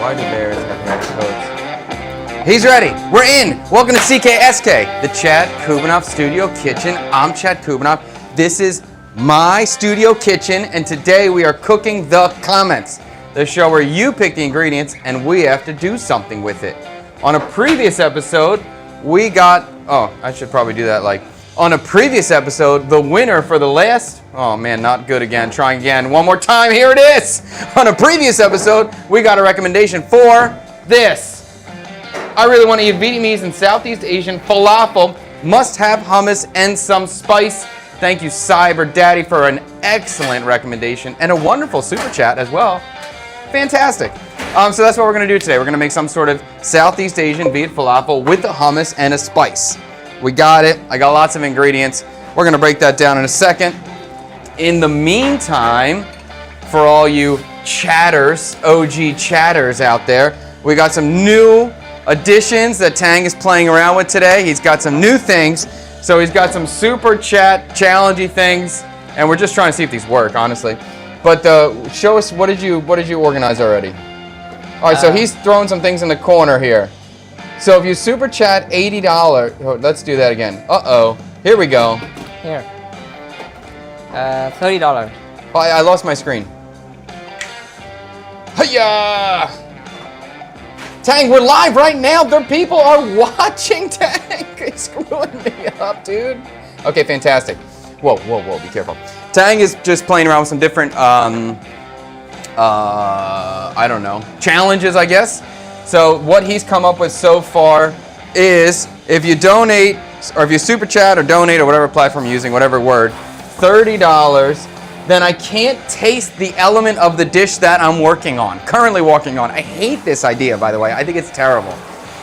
Why do bears have red coats? He's ready. We're in. Welcome to CKSK, the Chad Kubanoff Studio Kitchen. I'm Chad Kubanoff. This is my studio kitchen, and today we are cooking the comments, the show where you pick the ingredients and we have to do something with it. On a previous episode, we got, I should probably do that on a previous episode, the winner for the last, oh man, not good again, trying again, one more time, here it is. On a previous episode, we got a recommendation for this. I really want to eat Vietnamese and Southeast Asian falafel, must have hummus and some spice. Thank you, Cyber Daddy, for an excellent recommendation and a wonderful super chat as well. Fantastic. So that's what we're going to do today. We're going to make some sort of Southeast Asian Viet falafel with the hummus and a spice. We got it. I got lots of ingredients. We're going to break that down in a second. In the meantime, for all you chatters, OG chatters out there, we got some new additions that Tang is playing around with today. He's got some new things. So he's got some super chat challengey things, and we're just trying to see if these work, honestly. But show us, what did you organize already? All right, so he's throwing some things in the corner here. So if you super chat $80, let's do that again. Here we go. Here. $30. Oh, I lost my screen. Hiya! Tang, we're live right now. People are watching, Tang. It's screwing me up, dude. Okay, fantastic. Whoa, be careful. Tang is just playing around with some different, I don't know, challenges, I guess. So what he's come up with so far is if you donate, or if you super chat or donate or whatever platform you're using, whatever word, $30, then I can't taste the element of the dish that I'm currently working on. I hate this idea, by the way. I think it's terrible.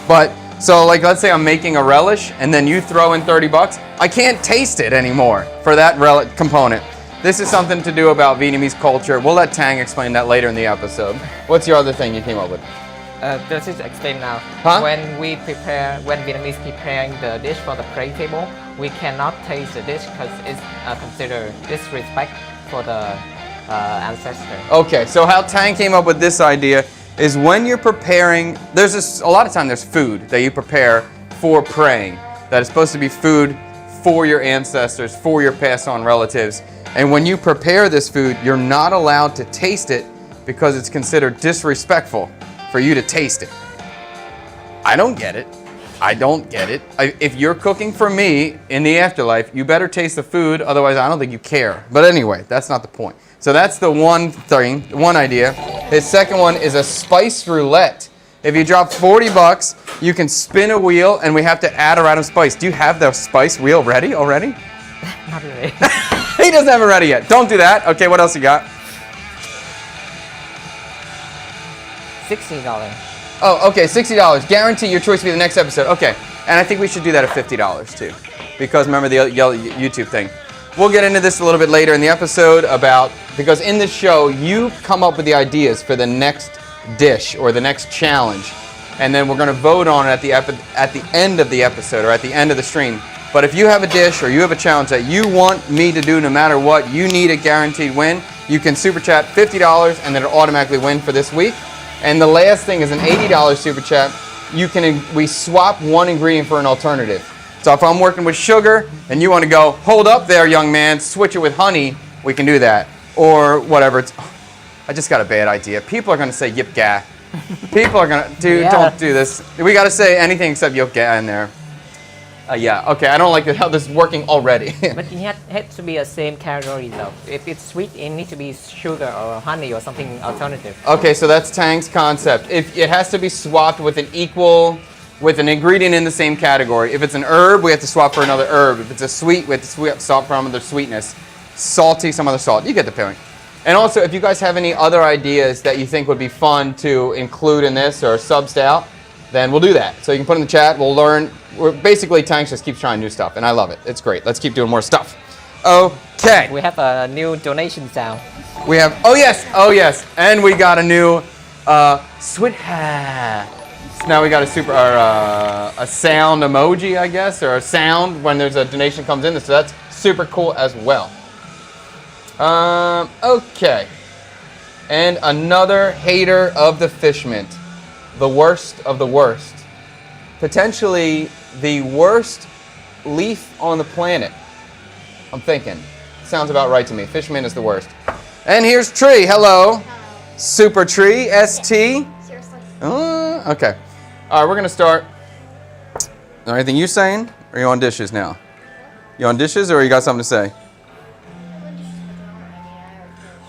But, so let's say I'm making a relish and then you throw in $30, I can't taste it anymore for that component. This is something to do about Vietnamese culture. We'll let Tang explain that later in the episode. What's your other thing you came up with? This is explain now. Huh? When Vietnamese preparing the dish for the prey table, we cannot taste the dish because it's considered disrespect for the ancestor. Okay, so how Tang came up with this idea is when you're preparing, a lot of time there's food that you prepare for praying that is supposed to be food for your ancestors, for your passed on relatives. And when you prepare this food, you're not allowed to taste it because it's considered disrespectful for you to taste it. I don't get it. If you're cooking for me in the afterlife, you better taste the food, otherwise I don't think you care. But anyway, that's not the point. So that's the one thing, one idea. His second one is a spice roulette. If you drop $40, you can spin a wheel and we have to add a random spice. Do you have the spice wheel ready already? Not really. He doesn't have it ready yet. Don't do that. Okay, what else you got? $60. Oh, okay, $60. Guarantee your choice will be the next episode. Okay, and I think we should do that at $50 too. Because remember the YouTube thing. We'll get into this a little bit later in the episode because in this show, you come up with the ideas for the next dish or the next challenge. And then we're going to vote on it at the end of the episode or at the end of the stream. But if you have a dish or you have a challenge that you want me to do no matter what, you need a guaranteed win, you can super chat $50 and then it'll automatically win for this week. And the last thing is an $80 super chat. We swap one ingredient for an alternative. So if I'm working with sugar and you want to go, hold up there, young man, switch it with honey, we can do that. Or whatever. I just got a bad idea. People are going to say yip ga. People are going to, dude, don't do this. We got to say anything except yip ga in there. Yeah, okay, I don't like how this is working already. But it has to be the same category though. If it's sweet, it needs to be sugar or honey or something alternative. Okay, so that's Tang's concept. If it has to be swapped with an ingredient in the same category. If it's an herb, we have to swap for another herb. If it's a sweet, we have to swap for another sweetness. Salty, some other salt. You get the point. And also, if you guys have any other ideas that you think would be fun to include in this or subs out, then we'll do that. So you can put in the chat, we'll learn. Basically, Tank just keeps trying new stuff, and I love it. It's great. Let's keep doing more stuff. Okay. We have a new donation sound. We have, oh yes, and we got a new sweet hat. So now we got a sound emoji, I guess, or a sound when there's a donation comes in. So that's super cool as well. Okay. And another hater of the fish mint. the worst of the worst. Potentially the worst leaf on the planet. I'm thinking. Sounds about right to me. Fishman is the worst. And here's Tree. Hello. Super Tree. ST. Seriously. Okay. All right, we're going to start. Anything you saying? Or are you on dishes now? You on dishes or you got something to say?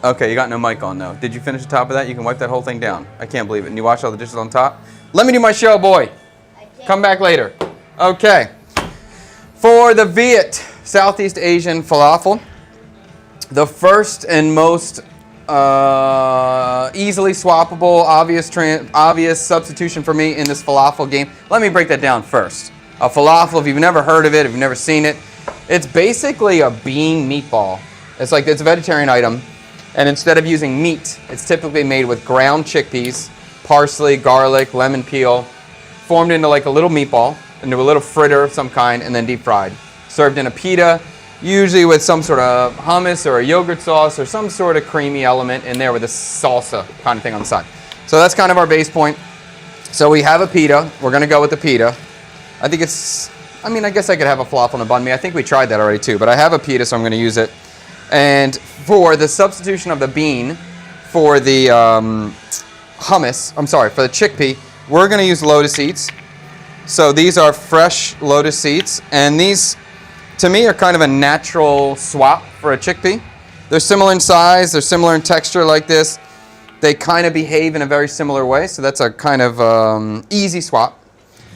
Okay, you got no mic on though. Did you finish the top of that? You can wipe that whole thing down. I can't believe it. And you wash all the dishes on top? Let me do my show, boy. Come back later. Okay. For the Viet, Southeast Asian falafel, the first and most easily swappable, obvious substitution for me in this falafel game. Let me break that down first. A falafel, if you've never heard of it, if you've never seen it, it's basically a bean meatball. It's a vegetarian item. And instead of using meat, it's typically made with ground chickpeas, parsley, garlic, lemon peel, formed into like a little meatball, into a little fritter of some kind, and then deep fried. Served in a pita, usually with some sort of hummus or a yogurt sauce or some sort of creamy element in there with a salsa kind of thing on the side. So that's kind of our base point. So we have a pita. We're going to go with the pita. I guess I could have a falafel and a banh mi. I think we tried that already too, but I have a pita, so I'm going to use it. And for the substitution of the bean, for the for the chickpea, we're going to use lotus seeds. So these are fresh lotus seeds, and these, to me, are kind of a natural swap for a chickpea. They're similar in size, they're similar in texture like this. They kind of behave in a very similar way, so that's a kind of easy swap.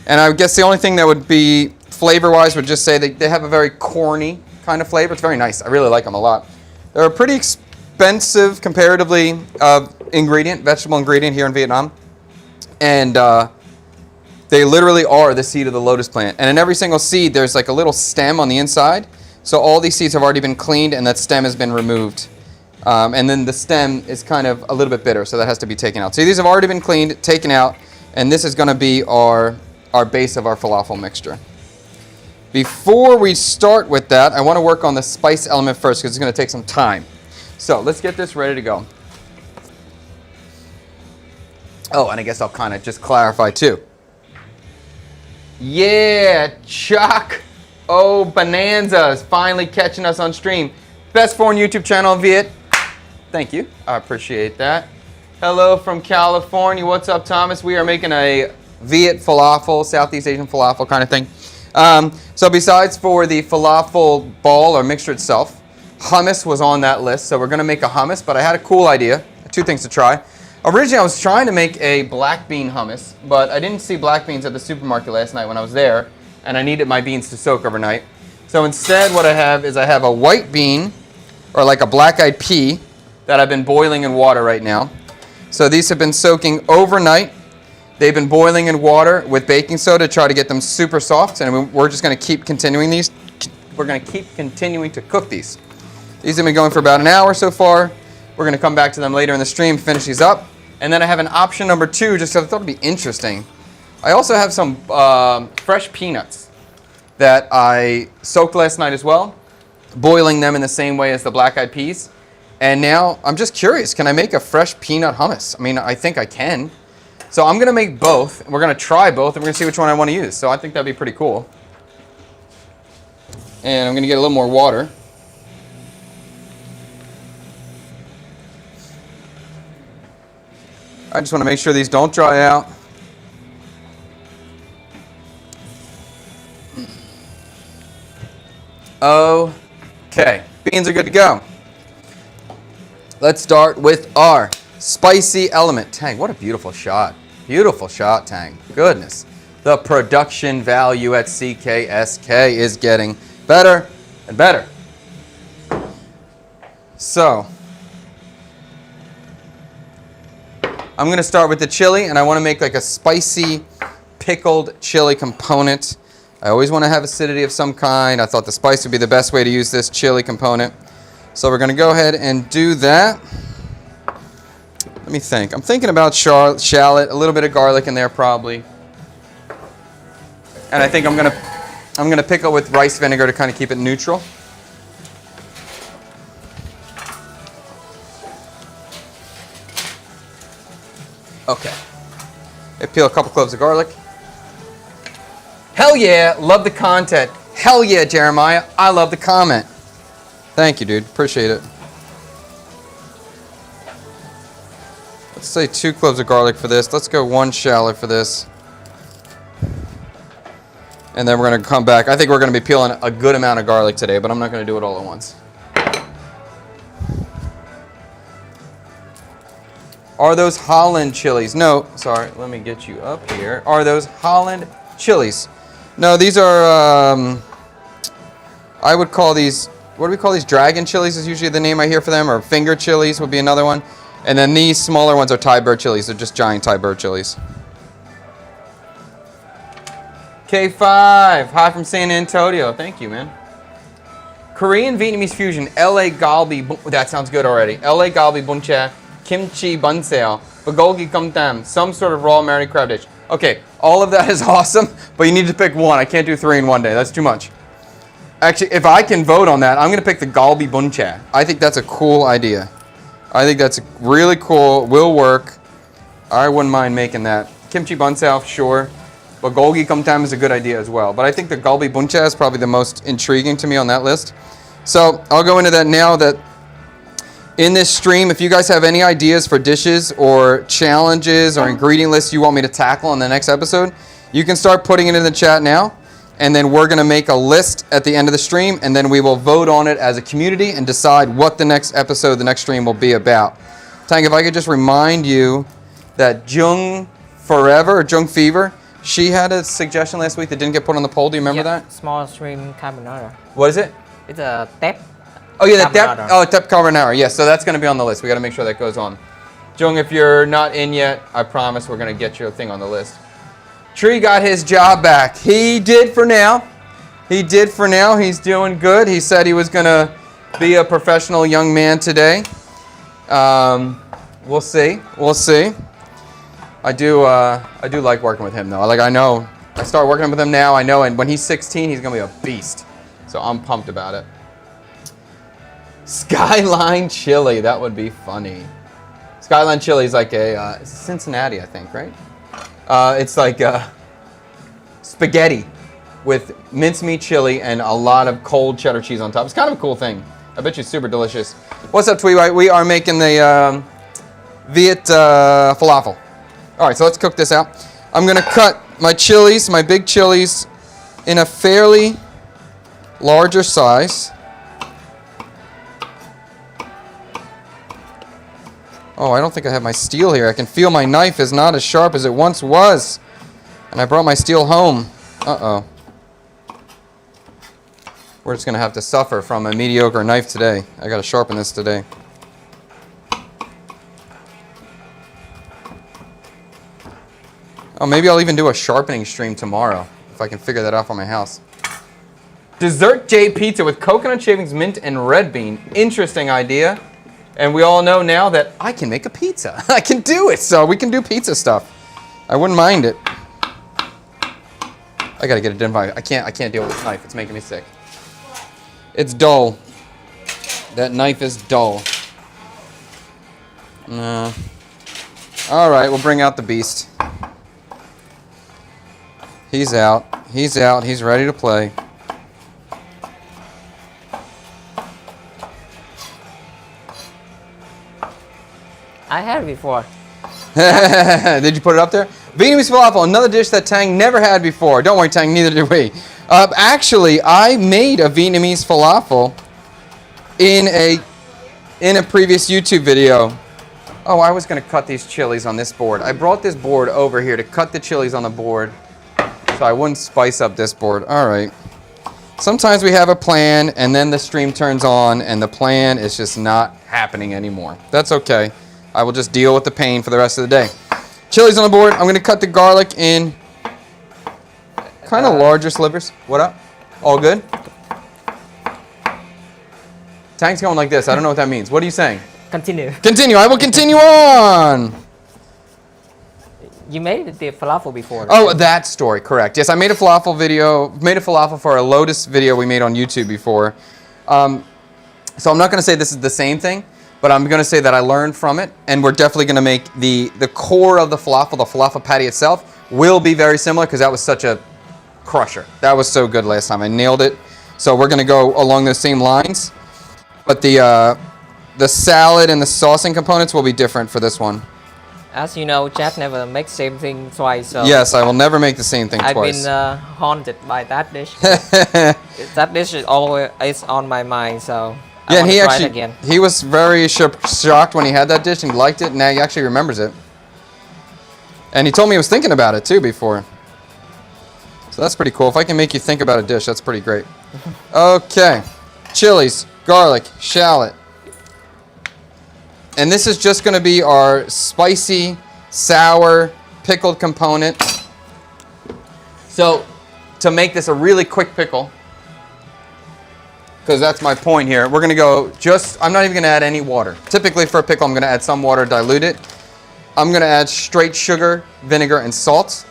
And I guess the only thing that would be flavor-wise would just say they have a very corny kind of flavor. It's very nice. I really like them a lot. They're a pretty expensive, comparatively, vegetable ingredient here in Vietnam. And they literally are the seed of the lotus plant. And in every single seed, there's like a little stem on the inside. So all these seeds have already been cleaned, and that stem has been removed. And then the stem is kind of a little bit bitter, so that has to be taken out. So these have already been cleaned, taken out, and this is going to be our base of our falafel mixture. Before we start with that, I want to work on the spice element first because it's going to take some time. So let's get this ready to go. Oh, and I guess I'll kind of just clarify too. Yeah, Chuck. Oh, Bonanza is finally catching us on stream. Best foreign YouTube channel in Viet. Thank you. I appreciate that. Hello from California. What's up, Thomas? We are making a Viet falafel, Southeast Asian falafel kind of thing. So besides for the falafel ball or mixture itself, hummus was on that list. So we're going to make a hummus, but I had a cool idea. Two things to try. Originally, I was trying to make a black bean hummus, but I didn't see black beans at the supermarket last night when I was there, and I needed my beans to soak overnight. So instead, what I have is I have a white bean, or like a black-eyed pea, that I've been boiling in water right now. So these have been soaking overnight. They've been boiling in water with baking soda to try to get them super soft, and we're just going to keep continuing these. We're going to keep continuing to cook these. These have been going for about an hour so far. We're going to come back to them later in the stream, finish these up. And then I have an option number 2, just because I thought it'd be interesting. I also have some fresh peanuts that I soaked last night as well, boiling them in the same way as the black-eyed peas. And now I'm just curious, can I make a fresh peanut hummus? I mean, I think I can. So I'm going to make both. We're going to try both, and we're going to see which one I want to use. So I think that'd be pretty cool. And I'm going to get a little more water. I just want to make sure these don't dry out. Okay, beans are good to go. Let's start with our spicy element. Tang, what a beautiful shot. Beautiful shot, Tang. Goodness. The production value at CKSK is getting better and better. So, I'm going to start with the chili, and I want to make like a spicy pickled chili component. I always want to have acidity of some kind. I thought the spice would be the best way to use this chili component. So we're going to go ahead and do that. Let me think. I'm thinking about shallot, a little bit of garlic in there probably. And I think I'm going to pickle with rice vinegar to kind of keep it neutral. Okay. I peel a couple cloves of garlic. Hell yeah, love the content. Hell yeah, Jeremiah, I love the comment. Thank you, dude. Appreciate it. Let's say 2 cloves of garlic for this. Let's go 1 shallot for this. And then we're going to come back. I think we're going to be peeling a good amount of garlic today, but I'm not going to do it all at once. Are those Holland chilies? No, sorry, let me get you up here. Are those Holland chilies? No, these are, I would call these, what do we call these? Dragon chilies is usually the name I hear for them, or finger chilies would be another one. And then these smaller ones are Thai bird chilies. They're just giant Thai bird chilies. K5, hi from San Antonio. Thank you, man. Korean Vietnamese fusion, LA galbi. That sounds good already. LA galbi bun cha, kimchi bun sale, bulgogi kum tam, some sort of raw marinated crab dish. Okay, all of that is awesome, but you need to pick one. I can't do 3 in one day. That's too much. Actually, if I can vote on that, I'm going to pick the galbi bun cha. I think that's a cool idea. I think that's really cool. Will work. I wouldn't mind making that. Kimchi bun sale, sure. Bulgogi kum tam is a good idea as well. But I think the galbi bun cha is probably the most intriguing to me on that list. So I'll go into that now. That in this stream, if you guys have any ideas for dishes or challenges or ingredient lists you want me to tackle in the next episode, you can start putting it in the chat now. And then we're going to make a list at the end of the stream, and then we will vote on it as a community and decide what the next episode, the next stream will be about. Tang, if I could just remind you that Jung Forever, or Jung Fever, she had a suggestion last week that didn't get put on the poll. Do you remember that? Small shrimp carbonara. What is it? It's a tep. Oh, yeah, the tep. Oh, tep carbonara. Yes, so that's going to be on the list. We got to make sure that goes on. Jung, if you're not in yet, I promise we're going to get your thing on the list. Tree got his job back. He did for now. He did for now. He's doing good. He said he was going to be a professional young man today. We'll see. We'll see. I do like working with him, though. Like, I know. I start working with him now. I know, and when he's 16, he's going to be a beast. So I'm pumped about it. Skyline Chili. That would be funny. Skyline Chili is like a Cincinnati, I think, right? It's like spaghetti with mincemeat chili and a lot of cold cheddar cheese on top. It's kind of a cool thing. I bet you it's super delicious. What's up, Tweewhite? We are making the Viet falafel. All right, so let's cook this out. I'm going to cut my chilies, my big chilies, in a fairly larger size. Oh, I don't think I have my steel here. I can feel my knife is not as sharp as it once was. And I brought my steel home. Uh-oh. We're just going to have to suffer from a mediocre knife today. I got to sharpen this today. Oh, maybe I'll even do a sharpening stream tomorrow, if I can figure that out for my house. Dessert J pizza with coconut shavings, mint, and red bean. Interesting idea. And we all know now that I can make a pizza. I can do it, so we can do pizza stuff. I wouldn't mind it. I gotta get it done by. I can't deal with this knife. It's making me sick. It's dull. That knife is dull. No. All right, we'll bring out the beast. He's out. He's out. He's ready to play. I had it before. Did you put it up there? Vietnamese falafel, another dish that Tang never had before. Don't worry, Tang, neither did we. Actually, I made a Vietnamese falafel in a previous YouTube video. Oh, I was going to cut these chilies on this board. I brought this board over here to cut the chilies on the board so I wouldn't spice up this board. All right. Sometimes we have a plan, and then the stream turns on, and the plan is just not happening anymore. That's okay. I will just deal with the pain for the rest of the day. Chilies on the board. I'm going to cut the garlic in kind of larger slivers. What up? All good? Tang's going like this. I don't know what that means. What are you saying? Continue. Continue. I will continue on. You made the falafel before. Oh, that story. Correct. Yes, I made a falafel video. Made a falafel for a Lotus video we made on YouTube before. So I'm not going to say this is the same thing. but I'm going to say that I learned from it, and we're definitely going to make the core of the falafel patty itself will be very similar because that was such a crusher. That was so good last time. I nailed it. So we're going to go along those same lines, but the salad and the saucing components will be different for this one. As you know, Chad never makes same thing twice. So yes, I will never make the same thing I've twice. been haunted by that dish. That dish is always on my mind, so I want to try it again. He was very shocked when he had that dish and he liked it. Now he actually remembers it. And he told me he was thinking about it too before. So that's pretty cool. If I can make you think about a dish, that's pretty great. Okay. Chilies, garlic, shallot. And this is just going to be our spicy, sour, pickled component. So, to make this a really quick pickle, because that's my point here, we're going to go I'm not even going to add any water. Typically for a pickle, I'm going to add some water, dilute it. I'm going to add straight sugar, vinegar, and salt.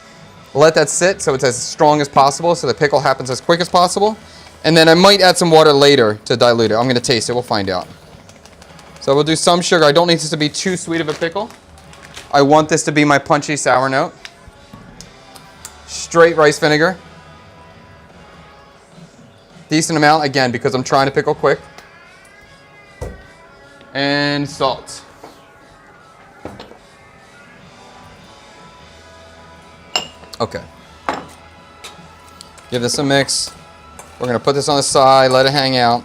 Let that sit so it's as strong as possible so the pickle happens as quick as possible. And then I might add some water later to dilute it. I'm going to taste it. We'll find out. So we'll do some sugar. I don't need this to be too sweet of a pickle. I want this to be my punchy sour note. Straight rice vinegar. Decent amount, again, because I'm trying to pickle quick. And salt. Okay. Give this a mix. We're going to put this on the side, let it hang out.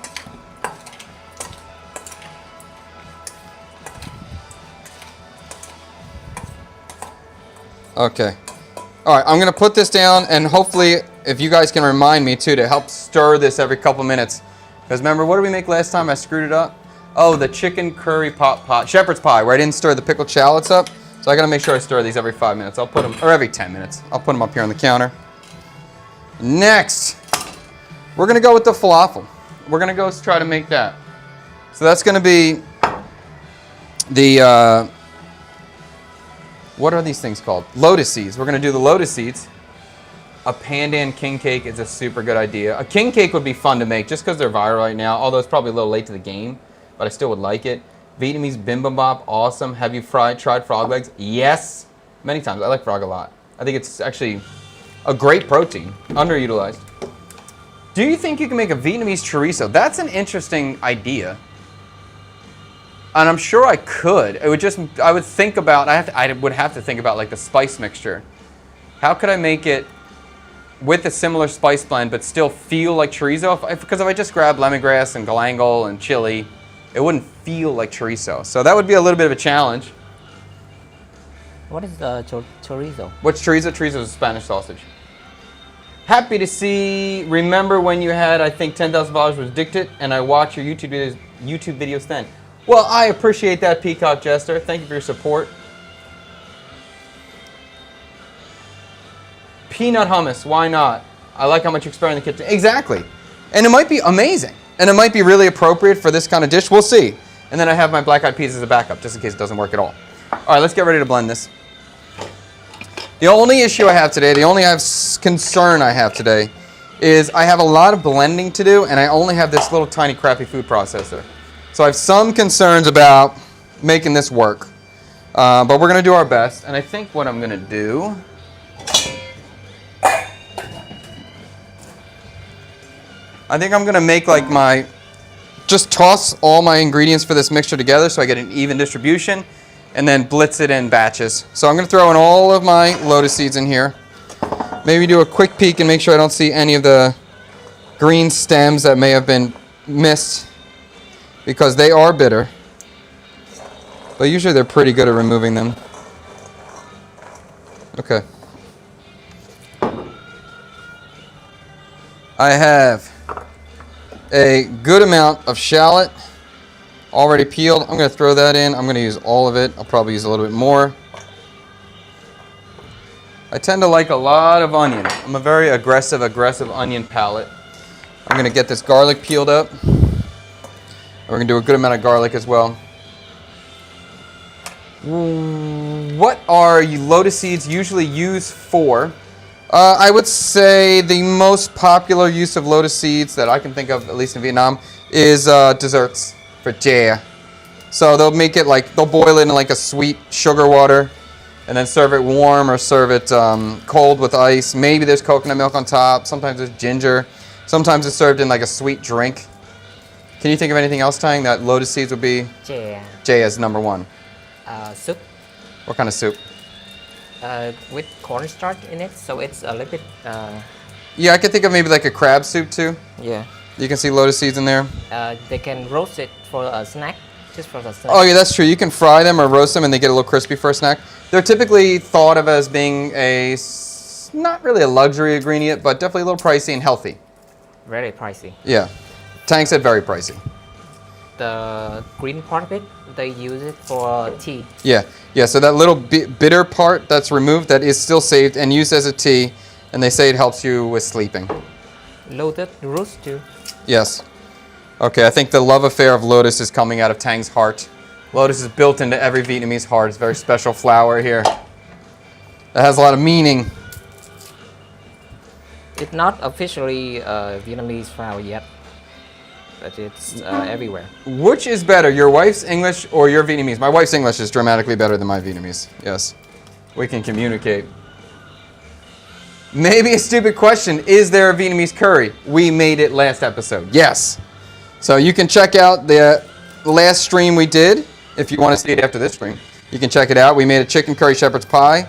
Okay. All right, I'm going to put this down, and hopefully, if you guys can remind me, too, to help stir this every couple minutes. Because remember, what did we make last time? I screwed it up. Oh, the chicken curry pot, shepherd's pie, where I didn't stir the pickled shallots up. So I got to make sure I stir these every 5 minutes. I'll put them, or every 10 minutes. I'll put them up here on the counter. Next, we're going to go with the falafel. We're going to go try to make that. So that's going to be the... what are these things called? Lotus seeds. We're going to do the lotus seeds. A pandan king cake is a super good idea. A king cake would be fun to make just because they're viral right now, although it's probably a little late to the game, but I still would like it. Vietnamese bibimbap, awesome. Have you tried frog legs? Yes, many times. I like frog a lot. I think it's actually a great protein, underutilized. Do you think you can make a Vietnamese chorizo? That's an interesting idea. And I'm sure I could. It would just, I would think about, I would have to think about like the spice mixture. How could I make it with a similar spice blend but still feel like chorizo? Because if I just grab lemongrass and galangal and chili, it wouldn't feel like chorizo. So that would be a little bit of a challenge. What is the chorizo? What's chorizo? Chorizo is a Spanish sausage. Happy to see, remember when you had, I think, 10,000 followers was addicted, and I watched your YouTube videos then. Well, I appreciate that, Peacock Jester. Thank you for your support. Peanut hummus, why not? I like how much you experiment in the kitchen. Exactly. And it might be amazing. And it might be really appropriate for this kind of dish. We'll see. And then I have my black-eyed peas as a backup, just in case it doesn't work at all. All right, let's get ready to blend this. The only issue I have today, the only concern I have today, is I have a lot of blending to do, and I only have this little tiny crappy food processor. So I have some concerns about making this work. But we're going to do our best. And I think what I'm going to do... I think I'm going to make like just toss all my ingredients for this mixture together so I get an even distribution, and then blitz it in batches. So I'm going to throw in all of my lotus seeds in here. Maybe do a quick peek and make sure I don't see any of the green stems that may have been missed, because they are bitter. But usually they're pretty good at removing them. Okay. I have a good amount of shallot already peeled. I'm going to throw that in. I'm going to use all of it. I'll probably use a little bit more. I tend to like a lot of onion. I'm a very aggressive onion palate. I'm going to get this garlic peeled up. We're going to do a good amount of garlic as well. What are lotus seeds usually used for? I would say the most popular use of lotus seeds that I can think of, at least in Vietnam, is desserts for chè. So they'll make it like, they'll boil it in like a sweet sugar water and then serve it warm or serve it cold with ice. Maybe there's coconut milk on top. Sometimes there's ginger. Sometimes it's served in like a sweet drink. Can you think of anything else, Tang, that lotus seeds would be? Jay is number one. Soup. What kind of soup? With cornstarch in it, so it's a little bit. Yeah, I could think of maybe like a crab soup too. Yeah. You can see lotus seeds in there. They can roast it for a snack, just for the snack. Oh yeah, that's true. You can fry them or roast them and they get a little crispy for a snack. They're typically thought of as being not really a luxury ingredient, but definitely a little pricey and healthy. Very pricey. Yeah. Tang said very pricey. The green part of it, they use it for tea. Yeah, so that little bitter part that's removed, that is still saved and used as a tea, and they say it helps you with sleeping. Lotus roots too. Yes. Okay, I think the love affair of lotus is coming out of Tang's heart. Lotus is built into every Vietnamese heart. It's a very special flower here. It has a lot of meaning. It's not officially a Vietnamese flower yet, but it's everywhere. Which is better, your wife's English or your Vietnamese? My wife's English is dramatically better than my Vietnamese. Yes, we can communicate. Maybe a stupid question. Is there a Vietnamese curry? We made it last episode. Yes. So you can check out the last stream we did. If you want to see it after this stream, you can check it out. We made a chicken curry shepherd's pie.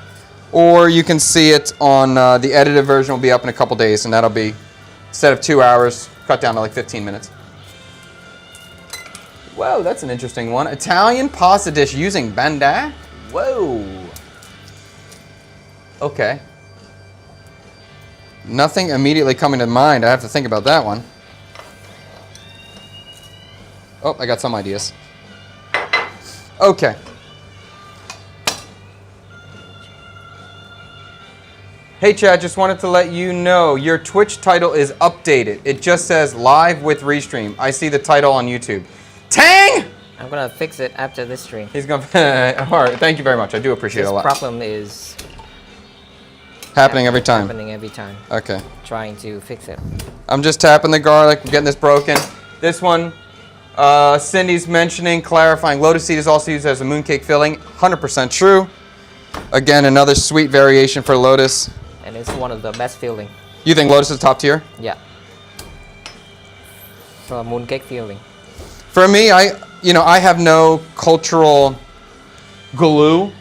Or you can see it on the edited version. Will be up in a couple days, and that'll be, instead of 2 hours, cut down to like 15 minutes. Whoa, that's an interesting one. Italian pasta dish using banda? Whoa. Okay. Nothing immediately coming to mind. I have to think about that one. Oh, I got some ideas. Okay. Hey Chad, just wanted to let you know your Twitch title is updated. It just says live with restream. I see the title on YouTube. Tang! I'm gonna fix it after this stream. He's gonna. All right, thank you very much. I do appreciate it a lot. This problem is happening every time. Happening every time. Okay. Trying to fix it. I'm just tapping the garlic. I'm getting this broken. This one, Cindy's mentioning, clarifying. Lotus seed is also used as a mooncake filling. 100% true. Again, another sweet variation for lotus. And it's one of the best filling. You think lotus is top tier? Yeah. For mooncake filling. For me, I have no cultural glue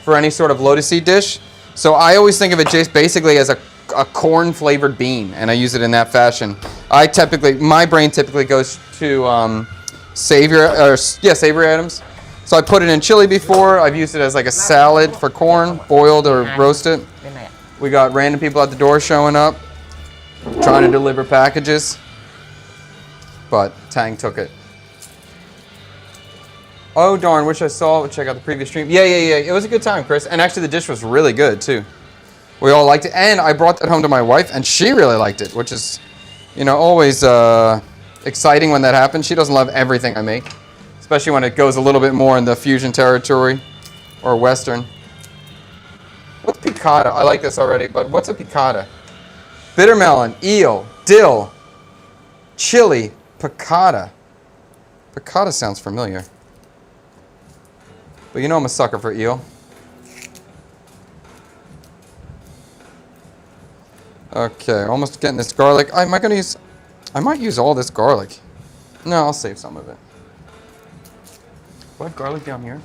for any sort of lotus seed dish. So I always think of it just basically as a corn flavored bean, and I use it in that fashion. My brain typically goes to savory items. So I put it in chili before. I've used it as like a salad for corn, boiled or roasted. We got random people at the door showing up, trying to deliver packages, but Tang took it. Oh darn, wish I saw it. Check out the previous stream. Yeah. It was a good time, Chris. And actually the dish was really good too. We all liked it. And I brought that home to my wife and she really liked it, which is, always exciting when that happens. She doesn't love everything I make, especially when it goes a little bit more in the fusion territory or Western. What's piccata? I like this already, but what's a piccata? Bitter melon, eel, dill, chili, piccata. Piccata sounds familiar. But I'm a sucker for eel. Okay, almost getting this garlic. I might use all this garlic. No, I'll save some of it. What, garlic down here?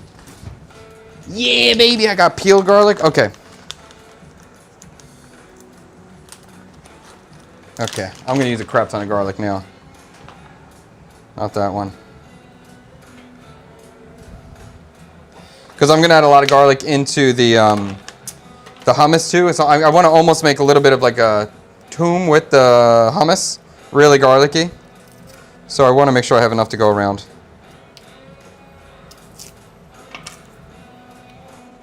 Yeah, baby, I got peeled garlic. Okay. Okay, I'm gonna use a crap ton of garlic now. Not that one. Because I'm gonna add a lot of garlic into the hummus too. So I want to almost make a little bit of like a toom with the hummus, really garlicky. So I want to make sure I have enough to go around.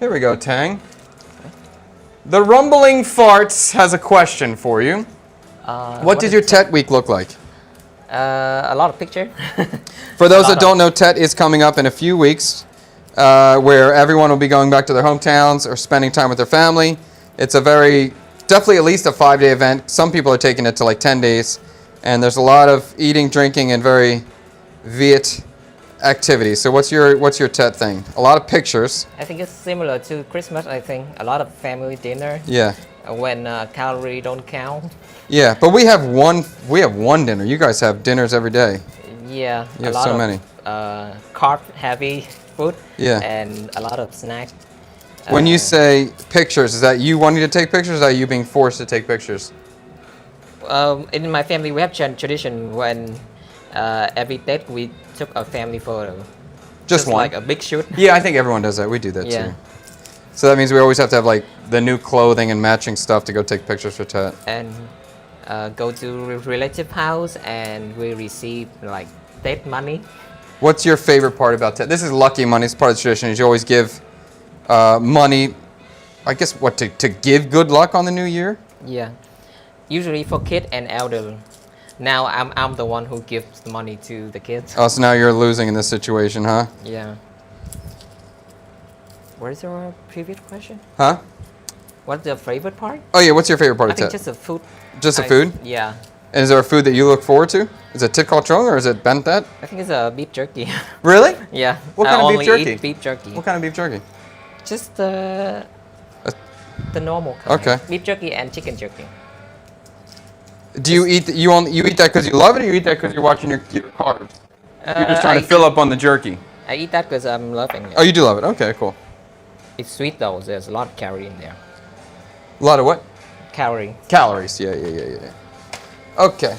Here we go, Tang. The Rumbling Farts has a question for you. What did your Tet week look like? A lot of picture. For those that don't know, Tet is coming up in a few weeks, where everyone will be going back to their hometowns or spending time with their family. It's definitely at least a 5-day event. Some people are taking it to like 10 days. And there's a lot of eating, drinking, and very Viet activities. So what's your Tet thing? A lot of pictures. I think it's similar to Christmas. I think a lot of family dinner. Yeah. When calorie don't count. Yeah, but we have one dinner. You guys have dinners every day. Yeah. You have so many. Carb heavy food. Yeah. And a lot of snacks. When you say pictures, is that you wanting to take pictures, or are you being forced to take pictures? In my family, we have tradition when every date we took a family photo. Just one? Like a big shoot. Yeah, I think everyone does that. We do that too. So that means we always have to have like the new clothing and matching stuff to go take pictures for Tet. And go to relative house and we receive like date money. What's your favorite part about Tet? This is lucky money. It's part of the tradition. Is you always give money, I guess, to give good luck on the new year? Yeah. Usually for kids and elder. Now I'm the one who gives the money to the kids. Oh, so now you're losing in this situation, huh? Yeah. What is your previous question? Huh? What's the favorite part? Oh yeah, what's your favorite part I of Tet? think just the food. Just the food? Yeah. And is there a food that you look forward to? Is it Tit Kal Trong or is it Bánh Tet? I think it's a beef jerky. Really? Yeah. What kind of beef only jerky? Eat beef jerky. What kind of beef jerky? Just the normal kind. Okay. Beef jerky and chicken jerky. Do you eat you eat that because you love it, or you eat that because you're watching your carbs? You're just trying to fill up on the jerky. I eat that because I'm loving it. Oh, you do love it. Okay, cool. It's sweet though. There's a lot of calorie in there. A lot of what? Calorie. Calories. Yeah. Okay.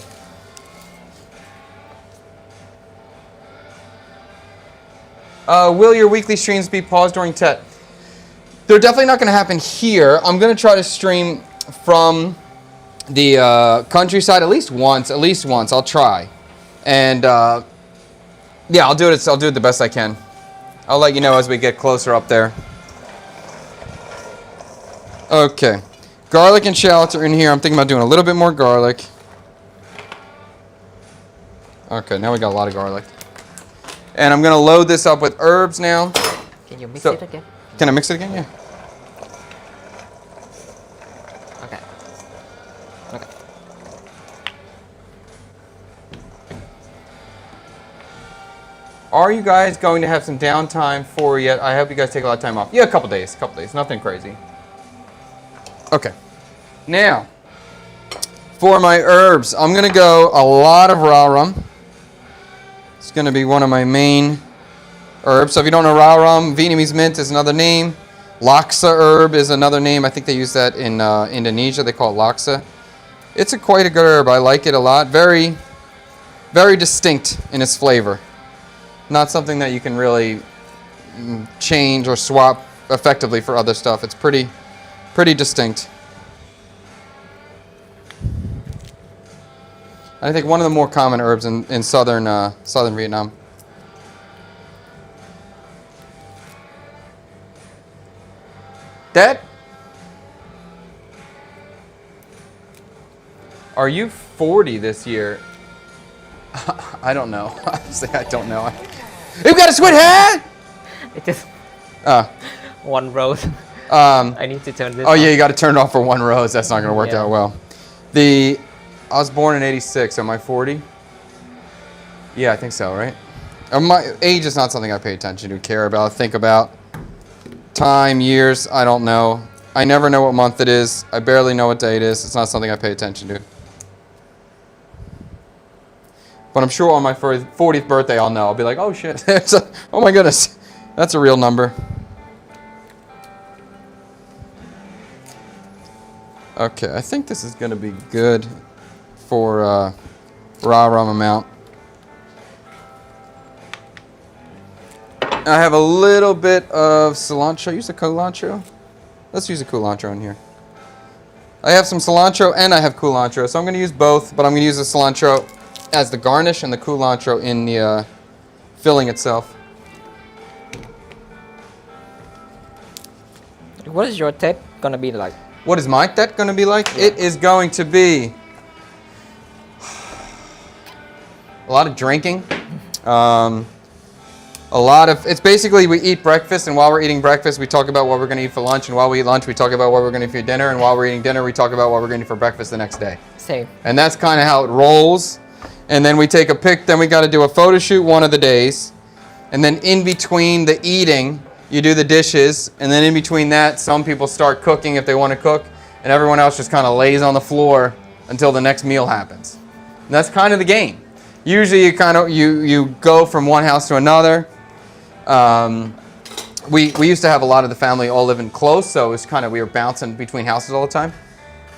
Will your weekly streams be paused during Tet? They're definitely not going to happen here. I'm going to try to stream from the countryside at least once. I'll try, and yeah, I'll do it. I'll do it the best I can. I'll let you know as we get closer up there. Okay, garlic and shallots are in here. I'm thinking about doing a little bit more garlic. Okay, now we got a lot of garlic, and I'm gonna load this up with herbs now. Can you mix it again? Can I mix it again? Yeah. Okay. Are you guys going to have some downtime for yet? I hope you guys take a lot of time off. Yeah, a couple days, nothing crazy. Okay. Now, for my herbs, I'm gonna go a lot of raw rum. It's gonna be one of my main herbs. So if you don't know raw rum, Vietnamese mint is another name. Laksa herb is another name. I think they use that in Indonesia. They call it laksa. It's quite a good herb. I like it a lot. Very, very distinct in its flavor. Not something that you can really change or swap effectively for other stuff. It's pretty distinct. I think one of the more common herbs in southern Vietnam. Dad? Are you 40 this year? I don't know. Honestly, I don't know. You got a sweat hat? It just one rose. I need to turn this. Oh yeah, you got to turn it off for one rose. That's not going to work out well. I was born in '86. Am I 40? Yeah, I think so. Right. My age is not something I pay attention to, care about, think about. Time, years, I don't know. I never know what month it is. I barely know what day it is. It's not something I pay attention to. But I'm sure on my 40th birthday I'll know. I'll be like, oh shit, oh my goodness, that's a real number. Okay, I think this is going to be good for raw rum amount. I have a little bit of cilantro. Use the cilantro. Let's use the cilantro in here. I have some cilantro and I have culantro, so I'm going to use both, but I'm going to use the cilantro as the garnish and the culantro in the filling itself. What is your Tet gonna be like? What is my Tet gonna be like? Yeah. It is going to be a lot of drinking. It's basically we eat breakfast, and while we're eating breakfast, we talk about what we're going to eat for lunch, and while we eat lunch, we talk about what we're going to eat for dinner, and while we're eating dinner, we talk about what we're going to eat for breakfast the next day. Same. And that's kind of how it rolls. And then we take a pic, then we got to do a photo shoot one of the days. And then in between the eating, you do the dishes. And then in between that, some people start cooking if they want to cook. And everyone else just kind of lays on the floor until the next meal happens. And that's kind of the game. Usually you go from one house to another. We used to have a lot of the family all living close, so it was kind of, we were bouncing between houses all the time.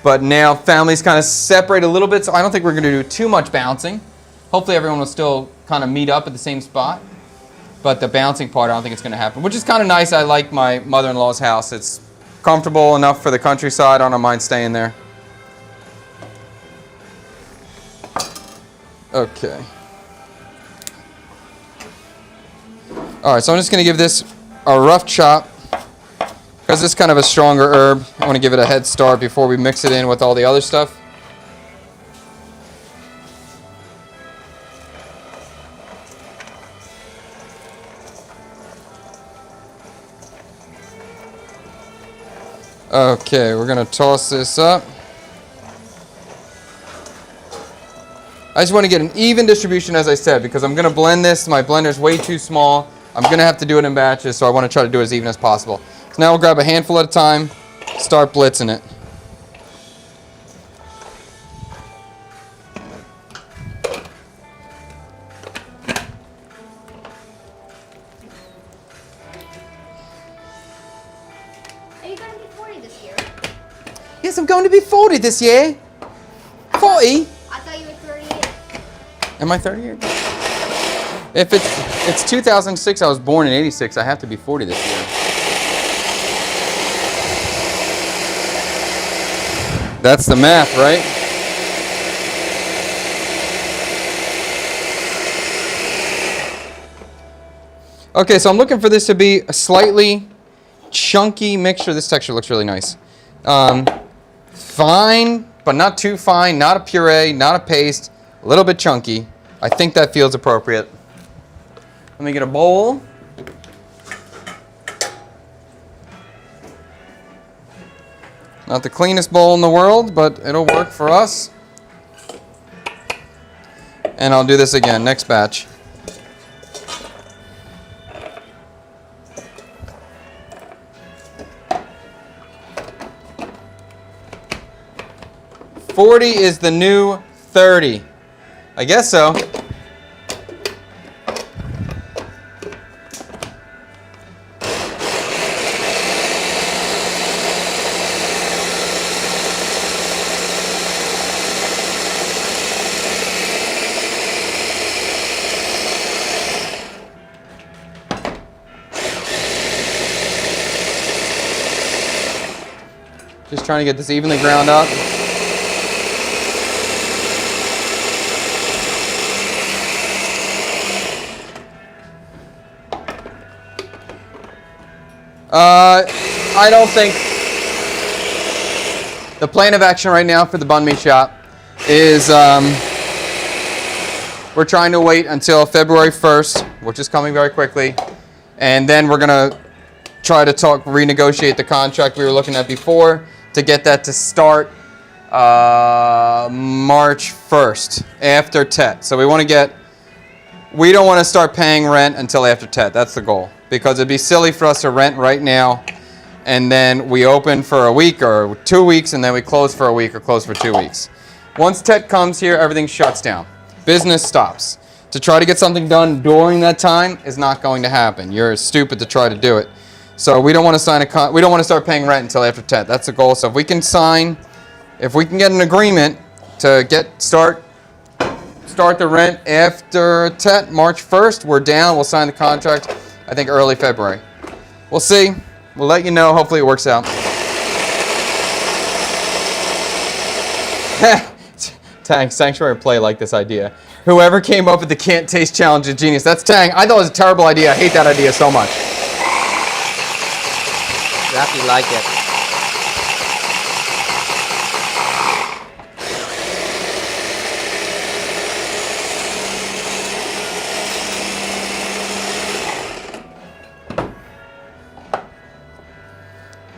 But now families kind of separate a little bit, so I don't think we're going to do too much bouncing. Hopefully everyone will still kind of meet up at the same spot. But the bouncing part, I don't think it's going to happen, which is kind of nice. I like my mother-in-law's house. It's comfortable enough for the countryside. I don't mind staying there. Okay. All right, so I'm just going to give this a rough chop. Because it's kind of a stronger herb, I want to give it a head start before we mix it in with all the other stuff. Okay, we're going to toss this up. I just want to get an even distribution, as I said, because I'm going to blend this. My blender's way too small. I'm going to have to do it in batches, so I want to try to do it as even as possible. So now we'll grab a handful at a time, start blitzing it. Are you going to be 40 this year? Yes, I'm going to be 40 this year. 40? I thought you were 38. Am I 38? If it's 2006, I was born in 86, I have to be 40 this year. That's the math, right? Okay, so I'm looking for this to be a slightly chunky mixture. This texture looks really nice. Fine, but not too fine, not a puree, not a paste, a little bit chunky. I think that feels appropriate. Let me get a bowl. Not the cleanest bowl in the world, but it'll work for us. And I'll do this again, next batch. $40 is the new $30. I guess so. Just trying to get this evenly ground up. I don't think the plan of action right now for the banh mi shop is we're trying to wait until February 1st, which is coming very quickly, and then we're going to try to renegotiate the contract we were looking at before to get that to start March 1st, after Tet. So we don't want to start paying rent until after Tet. That's the goal. Because it'd be silly for us to rent right now and then we open for a week or 2 weeks and then we close for a week or close for 2 weeks. Once Tet comes here, everything shuts down. Business stops. To try to get something done during that time is not going to happen. You're stupid to try to do it. So we don't want to we don't want to start paying rent until after Tet. That's the goal. So if we can get an agreement to start the rent after Tet, March 1st, we're down. We'll sign the contract, I think, early February. We'll see. We'll let you know. Hopefully it works out. Tang, Sanctuary Play like this idea. Whoever came up with the can't taste challenge is genius. That's Tang. I thought it was a terrible idea. I hate that idea so much. Glad you like it.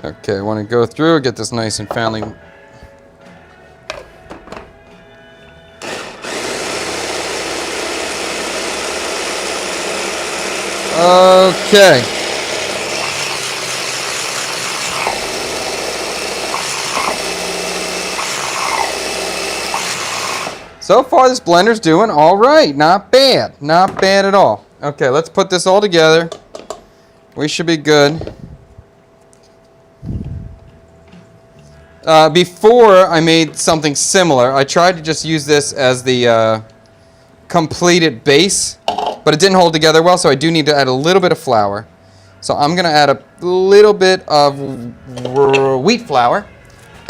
Okay, I want to go through, get this nice and finely. Okay. So far, this blender's doing all right. Not bad. Not bad at all. Okay, let's put this all together. We should be good. Before I made something similar, I tried to just use this as the completed base, but it didn't hold together well, so I do need to add a little bit of flour. So I'm going to add a little bit of wheat flour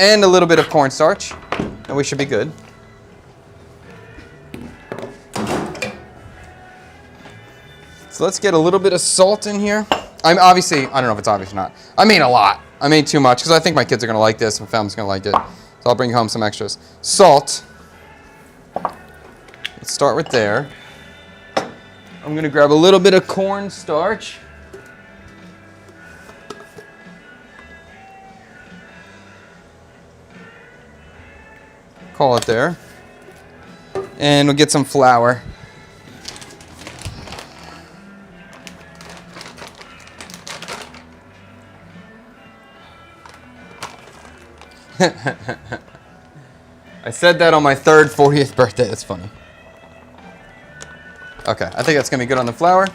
and a little bit of cornstarch, and we should be good. So let's get a little bit of salt in here. I'm obviously, I don't know if it's obvious or not. I made a lot. I made too much because I think my kids are going to like this. My family's going to like it. So I'll bring home some extras. Salt. Let's start with there. I'm going to grab a little bit of cornstarch. Call it there. And we'll get some flour. I said that on my third 40th birthday. That's funny. Okay, I think that's going to be good on the flour.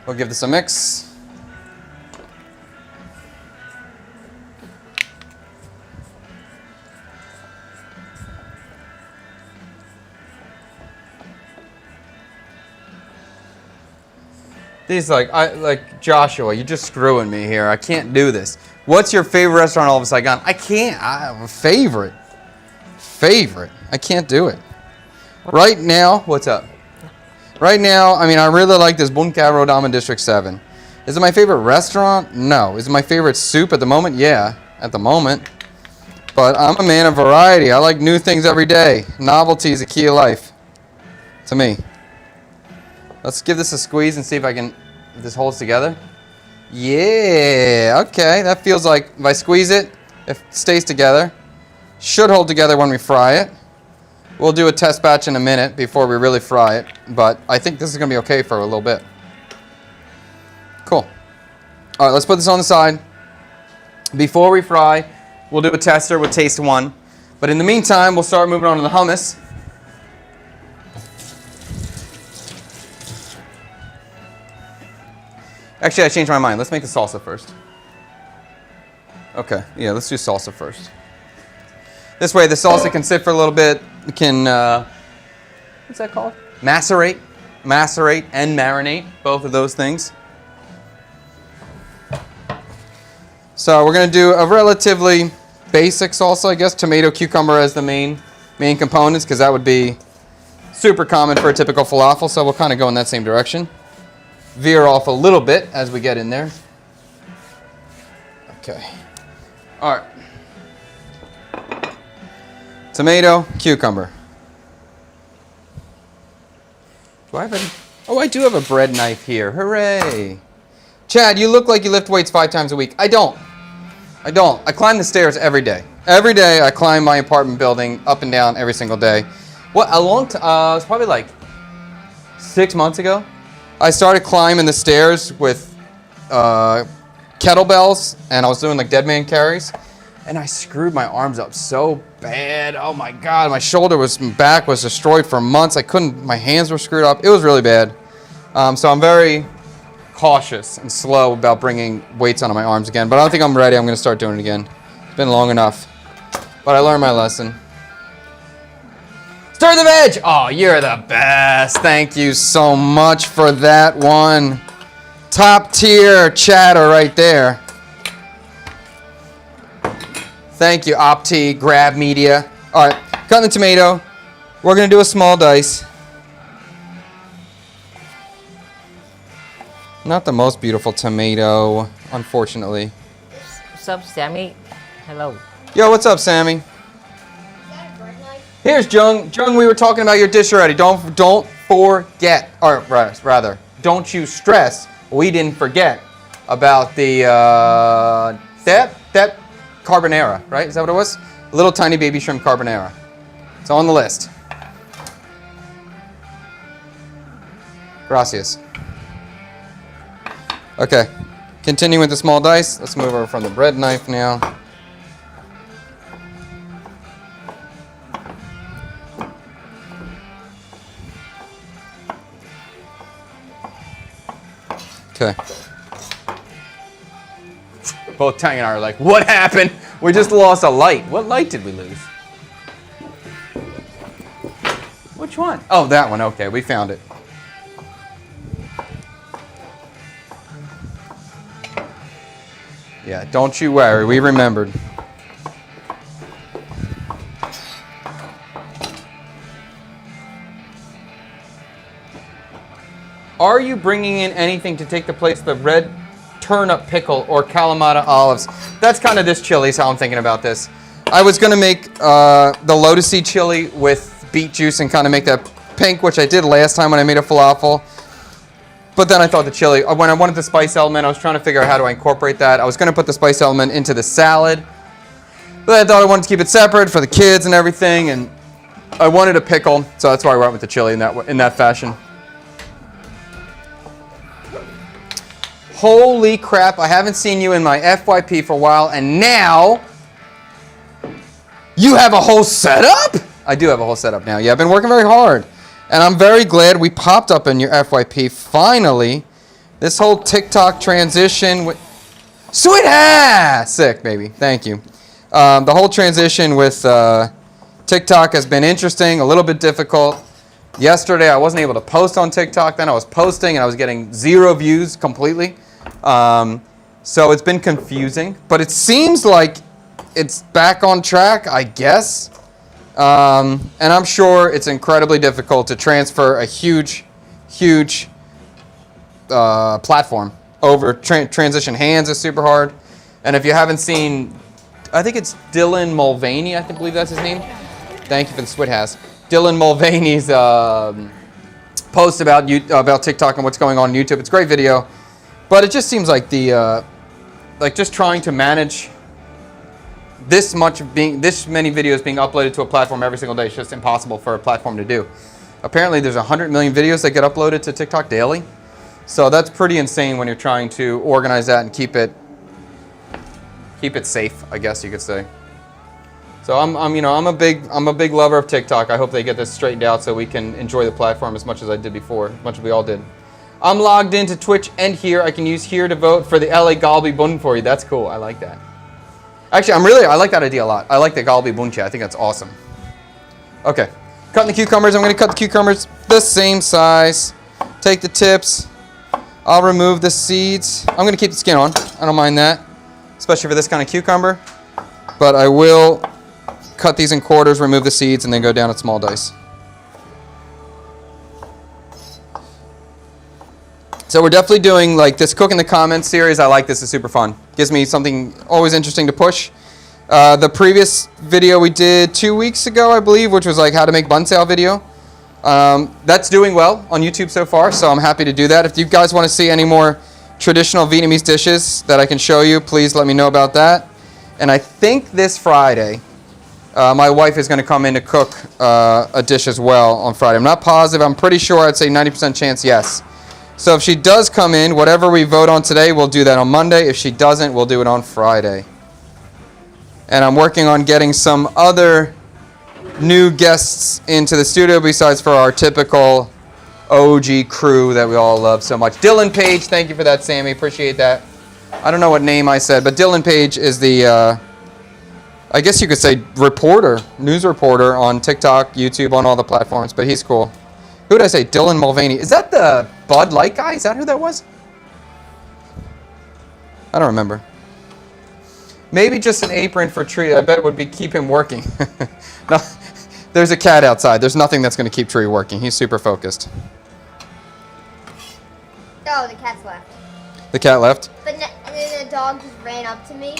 We'll give this a mix. These like Joshua, you're just screwing me here. I can't do this. What's your favorite restaurant all of a sudden? I can't. I have a favorite. I can't do it. Right now, what's up? Right now, I mean, I really like this Bunkaro Dam in District 7. Is it my favorite restaurant? No. Is it my favorite soup at the moment? Yeah, at the moment. But I'm a man of variety. I like new things every day. Novelty is a key of life. To me. Let's give this a squeeze and see if this holds together. Yeah, okay. That feels like if I squeeze it, it stays together. Should hold together when we fry it. We'll do a test batch in a minute before we really fry it, but I think this is going to be okay for a little bit. Cool. All right, let's put this on the side. Before we fry, we'll do a tester with taste one. But in the meantime, we'll start moving on to the hummus. Actually, I changed my mind. Let's make the salsa first. Okay, yeah, let's do salsa first. This way the salsa can sit for a little bit. It can, what's that called? Macerate and marinate, both of those things. So we're going to do a relatively basic salsa, I guess. Tomato, cucumber as the main components, because that would be super common for a typical falafel, so we'll kind of go in that same direction. Veer off a little bit as we get in there. Okay. All right. Tomato, cucumber. Do I have Oh, I do have a bread knife here. Hooray. Chad, you look like you lift weights 5 times a week. I don't. I climb the stairs every day. Every day I climb my apartment building up and down every single day. What, a long time, it was probably like 6 months ago. I started climbing the stairs with kettlebells, and I was doing like dead man carries, and I screwed my arms up so bad. Oh my God, my back was destroyed for months. My hands were screwed up. It was really bad. So I'm very cautious and slow about bringing weights onto my arms again, but I don't think I'm ready. I'm gonna start doing it again. It's been long enough, but I learned my lesson. Stir the veg! Oh, you're the best. Thank you so much for that one. Top tier chatter right there. Thank you, Opti, Grab Media. All right, cutting the tomato. We're going to do a small dice. Not the most beautiful tomato, unfortunately. What's up, Sammy? Hello. Yo, what's up, Sammy? Here's Jung. Jung, we were talking about your dish already. Don't forget, or rather, don't you stress. We didn't forget about the that carbonara, right? Is that what it was? Little tiny baby shrimp carbonara. It's on the list. Gracias. Okay, continue with the small dice. Let's move over from the bread knife now. Okay. Both Tang and I are like, what happened? We just lost a light. What light did we lose? Which one? Oh, that one. Okay, we found it. Yeah, don't you worry. We remembered. Are you bringing in anything to take the place of the red turnip pickle or Kalamata olives? That's kind of this chili is how I'm thinking about this. I was going to make the lotus seed chili with beet juice and kind of make that pink, which I did last time when I made a falafel. But then I thought the chili, when I wanted the spice element, I was trying to figure out how do I incorporate that. I was going to put the spice element into the salad, but I thought I wanted to keep it separate for the kids and everything, and I wanted a pickle, so that's why I went with the chili in that fashion. Holy crap, I haven't seen you in my FYP for a while, and now you have a whole setup? I do have a whole setup now. Yeah, I've been working very hard. And I'm very glad we popped up in your FYP finally. This whole TikTok transition with sweet ass sick baby. Thank you. The whole transition with TikTok has been interesting, a little bit difficult. Yesterday I wasn't able to post on TikTok. Then I was posting and I was getting 0 views completely. So it's been confusing, but it seems like it's back on track, I guess. And I'm sure it's incredibly difficult to transfer a huge platform over. Transition hands is super hard. And if you haven't seen, I think it's Dylan Mulvaney, I believe that's his name. Thank you for the swit has. Dylan Mulvaney's post about TikTok and what's going on YouTube. It's a great video, but it just seems like just trying to manage this many videos being uploaded to a platform every single day is just impossible for a platform to do. Apparently there's 100 million videos that get uploaded to TikTok daily. So that's pretty insane when you're trying to organize that and keep it safe, I guess you could say. So I'm a big lover of TikTok. I hope they get this straightened out so we can enjoy the platform as much as I did before, as much as we all did. I'm logged into Twitch and here. I can use here to vote for the LA Galbi Bun for you. That's cool. I like that. Actually, I like that idea a lot. I like the Galbi Bunche. I think that's awesome. Okay, cutting the cucumbers. I'm going to cut the cucumbers the same size. Take the tips. I'll remove the seeds. I'm going to keep the skin on. I don't mind that, especially for this kind of cucumber. But I will cut these in quarters, remove the seeds, and then go down at small dice. So we're definitely doing like this Cook in the Comments series. I like this. It's super fun. Gives me something always interesting to push. The previous video we did 2 weeks ago, I believe, which was like how to make bun sale video. That's doing well on YouTube so far, so I'm happy to do that. If you guys want to see any more traditional Vietnamese dishes that I can show you, please let me know about that. And I think this Friday, my wife is going to come in to cook a dish as well on Friday. I'm not positive. I'm pretty sure. I'd say 90% chance yes. So if she does come in, whatever we vote on today, we'll do that on Monday. If she doesn't, we'll do it on Friday. And I'm working on getting some other new guests into the studio besides for our typical OG crew that we all love so much. Dylan Page, thank you for that, Sammy. Appreciate that. I don't know what name I said, but Dylan Page is the, I guess you could say news reporter on TikTok, YouTube, on all the platforms, but he's cool. Who did I say? Dylan Mulvaney. Is that the Bud Light guy? Is that who that was? I don't remember. Maybe just an apron for Tree. I bet it would keep him working. No, there's a cat outside. There's nothing that's going to keep Tree working. He's super focused. Oh, the cat's left. The cat left? And then the dog just ran up to me.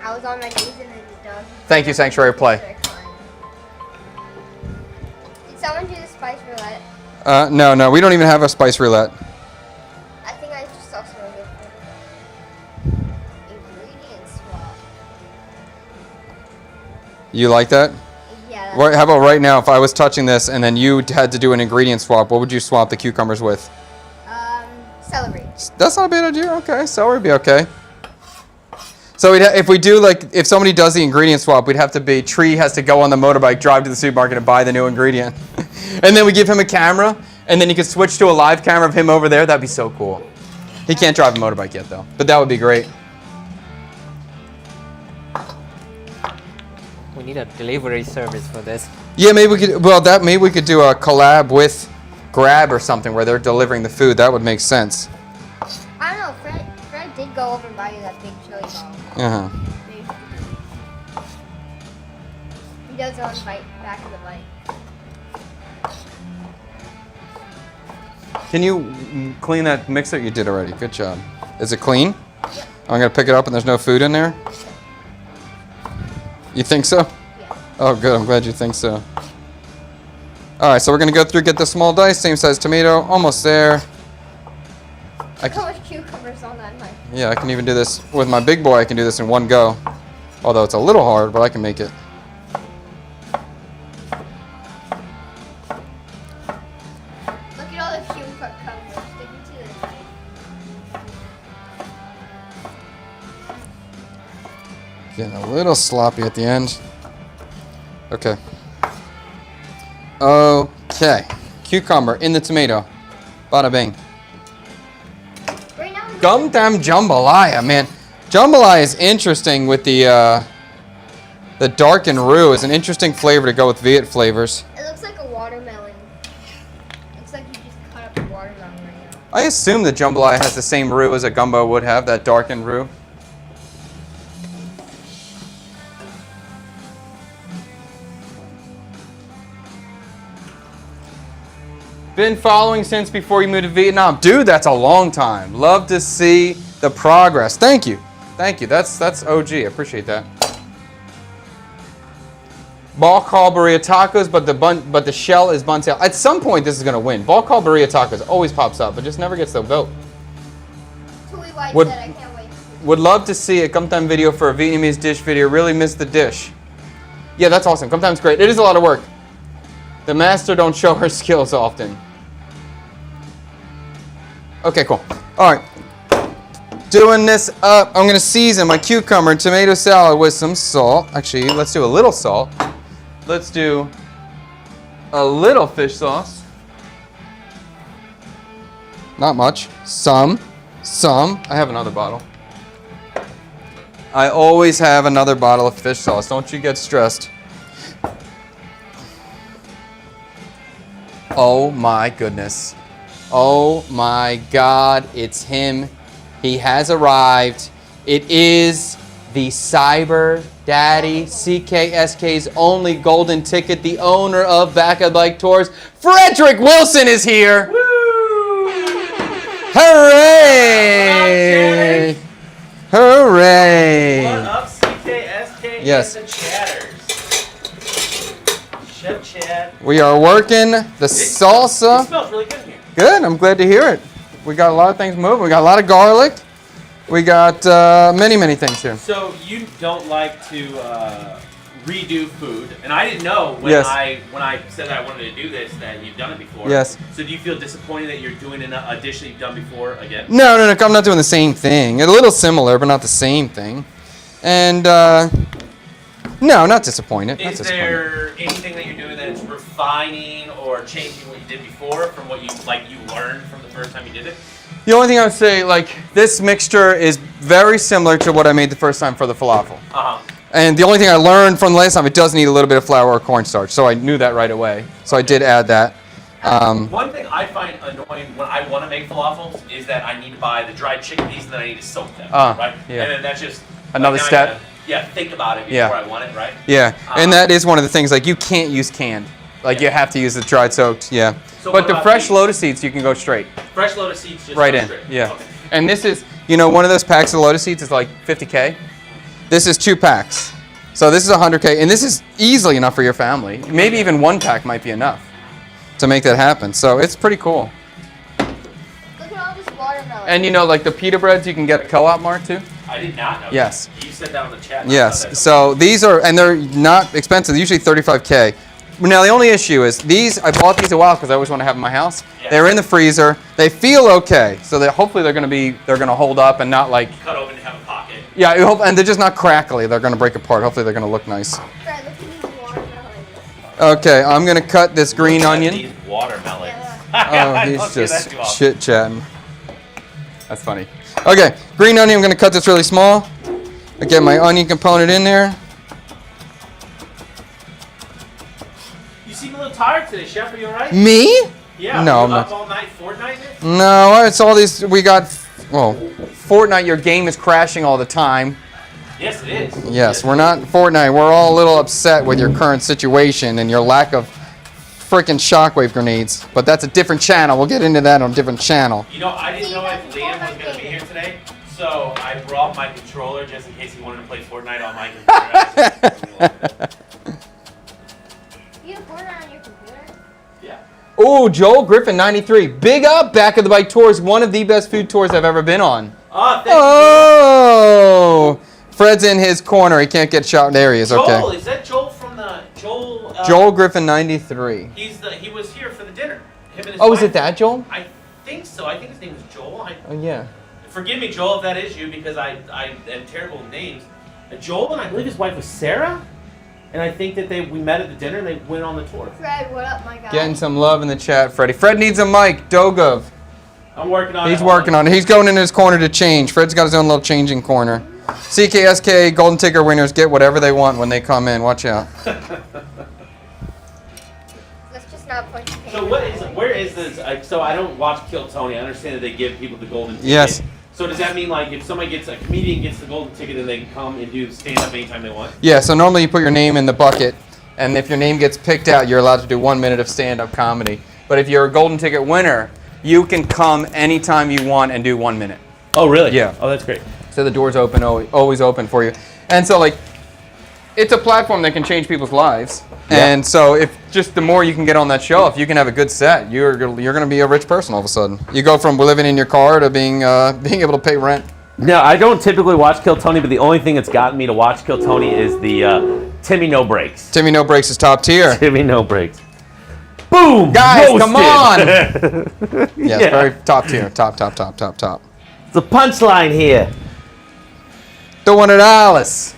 I was on my knees and then the dog... Thank you, Sanctuary Play. Did someone do the spice roulette? No, we don't even have a spice roulette. I think I just saw someone get ingredient swap. You like that? Yeah. How about right now, if I was touching this and then you had to do an ingredient swap, what would you swap the cucumbers with? celery. That's not a bad idea. Okay, celery would be okay. So if we do if somebody does the ingredient swap, we'd have to be Tree has to go on the motorbike, drive to the supermarket, and buy the new ingredient, and then we give him a camera, and then he could switch to a live camera of him over there. That'd be so cool. He can't drive a motorbike yet though, but that would be great. We need a delivery service for this. Yeah, maybe we could. Well, maybe we could do a collab with Grab or something where they're delivering the food. That would make sense. I don't know. Fred did go over and buy you that big chili ball. Uh huh. He does it on the back of the bike. Can you clean that mixer? You did already. Good job. Is it clean? Yep. I'm gonna pick it up and there's no food in there. You think so? Yeah. Oh, good. I'm glad you think so. All right, so we're gonna go through, get the small dice, same size tomato, almost there. Look how much cucumbers on that knife. Yeah, I can even do this with my big boy. I can do this in one go. Although it's a little hard, but I can make it. Look at all the cucumbers sticking to the knife. Getting a little sloppy at the end. Okay. Okay. Cucumber in the tomato. Bada bing. Right now, Gum damn jambalaya, man. Jambalaya is interesting with the darkened roux. Is an interesting flavor to go with Viet flavors. it looks like a watermelon. Looks like you just cut up a watermelon right now. I assume that jambalaya has the same roux as a gumbo would have, that darkened roux. Been following since before you moved to Vietnam. Dude, that's a long time. Love to see the progress. Thank you. Thank you. That's OG. I appreciate that. Ball call burrito tacos, but the shell is bun tail. At some point, this is gonna win. Ball call burrito tacos always pops up, but just never gets the vote. Tui White Would- said I can't wait to see. Would love to see a Come Time video for a Vietnamese dish video. Really miss the dish. Yeah, that's awesome. Come Time's great. It is a lot of work. The master don't show her skills often. Okay, cool. All right. Doing this up, I'm gonna season my cucumber and tomato salad with some salt. Actually, let's do a little salt. Let's do a little fish sauce. Not much. Some. I have another bottle. I always have another bottle of fish sauce. Don't you get stressed. Oh my goodness. Oh my God, it's him. He has arrived. It is the Cyber Daddy, CKSK's only golden ticket, the owner of Back of Bike Tours. Frederick Wilson is here. Woo! Hooray! Hooray! What up, CKSK Yes. and the chatters? Chef Chad. We are working the It salsa. smells really good in here. Good, I'm glad to hear it. We got a lot of things moving. We got a lot of garlic. We got many things here. So you don't like to redo food, and I didn't know when Yes. when I said I wanted to do this that you've done it before. Yes. So do you feel disappointed that you're doing a dish that you've done before again? No, I'm not doing the same thing. A little similar, but not the same thing. And no, not disappointed. Not Is disappointed. there anything that you're doing that is refining or changing what you did before from what you learned from the first time you did it? The only thing I would say, this mixture is very similar to what I made the first time for the falafel. Uh-huh. And the only thing I learned from the last time, it does need a little bit of flour or cornstarch. So I knew that right away. So I did add that. One thing I find annoying when I want to make falafels is that I need to buy the dried chickpeas and then I need to soak them, right? Yeah. And then that's just Another now I step. gotta, think about it before Yeah. I want it, right? Yeah, and that is one of the things, you can't use canned. You have to use the dried soaked, yeah. So But what the about fresh these? lotus seeds, you can go straight. Fresh lotus seeds just Right go in, straight. yeah. Okay. And this is, one of those packs of lotus seeds is like 50K. This is 2 packs. So this is 100K, and this is easily enough for your family. Maybe even 1 pack might be enough to make that happen. So it's pretty cool. Look at all this watermelon. And the pita breads, you can get a co-op mark too. I did not know. Yes. That. You said that on the chat. and I thought Yes. that- So these are, and they're not expensive. They're usually 35K. Now the only issue is these. I bought these a while because I always want to have them in my house. Yeah. They're in the freezer. They feel okay, so that hopefully they're gonna hold up and not like. Cut open to have a pocket. Yeah, I hope, and they're just not crackly. They're gonna break apart. Hopefully they're gonna look nice. Fred, look at these watermelons. Okay, I'm gonna cut this green Look at onion. These watermelons. Oh, I he's don't see that just too often. chit chatting. That's funny. Okay, green onion. I'm gonna cut this really small. I get my onion component in there. You seem a little tired today, Chef. Are you alright? Me? Yeah. No, were I'm you up not. all night Fortnite? No, it's all these. We got. Well, Fortnite. Your game is crashing all the time. Yes, it is. Yes, we're not Fortnite. We're all a little upset with your current situation and your lack of freaking shockwave grenades. But that's a different channel. We'll get into that on a different channel. You know, I didn't know if Liam was going to be here today, so I brought my controller just in case he wanted to play Fortnite on my computer. You have Fortnite on your computer? Yeah. Oh, Joel Griffin, 93. Big up, Back of the Bike Tours. One of the best food tours I've ever been on. Oh, thank Oh! Fred's in his corner. He can't get shot. There he is. you. Okay. Joel, is that Joel from the Joel? Joel Griffin, 93. He was here for the dinner. Him and his Oh, wife. is it that Joel? I think so. I think his name is Joel. Oh, yeah. Forgive me, Joel, if that is you, because I am terrible with names. Joel and I believe his wife was Sarah, and I think that we met at the dinner and they went on the tour. Fred, what up, my guy? Getting some love in the chat, Freddie. Fred needs a mic. Dogov. I'm working on it. He's working on it. He's going in his corner to change. Fred's got his own little changing corner. CKSK Golden Ticket winners get whatever they want when they come in. Watch out. Let's just not punch the So where is this? So I don't watch Kill Tony. I understand that they give people the golden ticket. Yes. So does that mean like if a comedian gets the golden ticket, then they can come and do stand up anytime they want? Yeah, so normally you put your name in the bucket, and if your name gets picked out, you're allowed to do 1 minute of stand-up comedy. But if you're a Golden Ticket winner, you can come anytime you want and do 1 minute. Oh really? Yeah. Oh, that's great. So the door's open, always open for you. And so like, it's a platform that can change people's lives. Yeah. And so if just the more you can get on that show, if you can have a good set, you're going to be a rich person all of a sudden. You go from living in your car to being able to pay rent. No, I don't typically watch Kill Tony, but the only thing that's gotten me to watch Kill Tony is the Timmy No Breaks. Timmy No Breaks is top tier. Timmy No Breaks. Boom! Guys, roasted. come on! Yeah, Yeah. very top tier. Top. It's a punchline here. $200.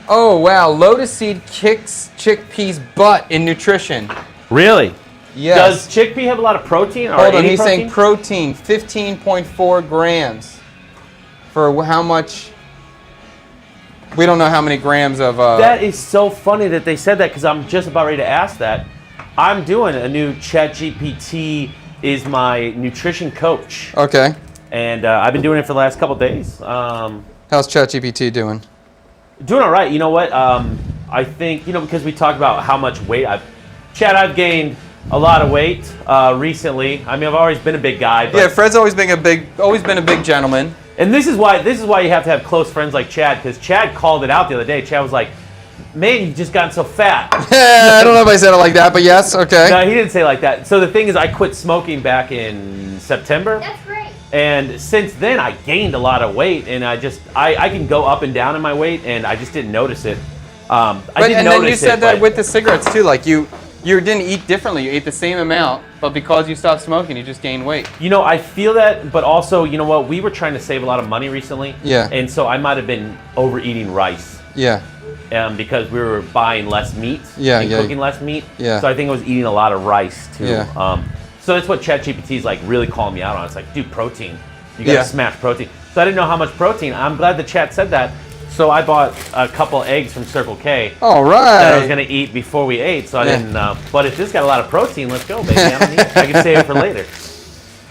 Oh, wow. Lotus seed kicks chickpeas butt in nutrition. Really? Yes. Does chickpea have a lot of protein? Or Hold on, any he's saying protein? protein, 15.4 grams. For how much? We don't know how many grams of... That is so funny that they said that because I'm just about ready to ask that. I'm doing a new ChatGPT is my nutrition coach. Okay. And I've been doing it for the last couple days. How's ChatGPT doing? Doing all right. You know what? I think, because we talked about how much weight I've gained a lot of weight recently. I mean, I've always been a big guy. But, Yeah, Fred's always been a big gentleman. and this is why you have to have close friends like Chad, because Chad called it out the other day. Chad was like, man, you've just gotten so fat. I don't know if I said it like that, but yes, okay. No, he didn't say it like that. So the thing is, I quit smoking back in September. That's great. And since then, I gained a lot of weight, and I can go up and down in my weight, and I just didn't notice it. I didn't and notice then you said it, that but- with the cigarettes too, like you didn't eat differently. You ate the same amount, but because you stopped smoking, you just gained weight. I feel that, but also, you know what? We were trying to save a lot of money recently. Yeah. And so I might have been overeating rice. Yeah. Because we were buying less meat. Yeah, and yeah. cooking less meat. Yeah. So I think I was eating a lot of rice too. Yeah. So that's what ChatGPT is like really calling me out on. It's like, dude, protein. You gotta Yeah. smash protein. So I didn't know how much protein. I'm glad the chat said that. So I bought a couple eggs from Circle K All that I was right. gonna eat before we ate. So I Yeah. didn't. But if this got a lot of protein, let's go, baby. I don't need it. I can save it for later.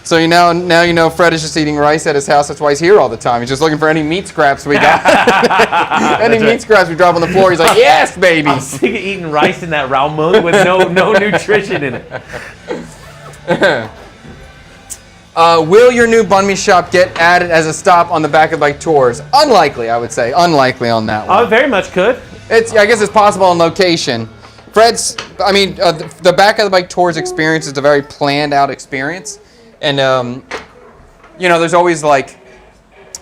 So now you know Fred is just eating rice at his house. That's why he's here all the time. He's just looking for any meat scraps we got. Any meat scraps we drop on the floor, he's like, yes, baby. I'm sick of eating rice in that ramen with no nutrition in it. Will your new banh mi shop get added as a stop on the Back of Bike tours? Unlikely, I would say. Unlikely on that one. Very much could. I guess it's possible on location. The Back of the Bike tours experience is a very planned out experience. And, there's always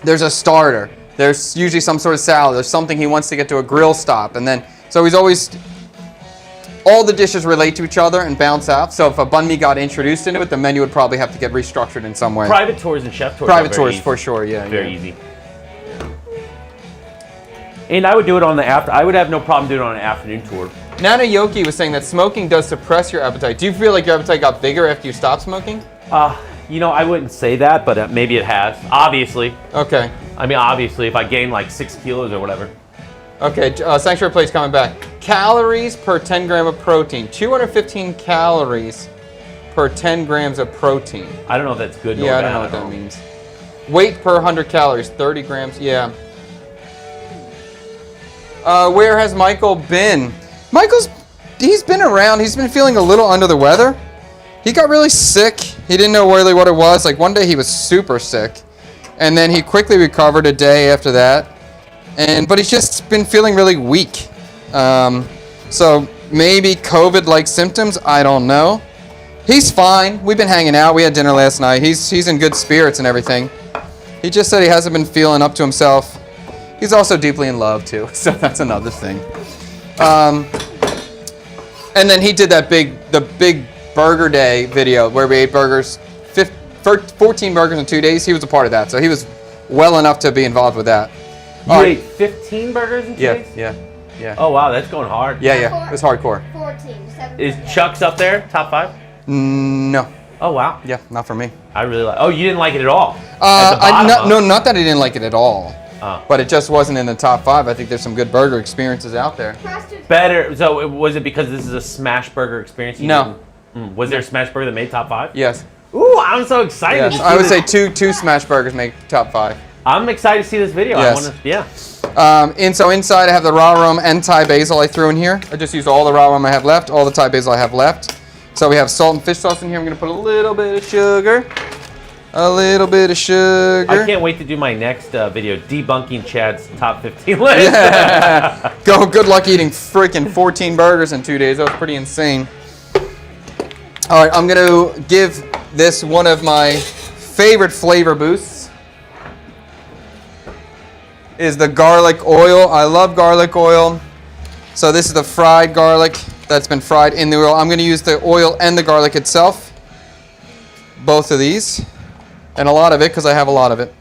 there's a starter. There's usually some sort of salad. There's something he wants to get to a grill stop. And then, so he's always, all the dishes relate to each other and bounce off. So if a banh mi got introduced into it, the menu would probably have to get restructured in some way. Private tours and chef tours. Private are very tours easy. for sure. Yeah. Very yeah. easy. And I would do it on the after. I would have no problem doing it on an afternoon tour. Nana Yoki was saying that smoking does suppress your appetite. Do you feel like your appetite got bigger after you stopped smoking? You know, I wouldn't say that, but maybe it has. Obviously. Okay. I mean, obviously, if I gain like 6 kilos or whatever. Okay, Sanctuary Plate's coming back. Calories per 10 gram of protein. 215 calories per 10 grams of protein. I don't know if that's good or Yeah, I bad. don't know what that means. Weight per 100 calories, 30 grams. Yeah. Where has Michael been? He's been around. He's been feeling a little under the weather. He got really sick. He didn't know really what it was. Like one day he was super sick. And then he quickly recovered a day after that. But he's just been feeling really weak. So maybe COVID-like symptoms. I don't know. He's fine. We've been hanging out. We had dinner last night. He's in good spirits and everything. He just said he hasn't been feeling up to himself. He's also deeply in love too. So that's another thing. And then he did the big burger day video where we ate burgers, 14 burgers in 2 days. He was a part of that. So he was well enough to be involved with that. You ate 15 burgers in 2 days? Yeah. Oh, wow, that's going hard. Yeah. It was hardcore. 14. 7. Is Chuck's up there, top 5? No. Oh, wow. Yeah, not for me. I really like. Oh, you didn't like it at all? At the bottom, huh? No, not that I didn't like it at all. Oh. But it just wasn't in the top 5. I think there's some good burger experiences out there. Better. So was it because this is a smash burger experience? No. Was there a smash burger that made top 5? Yes. Ooh, I'm so excited. Yes. I would say two smash burgers make top 5. I'm excited to see this video. Yes. Yeah. Inside I have the raw rum and Thai basil I threw in here. I just used all the raw rum I have left, all the Thai basil I have left. So we have salt and fish sauce in here. I'm going to put a little bit of sugar. I can't wait to do my next video, debunking Chad's top 15 list. Yeah. Good luck eating freaking 14 burgers in 2 days. That was pretty insane. All right, I'm going to give this one of my favorite flavor boosts. Is the garlic oil. I love garlic oil. So this is the fried garlic that's been fried in the oil. I'm going to use the oil and the garlic itself. Both of these. And a lot of it, because I have a lot of it.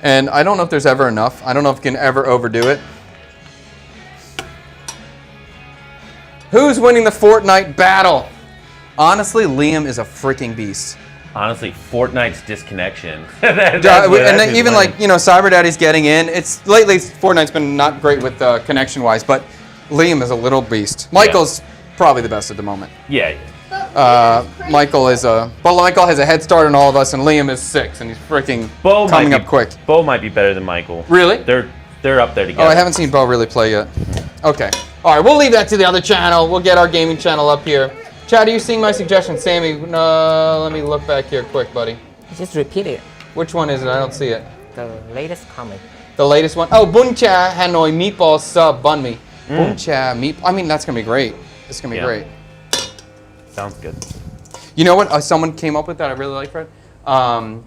And I don't know if there's ever enough. I don't know if you can ever overdo it. Who's winning the Fortnite battle? Honestly, Liam is a freaking beast. Honestly, Fortnite's disconnection. Even like, Cyber Daddy's getting in. Lately, Fortnite's been not great with connection-wise, but Liam is a little beast. Michael's probably the best at the moment. Yeah. Michael has a head start on all of us, and Liam is 6, and he's freaking coming up quick. Bo might be better than Michael. Really? They're up there together. Oh, I haven't seen Bo really play yet. Okay. All right, we'll leave that to the other channel. We'll get our gaming channel up here. Chad, are you seeing my suggestion? Sammy, let me look back here quick, buddy. Just repeat it. Which one is it? I don't see it. The latest comment. The latest one? Oh, Buncha Hanoi meatball sub bun me. Buncha meat. I mean, that's gonna be great. It's gonna be great. Sounds good. You know what? Someone came up with that I really like, Fred. I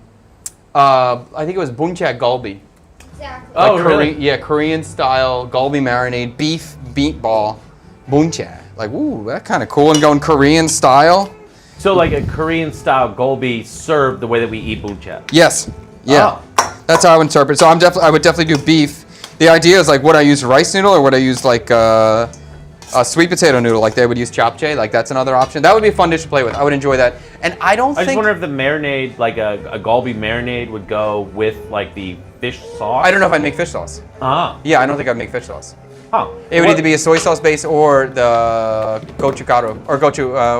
think it was Buncha Galbi. Exactly. Oh, really? Yeah, Korean style Galbi marinade beef meatball Buncha. Like, ooh, that's kind of cool. And going Korean style. So like a Korean style Galbi served the way that we eat buncha. Yes. Yeah. Oh. That's how I would interpret. So I would definitely do beef. The idea is like, would I use rice noodle or would I use like a sweet potato noodle? Like they would use japchae. Like that's another option. That would be a fun dish to play with. I would enjoy that. And I just wonder if the marinade, like a Galbi marinade, would go with like the fish sauce. I don't know if I'd make fish sauce. Yeah, I don't think I'd make fish sauce. Oh. It would either be a soy sauce base or the gochugaru or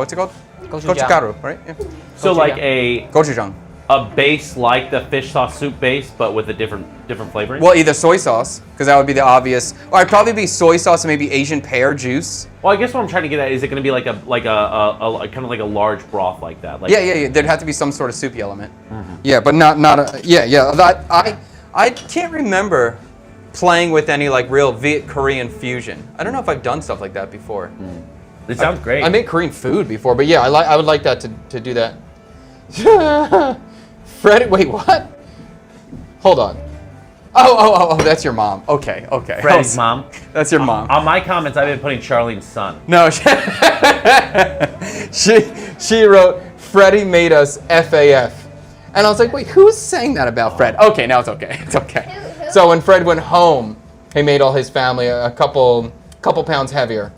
what's it called? Gochugaru, right? Yeah. So like a gochujang. A base like the fish sauce soup base, but with a different flavoring. Well, either soy sauce, because that would be the obvious. Or I'd probably be soy sauce and maybe Asian pear juice. Well, I guess what I'm trying to get at is it going to be like a kind of like a large broth like that? Like yeah. There'd have to be some sort of soupy element. Mm-hmm. Yeah, but not a yeah. I can't remember playing with any like real Viet Korean fusion. I don't know if I've done stuff like that before. It sounds great. I made Korean food before, but yeah, I would like that to do that. Fred, wait, what? Hold on. Oh, that's your mom. Okay. Freddie's mom. That's your mom. On my comments, I've been putting Charlene's son. No, she wrote, Freddie made us FAF. And I was like, wait, who's saying that about Fred? Okay, now it's okay. It's okay. Who? So when Fred went home, he made all his family a couple pounds heavier.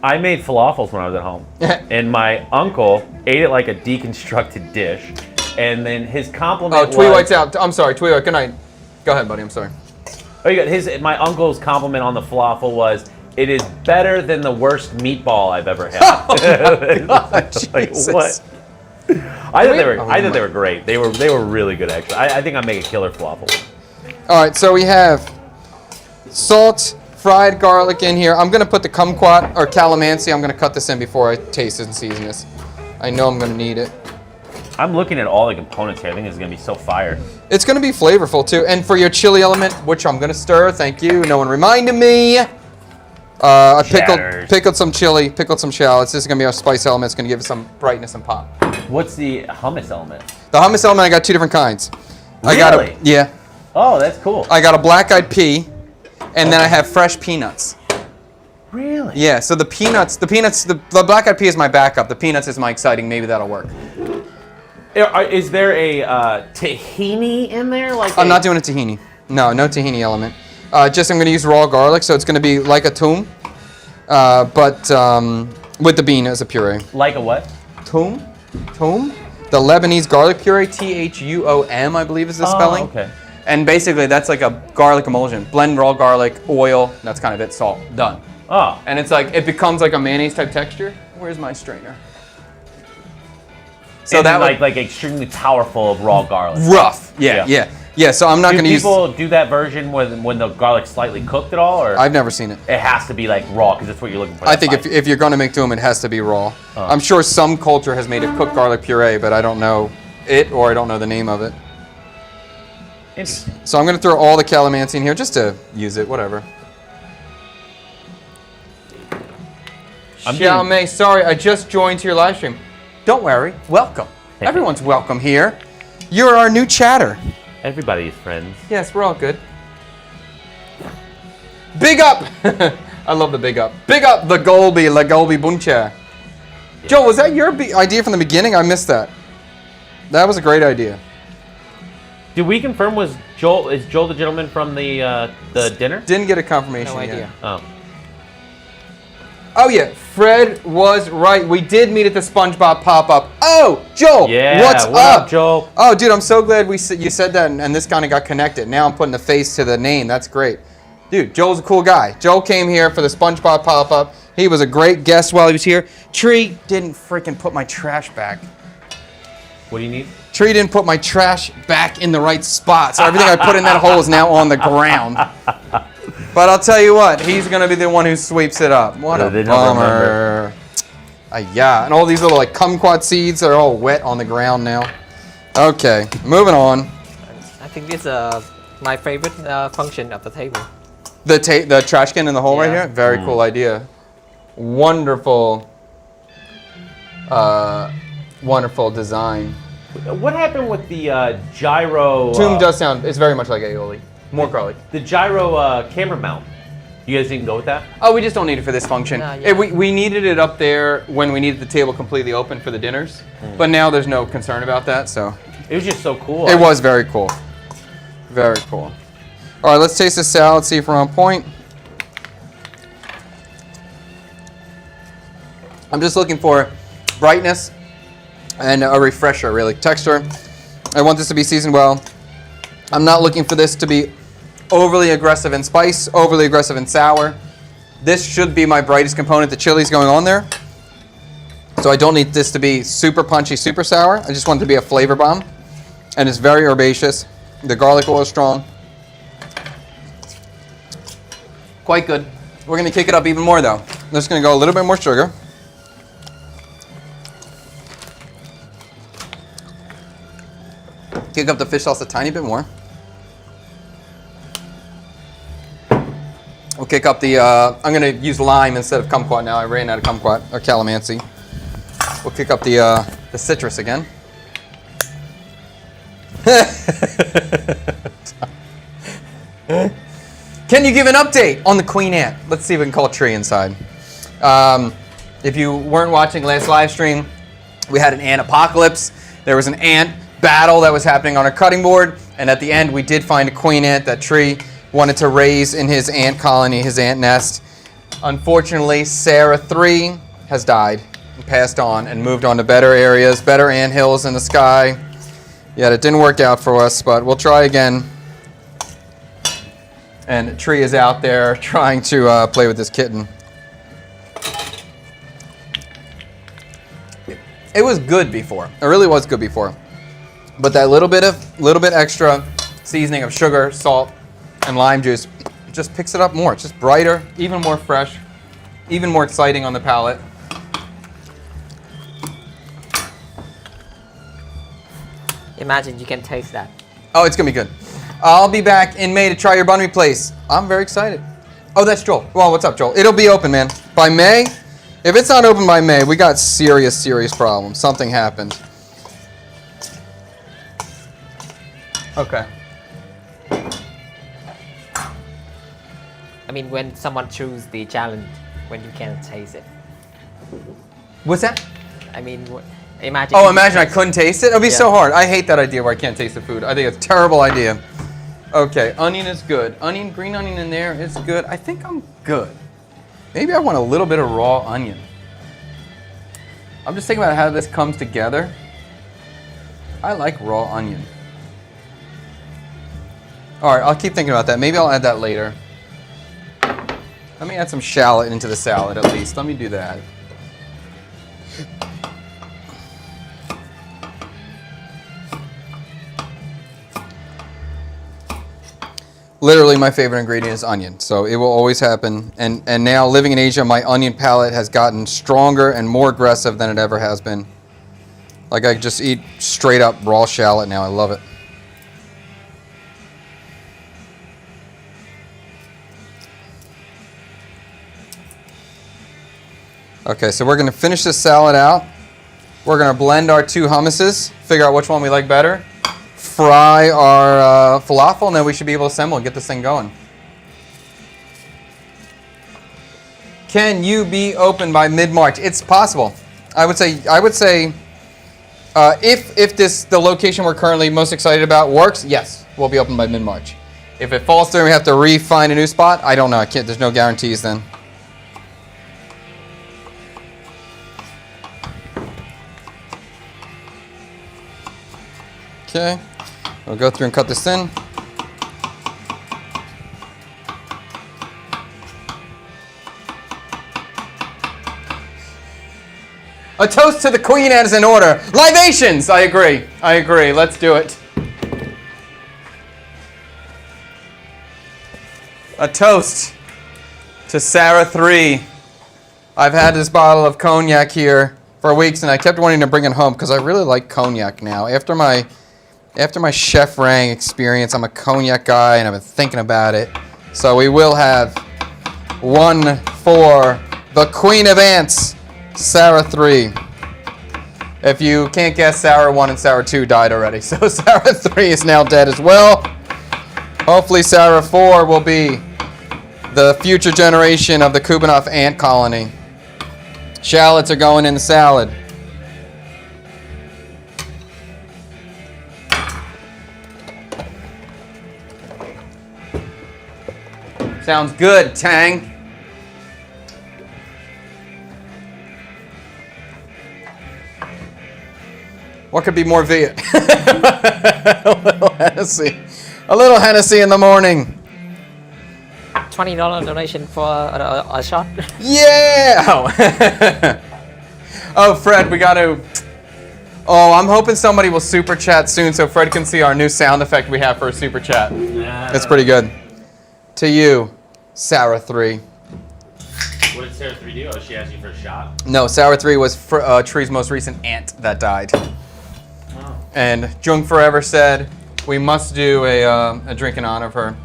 I made falafels when I was at home, and my uncle ate it like a deconstructed dish. And then his compliment Twee White's out. I'm sorry, Twee White. Good night. Go ahead, buddy. I'm sorry. Oh, you got my uncle's compliment on the falafel was, "It is better than the worst meatball I've ever had." God, Like, Jesus. what? I thought they were great. They were really good actually. I think I'd make a killer falafel. All right, so we have salt, fried garlic in here. I'm gonna put the kumquat or calamansi. I'm gonna cut this in before I taste it and season this. I know I'm gonna need it. I'm looking at all the components here. I think this is gonna be so fire. It's gonna be flavorful too. And for your chili element, which I'm gonna stir, thank you. No one reminded me. I pickled some chili, pickled some shallots. This is gonna be our spice element. It's gonna give it some brightness and pop. What's the hummus element? The hummus element, I got two different kinds. Really? Yeah. Oh, that's cool. I got a black-eyed pea, and then I have fresh peanuts. Really? Yeah, so the black-eyed pea is my backup. The peanuts is my exciting. Maybe that'll work. Is there a tahini in there? I'm not doing a tahini. No tahini element. Just I'm going to use raw garlic, so it's going to be like a toum, but with the bean as a puree. Like a what? Toum? The Lebanese garlic puree, THUOM, I believe is the spelling. Okay. And basically, that's like a garlic emulsion. Blend raw garlic, oil, that's kind of it, salt, done. Oh. And it's like, it becomes like a mayonnaise type texture. Where's my strainer? So and that like extremely powerful of raw garlic. Rough, yeah. So I'm not going to use. Do people do that version when the garlic's slightly cooked at all, or I've never seen it. it has to be like raw because that's what you're looking for? I think if you're going to make toum, it has to be raw. I'm sure some culture has made a cooked garlic puree, but I don't know it or I don't know the name of it. Interesting. So I'm going to throw all the calamansi in here just to use it, whatever. Xiaomei, sorry, I just joined to your live stream. Don't worry, welcome. Everyone's welcome here. You're our new chatter. Everybody is friends. Yes, we're all good. Big up! I love the big up. Big up the Golby, La Golby Buncha. Joel, was that your idea from the beginning? I missed that. That was a great idea. Did we confirm is Joel the gentleman from the dinner? Didn't get a confirmation No yet. idea. Oh. Oh yeah, Fred was right. We did meet at the SpongeBob pop-up. Oh, Joel, Yeah, what's what up, Joel? Oh, dude, I'm so glad you said that and this kind of got connected. Now I'm putting a face to the name. That's great. Dude, Joel's a cool guy. Joel came here for the SpongeBob pop-up. He was a great guest while he was here. Tree didn't freaking put my trash back. What do you need? Tree didn't put my trash back in the right spot, so everything I put in that hole is now on the ground. But I'll tell you what, he's gonna be the one who sweeps it up. What a bummer. Yeah, and all these little like kumquat seeds are all wet on the ground now. Okay, moving on. I think this is my favorite function of the table. The trash can in the hole right Yeah. here? Very cool idea. Wonderful, wonderful design. What happened with the gyro? Toum does sound, it's very much like aioli. More garlic. The gyro camera mount. You guys didn't go with that? Oh, we just don't need it for this function. Yeah. We needed it up there when we needed the table completely open for the dinners. But now there's no concern about that, so. It was just so cool. It was very cool. Very cool. All right, let's taste the salad, see if we're on point. I'm just looking for brightness and a refresher, really. Texture. I want this to be seasoned well. I'm not looking for this to be overly aggressive in spice, overly aggressive in sour. This should be my brightest component. The chili's going on there. So I don't need this to be super punchy, super sour. I just want it to be a flavor bomb. And it's very herbaceous. The garlic oil is strong. Quite good. We're going to kick it up even more though. I'm just going to go a little bit more sugar. Kick up the fish sauce a tiny bit more. We'll kick up the, I'm going to use lime instead of kumquat now. I ran out of kumquat, or calamansi. We'll kick up the citrus again. Can you give an update on the queen ant? Let's see if we can call Tree inside. If you weren't watching last live stream, we had an ant apocalypse. There was an ant battle that was happening on our cutting board, and at the end we did find a queen ant that Tree wanted to raise in his ant colony, his ant nest. Unfortunately, Sarah 3 has died and passed on and moved on to better areas, better ant hills in the sky. Yeah, it didn't work out for us, but we'll try again. And Tree is out there trying to play with this kitten. It was good before. It really was good before. But that little bit extra seasoning of sugar, salt, and lime juice just picks it up more. It's just brighter, even more fresh, even more exciting on the palate. Imagine you can taste that. Oh, it's gonna be good. I'll be back in May to try your banh mi place. I'm very excited. Oh, that's Joel. Well, what's up, Joel? It'll be open, man. By May? If it's not open by May, we got serious problems. Something happened. Okay. I mean, when someone chooses the challenge, when you can't taste it. What's that? I mean, imagine. Oh, imagine I couldn't taste it? It would be so hard. I hate that idea where I can't taste the food. I think it's a terrible idea. Okay, onion is good. Green onion in there is good. I think I'm good. Maybe I want a little bit of raw onion. I'm just thinking about how this comes together. I like raw onion. All right, I'll keep thinking about that. Maybe I'll add that later. Let me add some shallot into the salad at least. Let me do that. Literally, my favorite ingredient is onion, so it will always happen. And now, living in Asia, my onion palate has gotten stronger and more aggressive than it ever has been. Like, I just eat straight up raw shallot now. I love it. Okay, so we're going to finish this salad out. We're going to blend our two hummuses, figure out which one we like better. Fry our falafel, and then we should be able to assemble and get this thing going. Can you be open by mid-March? It's possible. I would say if the location we're currently most excited about works, yes, we'll be open by mid-March. If it falls through and we have to re-find a new spot, I don't know. There's no guarantees then. Okay. We'll go through and cut this in. A toast to the Queen as in order. Libations! I agree. Let's do it. A toast to Sarah 3. I've had this bottle of cognac here for weeks, and I kept wanting to bring it home because I really like cognac now. After my Chef Rang experience, I'm a cognac guy, and I've been thinking about it. So we will have one for the Queen of Ants, Sarah 3. If you can't guess, Sarah 1 and Sarah 2 died already. So Sarah 3 is now dead as well. Hopefully Sarah 4 will be the future generation of the Kubanov ant colony. Shallots are going in the salad. Sounds good, Tang. What could be more Viet? A little Hennessy. A little Hennessy in the morning. $20 donation for a shot. Yeah! Oh, Fred, we got to... Oh, I'm hoping somebody will super chat soon so Fred can see our new sound effect we have for a super chat. It's pretty good. To you, Sarah 3. What did Sarah 3 do? Oh, she asked you for a shot? No, Sarah 3 was Tree's most recent aunt that died. Oh. And Jung Forever said, we must do a drink in honor of her.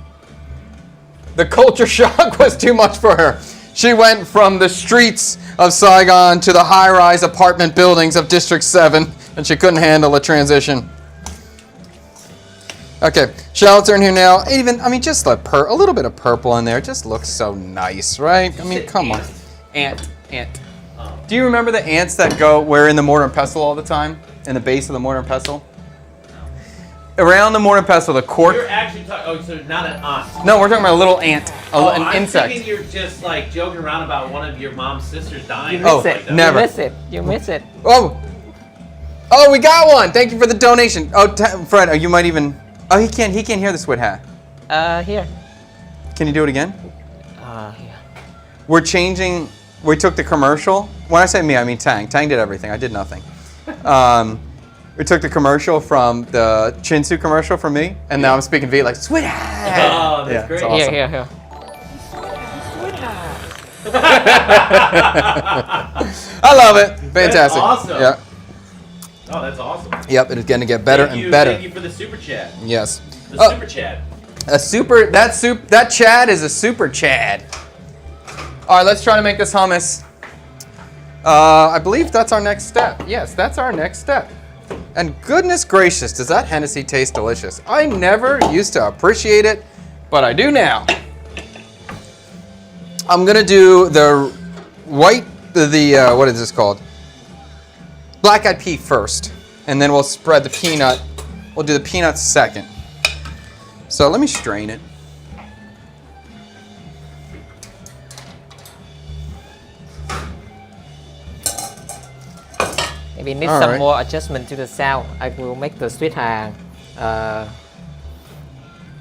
The culture shock was too much for her. She went from the streets of Saigon to the high-rise apartment buildings of District 7, and she couldn't handle the transition. Okay, shallots are in here now. Even, I mean, just a little bit of purple in there. It just looks so nice, right? I mean, come on. Ant. Do you remember the ants that were in the mortar and pestle all the time? In the base of the mortar and pestle? Around the mortar and pestle, the cork. You're actually talking. Oh, so not an ant. No, we're talking about a little ant, an insect. I'm thinking you're just like joking around about one of your mom's sisters dying. You miss it. Like that. Never. You miss it. Oh, we got one. Thank you for the donation. Oh, Fred, you might even. Oh, he can't hear the sweat hat. Here. Can you do it again? Here. We're changing. We took the commercial. When I say me, I mean Tang. Tang did everything. I did nothing. We took the commercial from the Chinsu commercial from me, and now I'm speaking V like sweet hat. Oh, that's great. It's awesome. Here. I love it. Fantastic. That's awesome. Yeah. Oh, that's awesome. Yep, it is going to get better and better. Thank you for the super chat. Yes. The super chat. That Chad is a super Chad. All right, let's try to make this hummus. I believe that's our next step. Yes, that's our next step. And goodness gracious, does that Hennessy taste delicious? I never used to appreciate it, but I do now. I'm gonna do the what is this called? Black-eyed pea first, and then we'll spread the peanut. We'll do the peanuts second. So let me strain it. If we need All some right. more adjustment to the sound, I will make the sweet hat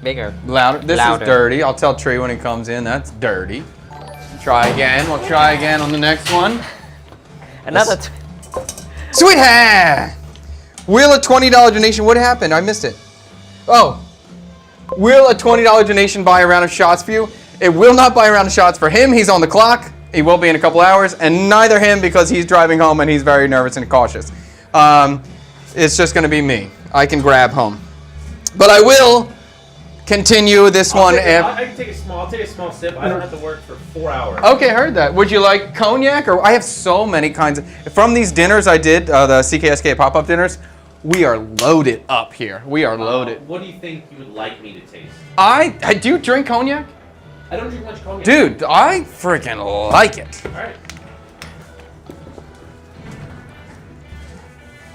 bigger. Louder. This Louder. is dirty. I'll tell Trey when he comes in. That's dirty. Try again. We'll try again on the next one. Another. Sweet hat! Will a $20 donation? What happened? I missed it. Oh. Will a $20 donation buy a round of shots for you? It will not buy a round of shots for him. He's on the clock. He will be in a couple hours. And neither him because he's driving home and he's very nervous and cautious. It's just going to be me. I can grab home. But I will continue this one. I can take a small sip. I don't have to work for 4 hours. Okay, heard that. Would you like cognac? Or I have so many kinds of. From these dinners I did, the CKSK pop-up dinners, we are loaded up here. We are loaded. What do you think you would like me to taste? I do drink cognac? I don't drink much cognac. Dude, I freaking like it. All right.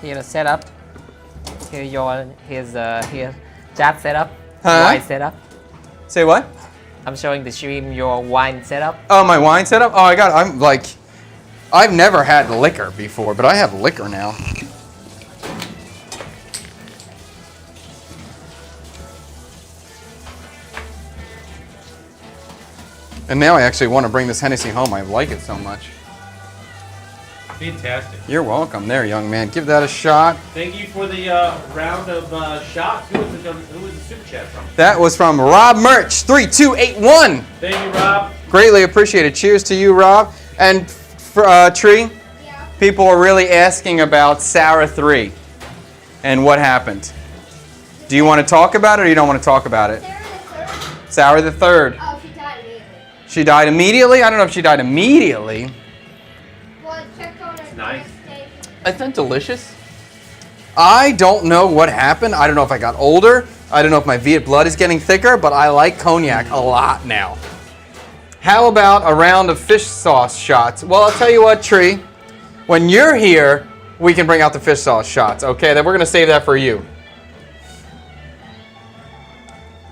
Here the setup. Here's Chad setup. Huh? Wine setup. Say what? I'm showing the stream your wine setup. Oh, my wine setup? Oh, I've never had liquor before, but I have liquor now. And now I actually want to bring this Hennessy home. I like it so much. Fantastic. You're welcome there, young man. Give that a shot. Thank you for the round of shots. Who was the super chat from? That was from Rob Merch, 3281. Thank you, Rob. Greatly appreciated. Cheers to you, Rob. And for Tree, Yeah. people are really asking about Sarah 3 and what happened. Do you want to talk about it or you don't want to talk about it? Sarah the third. Sarah the 3rd. Oh, she died immediately. She died immediately? I don't know if she died immediately. Well, I checked on her Nice. station. Isn't that delicious? I don't know what happened. I don't know if I got older. I don't know if my Viet blood is getting thicker, but I like cognac a lot now. How about a round of fish sauce shots? Well, I'll tell you what, Tree. When you're here, we can bring out the fish sauce shots, okay? Then we're going to save that for you.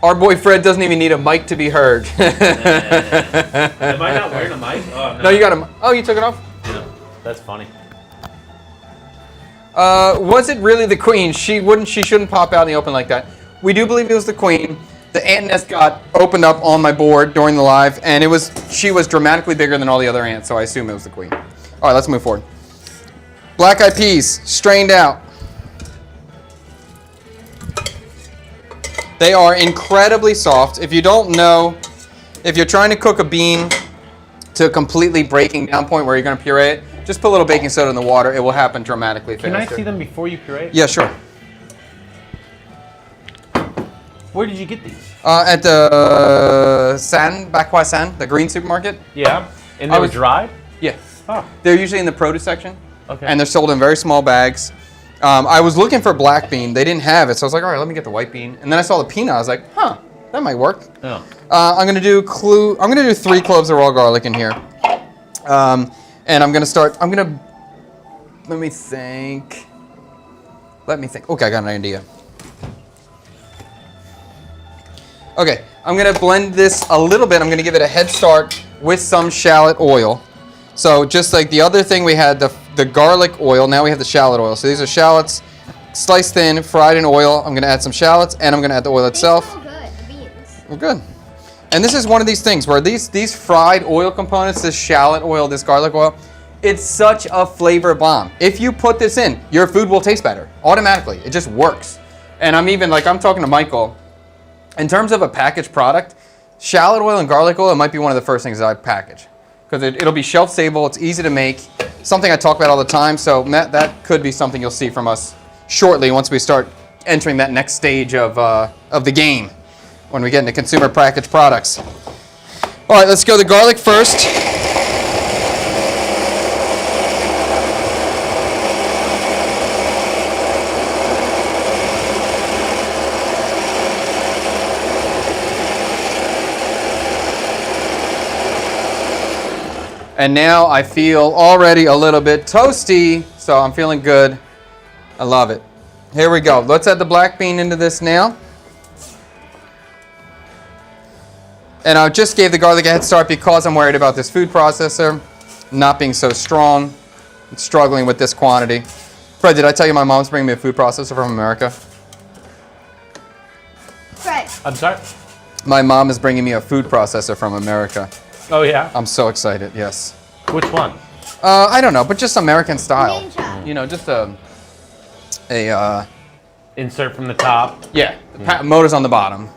Our boy Fred doesn't even need a mic to be heard. Am I not wearing a mic? Oh, no. No, you got a. Oh, you took it off? Yeah, that's funny. Was it really the queen? She shouldn't pop out in the open like that. We do believe it was the queen. The ant nest got opened up on my board during the live, and she was dramatically bigger than all the other ants, so I assume it was the queen. All right, let's move forward. Black-eyed peas, strained out. They are incredibly soft. If you don't know, if you're trying to cook a bean to a completely breaking down point where you're going to puree it, just put a little baking soda in the water. It will happen dramatically faster. Can I see them before you puree? Yeah, sure. Where did you get these? At the Bakwa San, the green supermarket. Yeah. And they were dried? Yeah. Oh. They're usually in the produce section. Okay. And they're sold in very small bags. I was looking for black bean. They didn't have it, so I was like, all right, let me get the white bean. And then I saw the peanut. I was like, huh, that might work. Oh. I'm gonna do 3 cloves of raw garlic in here. And I'm gonna start. Let me think. Okay, I got an idea. Okay, I'm gonna blend this a little bit. I'm gonna give it a head start with some shallot oil. So just like the other thing, we had the garlic oil. Now we have the shallot oil. So these are shallots, sliced thin, fried in oil. I'm gonna add some shallots, and I'm gonna add the oil itself. They smell good, the beans. We're good. And this is one of these things where these fried oil components, this shallot oil, this garlic oil, it's such a flavor bomb. If you put this in, your food will taste better automatically. It just works. And I'm talking to Michael. In terms of a packaged product, shallot oil and garlic oil might be one of the first things that I package. Because it'll be shelf stable, it's easy to make, something I talk about all the time. So that could be something you'll see from us shortly once we start entering that next stage of the game, when we get into consumer packaged products. All right, let's go the garlic first. And now I feel already a little bit toasty, so I'm feeling good. I love it. Here we go. Let's add the black bean into this now. And I just gave the garlic a head start because I'm worried about this food processor not being so strong. I'm struggling with this quantity. Fred, did I tell you my mom's bringing me a food processor from America? Fred. I'm sorry? My mom is bringing me a food processor from America. Oh, yeah? I'm so excited, yes. Which one? I don't know, but just American style. Ninja. You know, just a Insert from the top. yeah, motor's on the bottom.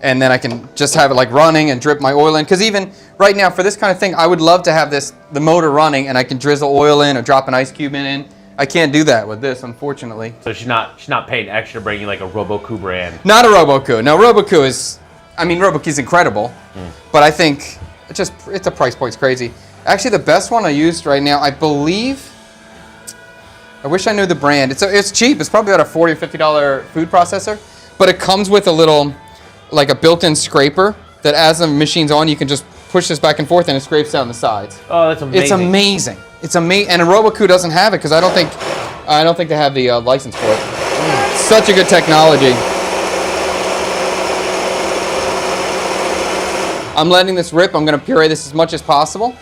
And then I can just have it like running and drip my oil in. Because even right now, for this kind of thing, I would love to have the motor running and I can drizzle oil in or drop an ice cube in. I can't do that with this, unfortunately. So she's not paying extra to bring you like a Roku brand. Not a Roku. No, Roku is, Robocu's incredible. But I think it's a price point's crazy. Actually, the best one I used right now, I believe, I wish I knew the brand. It's cheap. It's probably about a $40 or $50 food processor. But it comes with a little, like a built-in scraper that as the machine's on, you can just push this back and forth and it scrapes down the sides. Oh, that's amazing. It's amazing. It's amazing. And a Roku doesn't have it because I don't think they have the license for it. Such a good technology. I'm letting this rip. I'm going to puree this as much as possible,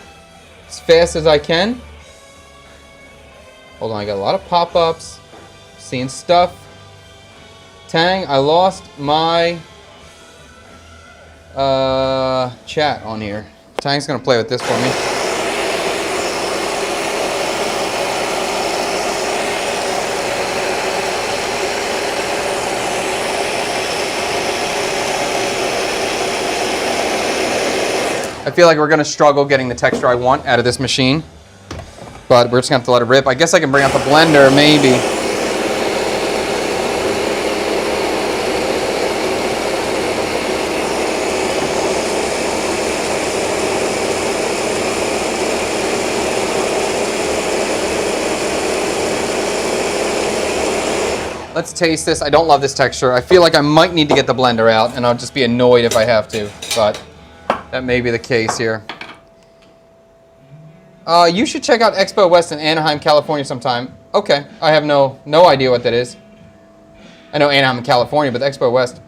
as fast as I can. Hold on, I got a lot of pop-ups. Seeing stuff. Tang, I lost my chat on here. Tang's going to play with this for me. I feel like we're going to struggle getting the texture I want out of this machine, but we're just going to have to let it rip. I guess I can bring out the blender, maybe. Let's taste this. I don't love this texture. I feel like I might need to get the blender out, and I'll just be annoyed if I have to, but that may be the case here. You should check out Expo West in Anaheim, California sometime. Okay, I have no idea what that is. I know Anaheim, California, but the Expo West.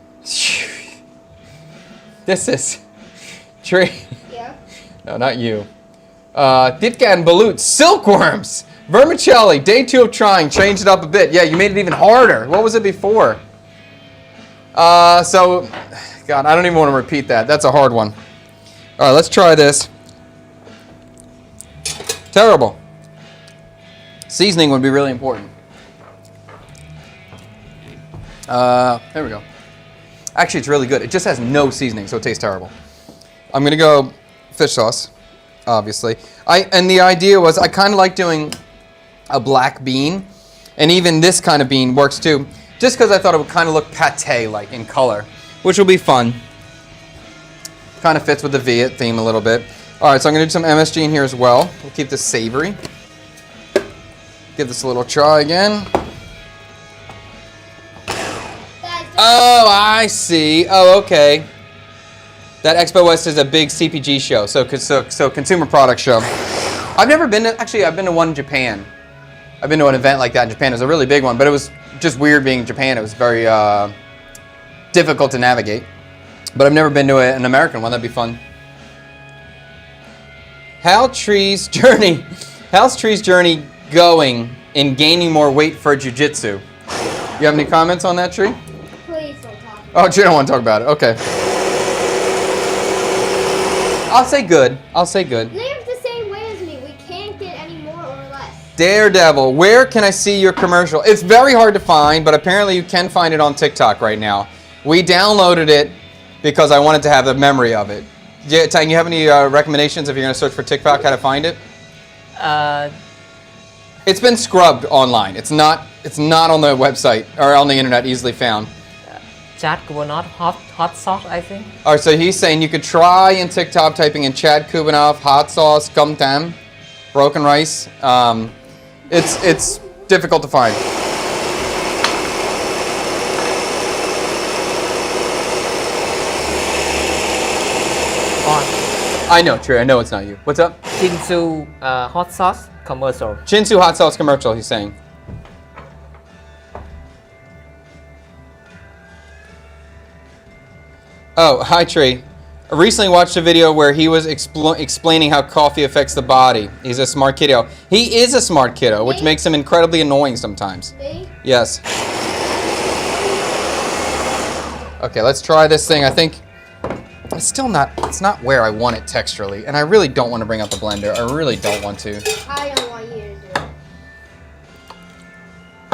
This is tree. Yeah. No, not you. Ditka and Balut, silkworms, vermicelli, day 2 of trying, changed it up a bit. Yeah, you made it even harder. What was it before? So, God, I don't even want to repeat that. That's a hard one. All right, let's try this. Terrible. Seasoning would be really important. There we go. Actually, it's really good. It just has no seasoning, so it tastes terrible. I'm going to go fish sauce, obviously. And the idea was I kind of like doing a black bean, and even this kind of bean works too, just because I thought it would kind of look pate-like in color, which will be fun. Kind of fits with the Viet theme a little bit. All right, so I'm going to do some MSG in here as well. We'll keep this savory. Give this a little try again. Oh, I see. Oh, okay. That Expo West is a big CPG show, so consumer product show. I've never been to, actually, I've been to one in Japan. I've been to an event like that in Japan. It was a really big one, but it was just weird being in Japan. It was very difficult to navigate. But I've never been to an American one. That'd be fun. How's Tree's journey going in gaining more weight for jiu-jitsu? You have any comments on that, Tree? Please don't talk. Oh, Tree don't want to talk about it. Okay. I'll say good. I'll say good. Live the same way as me. We can't get any more or less. Daredevil, where can I see your commercial? It's very hard to find, but apparently you can find it on TikTok right now. We downloaded it because I wanted to have the memory of it. Yeah, Tang, you have any recommendations if you're going to search for TikTok, how to find it? It's been scrubbed online. It's not on the website or on the internet easily found. Chad Kubanov hot sauce, I think. All right, so he's saying you could try in TikTok typing in Chad Kubanov hot sauce gum tam, broken rice. It's difficult to find. I know, Trey. I know it's not you. What's up? Jinsu hot sauce commercial. Chinsu hot sauce commercial, he's saying. Oh, hi, Trey. I recently watched a video where he was explaining how coffee affects the body. He's a smart kiddo. He is a smart kiddo, which makes him incredibly annoying sometimes. Me? Yes. Okay, let's try this thing. I think it's still not, it's not where I want it texturally, and I really don't want to bring out the blender. I really don't want to. I don't want you to do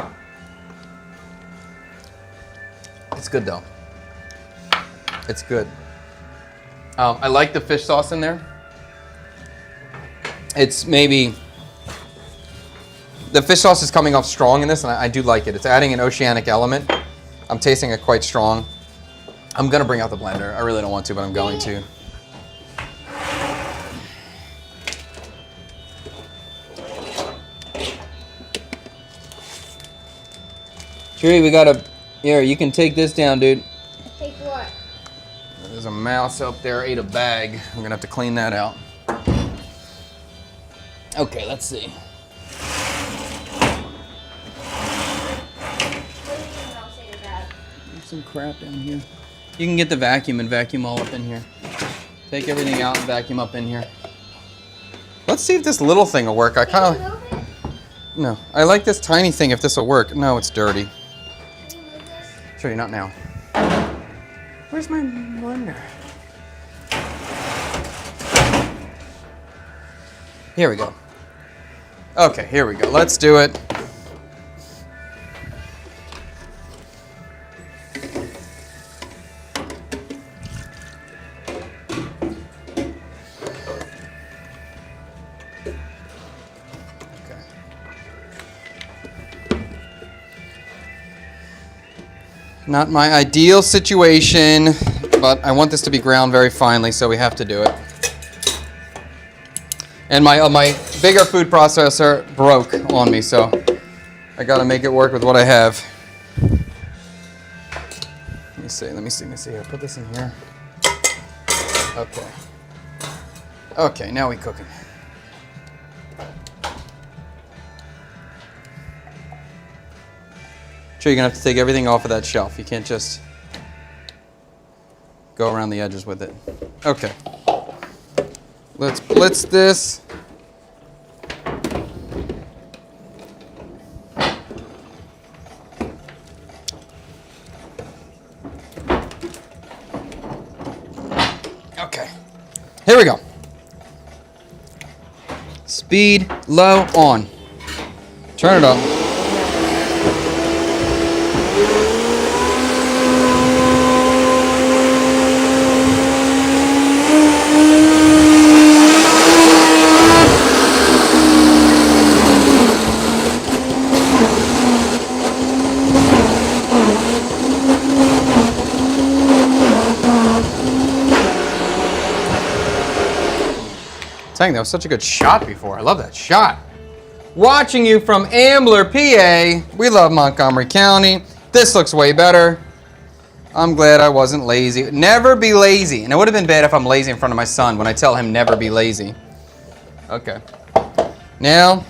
it. It's good though. It's good. I like the fish sauce in there. It's maybe, the fish sauce is coming off strong in this, and I do like it. It's adding an oceanic element. I'm tasting it quite strong. I'm gonna bring out the blender. I really don't want to, but I'm going to. Tree, we gotta, here, you can take this down, dude. Take what? There's a mouse up there, ate a bag. I'm gonna have to clean that out. Okay, let's see. There's some crap down here. You can get the vacuum and vacuum all up in here. Take everything out and vacuum up in here. Let's see if this little thing will work. I kind of... No, I like this tiny thing if this will work. No, it's dirty. Sure, not now. Where's my blender? Here we go. Okay, here we go. Let's do it. Not my ideal situation, but I want this to be ground very finely, so we have to do it. And my bigger food processor broke on me, so I gotta make it work with what I have. Let me see. I'll put this in here. Okay. Okay, now we're cooking. Sure, you're gonna have to take everything off of that shelf. You can't just go around the edges with it. Okay. Let's blitz this. Okay. Here we go. Speed low on. Turn it up. Dang, that was such a good shot before. I love that shot. Watching you from Ambler, PA. We love Montgomery County. This looks way better. I'm glad I wasn't lazy. Never be lazy. And it would have been bad if I'm lazy in front of my son when I tell him never be lazy. Okay. Now,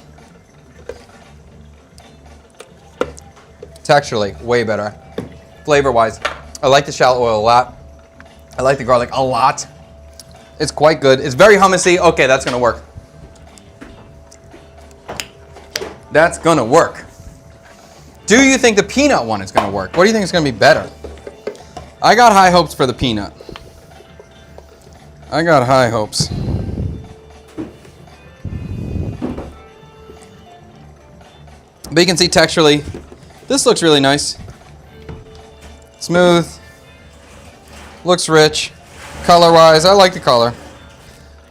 texturally, way better. Flavor-wise, I like the shallot oil a lot. I like the garlic a lot. It's quite good. It's very hummusy. Okay, that's gonna work. That's gonna work. Do you think the peanut one is gonna work? What do you think is gonna be better? I got high hopes for the peanut. I got high hopes. But you can see texturally, this looks really nice. Smooth. Looks rich. Color-wise, I like the color.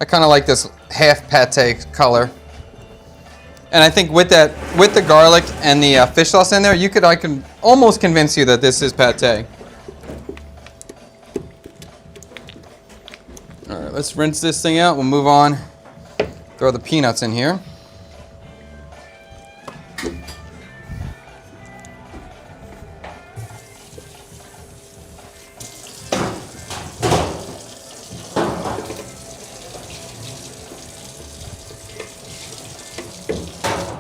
I kind of like this half pate color. And I think with that, with the garlic and the fish sauce in there, I can almost convince you that this is pate. All right, let's rinse this thing out. We'll move on. Throw the peanuts in here.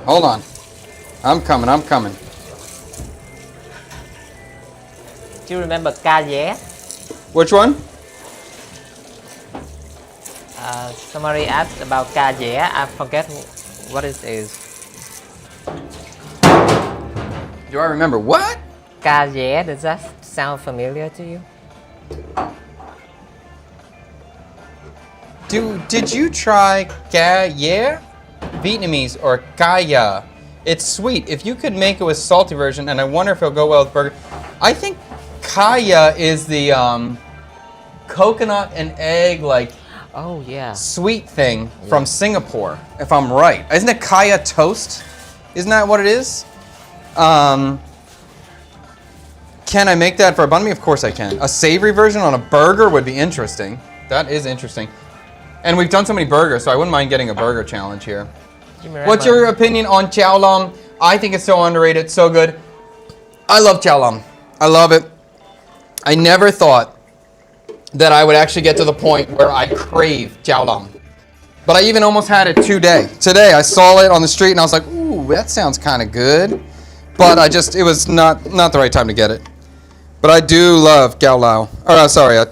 Hold on. I'm coming. Do you remember cà ghé? Which one? Somebody asked about cà ghé. I forget what it is. Do I remember what? Cà ghé, does that sound familiar to you? Did you try cà ghé? Vietnamese or kaya. It's sweet. If you could make it with salty version, and I wonder if it'll go well with burger. I think kaya is the coconut and egg Oh yeah. sweet thing from Singapore, if I'm right. Isn't it kaya toast? Isn't that what it is? Can I make that for a banh mi? Of course I can. A savory version on a burger would be interesting. That is interesting. And we've done so many burgers, so I wouldn't mind getting a burger challenge here. What's your opinion on chow lam? I think it's so underrated, so good. I love chow lam. I love it. I never thought that I would actually get to the point where I crave chow lam. But I even almost had it today. Today I saw it on the street and I was like, ooh, that sounds kind of good. But it was not the right time to get it. But I do love chow lam.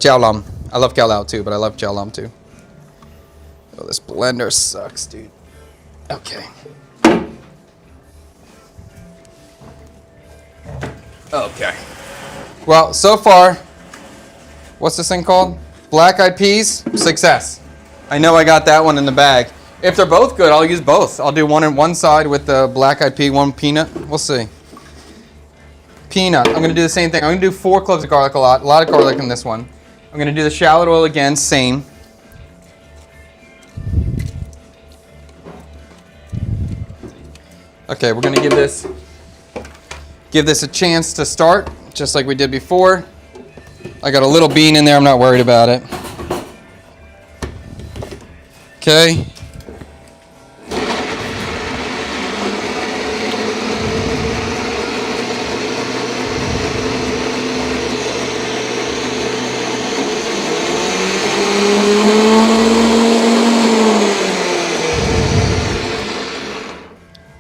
Chow lam. I love chow lam too, but I love chow lam too. Oh, this blender sucks, dude. Okay. Okay. Well, so far, what's this thing called? Black eyed peas, success. I know I got that one in the bag. If they're both good, I'll use both. I'll do one on one side with the black eyed pea, one peanut. We'll see. Peanut. I'm going to do the same thing. I'm going to do 4 cloves of garlic, a lot of garlic in this one. I'm going to do the shallot oil again, same. Okay, we're going to give this a chance to start, just like we did before. I got a little bean in there. I'm not worried about it. Okay.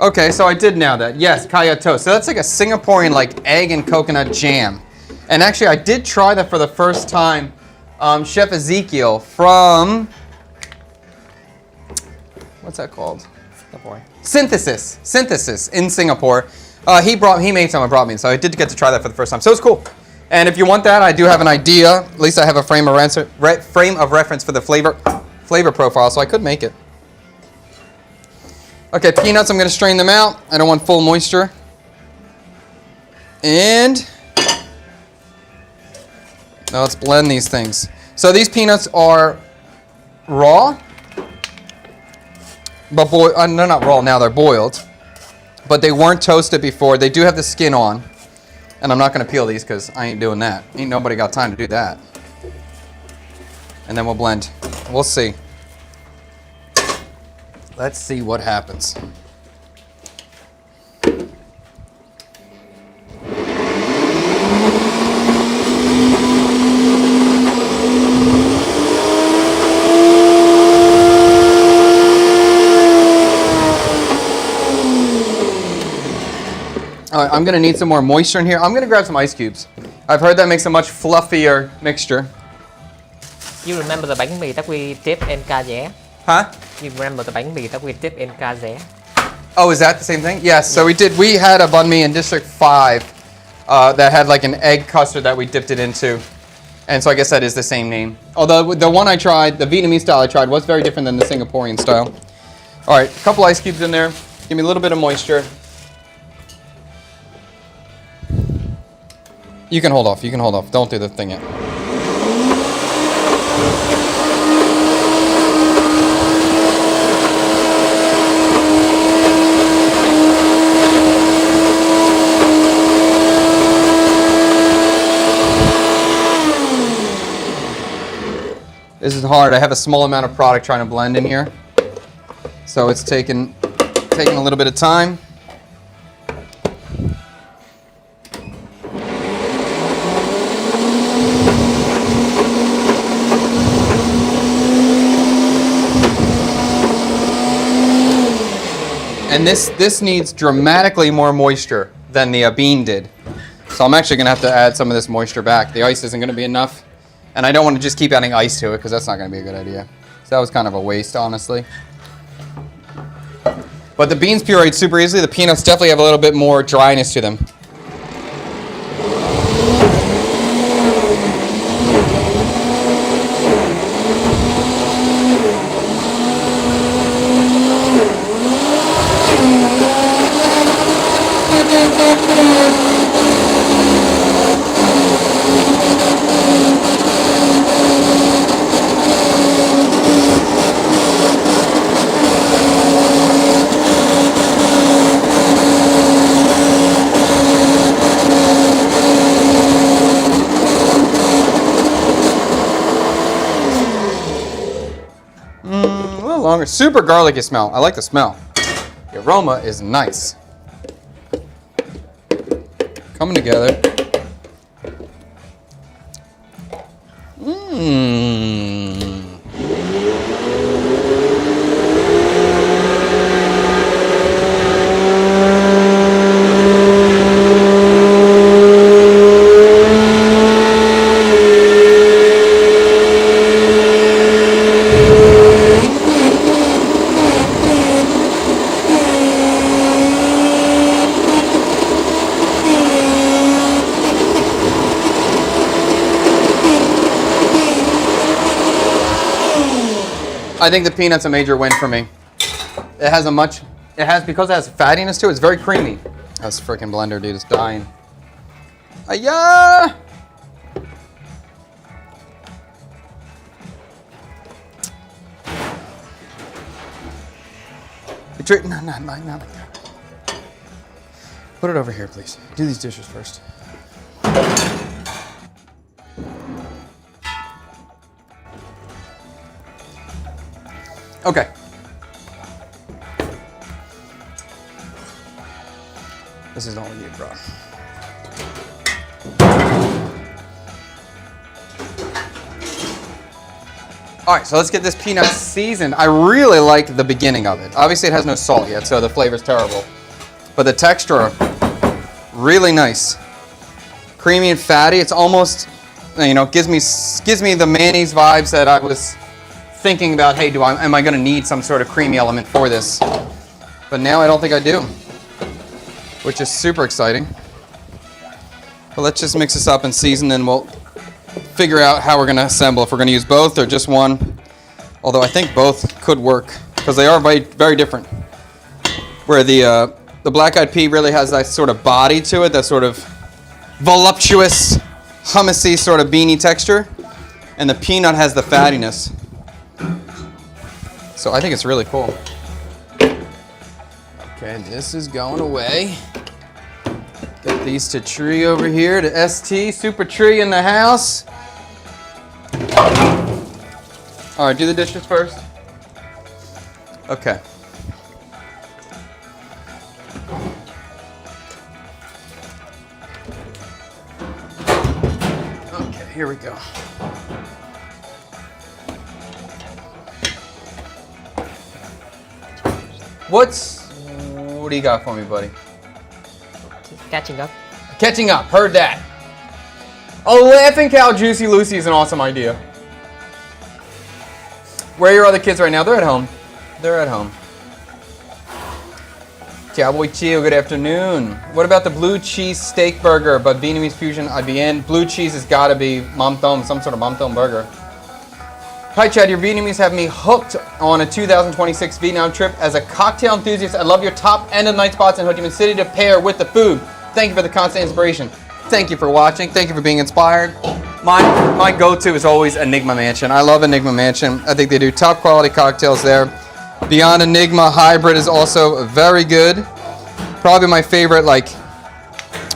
Okay, so I did now that. Yes, kaya toast. So that's like a Singaporean egg and coconut jam. And actually, I did try that for the first time. Chef Ezekiel from, what's that called? Singapore. Synthesis in Singapore. He made some and brought me, so I did get to try that for the first time. So it's cool. And if you want that, I do have an idea. At least I have a frame of reference for the flavor profile, so I could make it. Okay, peanuts, I'm going to strain them out. I don't want full moisture. And now let's blend these things. So these peanuts are raw, but they're not raw now, they're boiled. But they weren't toasted before. They do have the skin on. And I'm not going to peel these because I ain't doing that. Ain't nobody got time to do that. And then we'll blend. We'll see. Let's see what happens. All right, I'm gonna need some more moisture in here. I'm gonna grab some ice cubes. I've heard that makes a much fluffier mixture. You remember the bánh mì that we dip in cà ré? Huh? You remember the bánh mì that we dip in cà ré? Oh, is that the same thing? Yes, so we had a banh mi in District 5 that had like an egg custard that we dipped it into. And so I guess that is the same name. Although the one I tried, the Vietnamese style I tried, was very different than the Singaporean style. All right, a couple ice cubes in there. Give me a little bit of moisture. You can hold off, you can hold off. Don't do the thing yet. This is hard. I have a small amount of product trying to blend in here. So it's taking a little bit of time. And this needs dramatically more moisture than the bean did. So I'm actually going to have to add some of this moisture back. The ice isn't going to be enough. And I don't want to just keep adding ice to it because that's not going to be a good idea. So that was kind of a waste, honestly. But the beans pureed super easily. The peanuts definitely have a little bit more dryness to them. Longer. Super garlicky smell. I like the smell. The aroma is nice. Coming together. Mmm. I think the peanut's a major win for me. Because it has fattiness to it, it's very creamy. This freaking blender, dude, is dying. Ayah! No, not like that. Put it over here, please. Do these dishes first. Okay. This is all we need, bro. All right, so let's get this peanut seasoned. I really like the beginning of it. Obviously, it has no salt yet, so the flavor's terrible. But the texture, really nice. Creamy and fatty. It's almost, gives me the mayonnaise vibes that I was thinking about. Hey, am I going to need some sort of creamy element for this? But now I don't think I do, which is super exciting. But let's just mix this up and season, and we'll figure out how we're going to assemble, if we're going to use both or just one. Although I think both could work because they are very, very different. Where the black-eyed pea really has that sort of body to it, that sort of voluptuous, hummusy sort of beanie texture, and the peanut has the fattiness. So I think it's really cool. Okay, this is going away. Get these to Tree over here, to ST, Super Tree in the house. All right, do the dishes first. Okay. Okay, here we go. What do you got for me, buddy? catching up. Catching up, heard that. A Laughing Cow Juicy Lucy is an awesome idea. Where are your other kids right now? They're at home. They're at home. Cowboy Chio, good afternoon. What about the blue cheese steak burger, but Vietnamese fusion I'd be in? Blue cheese has got to be Mam Tom, some sort of Mam Tom burger. Hi Chad, your Vietnamese have me hooked on a 2026 Vietnam trip. As a cocktail enthusiast, I love your top end of night spots in Ho Chi Minh City to pair with the food. Thank you for the constant inspiration. Thank you for watching. Thank you for being inspired. My go-to is always Enigma Mansion. I love Enigma Mansion. I think they do top quality cocktails there. Beyond Enigma, Hybrid is also very good. Probably my favorite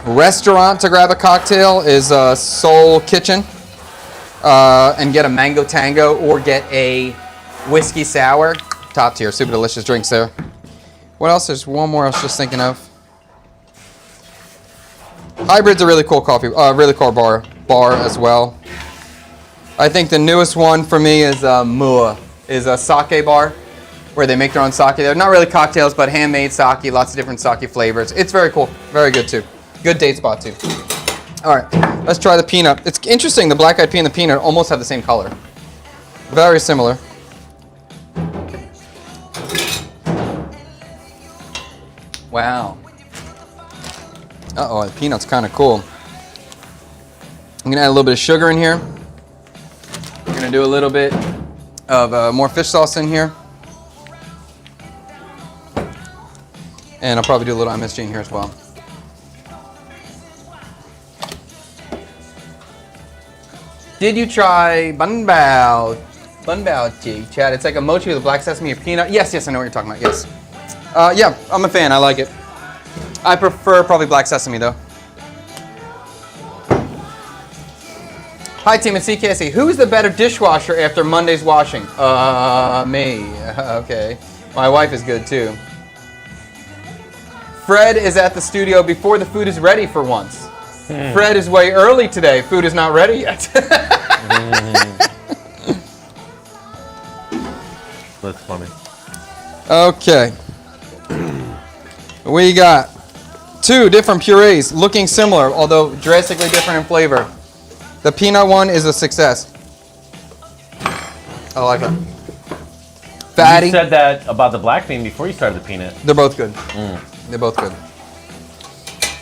restaurant to grab a cocktail is Soul Kitchen. And get a mango tango or get a whiskey sour. Top tier, super delicious drinks there. What else? There's one more I was just thinking of. Hybrid's a really cool really cool bar as well. I think the newest one for me is Mua, is a sake bar where they make their own sake. They're not really cocktails, but handmade sake, lots of different sake flavors. It's very cool, very good too. Good date spot too. All right, let's try the peanut. It's interesting, the black eyed pea and the peanut almost have the same color. Very similar. Wow. Uh-oh, the peanut's kind of cool. I'm gonna add a little bit of sugar in here. I'm gonna do a little bit of more fish sauce in here. And I'll probably do a little MSG in here as well. Did you try Bánh Bao? Bánh Bao tea, Chad. It's like a mochi with black sesame or peanut. Yes, I know what you're talking about. Yes. Yeah, I'm a fan. I like it. I prefer probably black sesame though. Hi team at CKSE. Who's the better dishwasher after Monday's washing? Me. Okay. My wife is good too. Fred is at the studio before the food is ready for once. Fred is way early today. Food is not ready yet. That's funny. Okay. We got two different purees looking similar, although drastically different in flavor. The peanut one is a success. I like it. Fatty. You said that about the black bean before you started the peanut. They're both good. They're both good.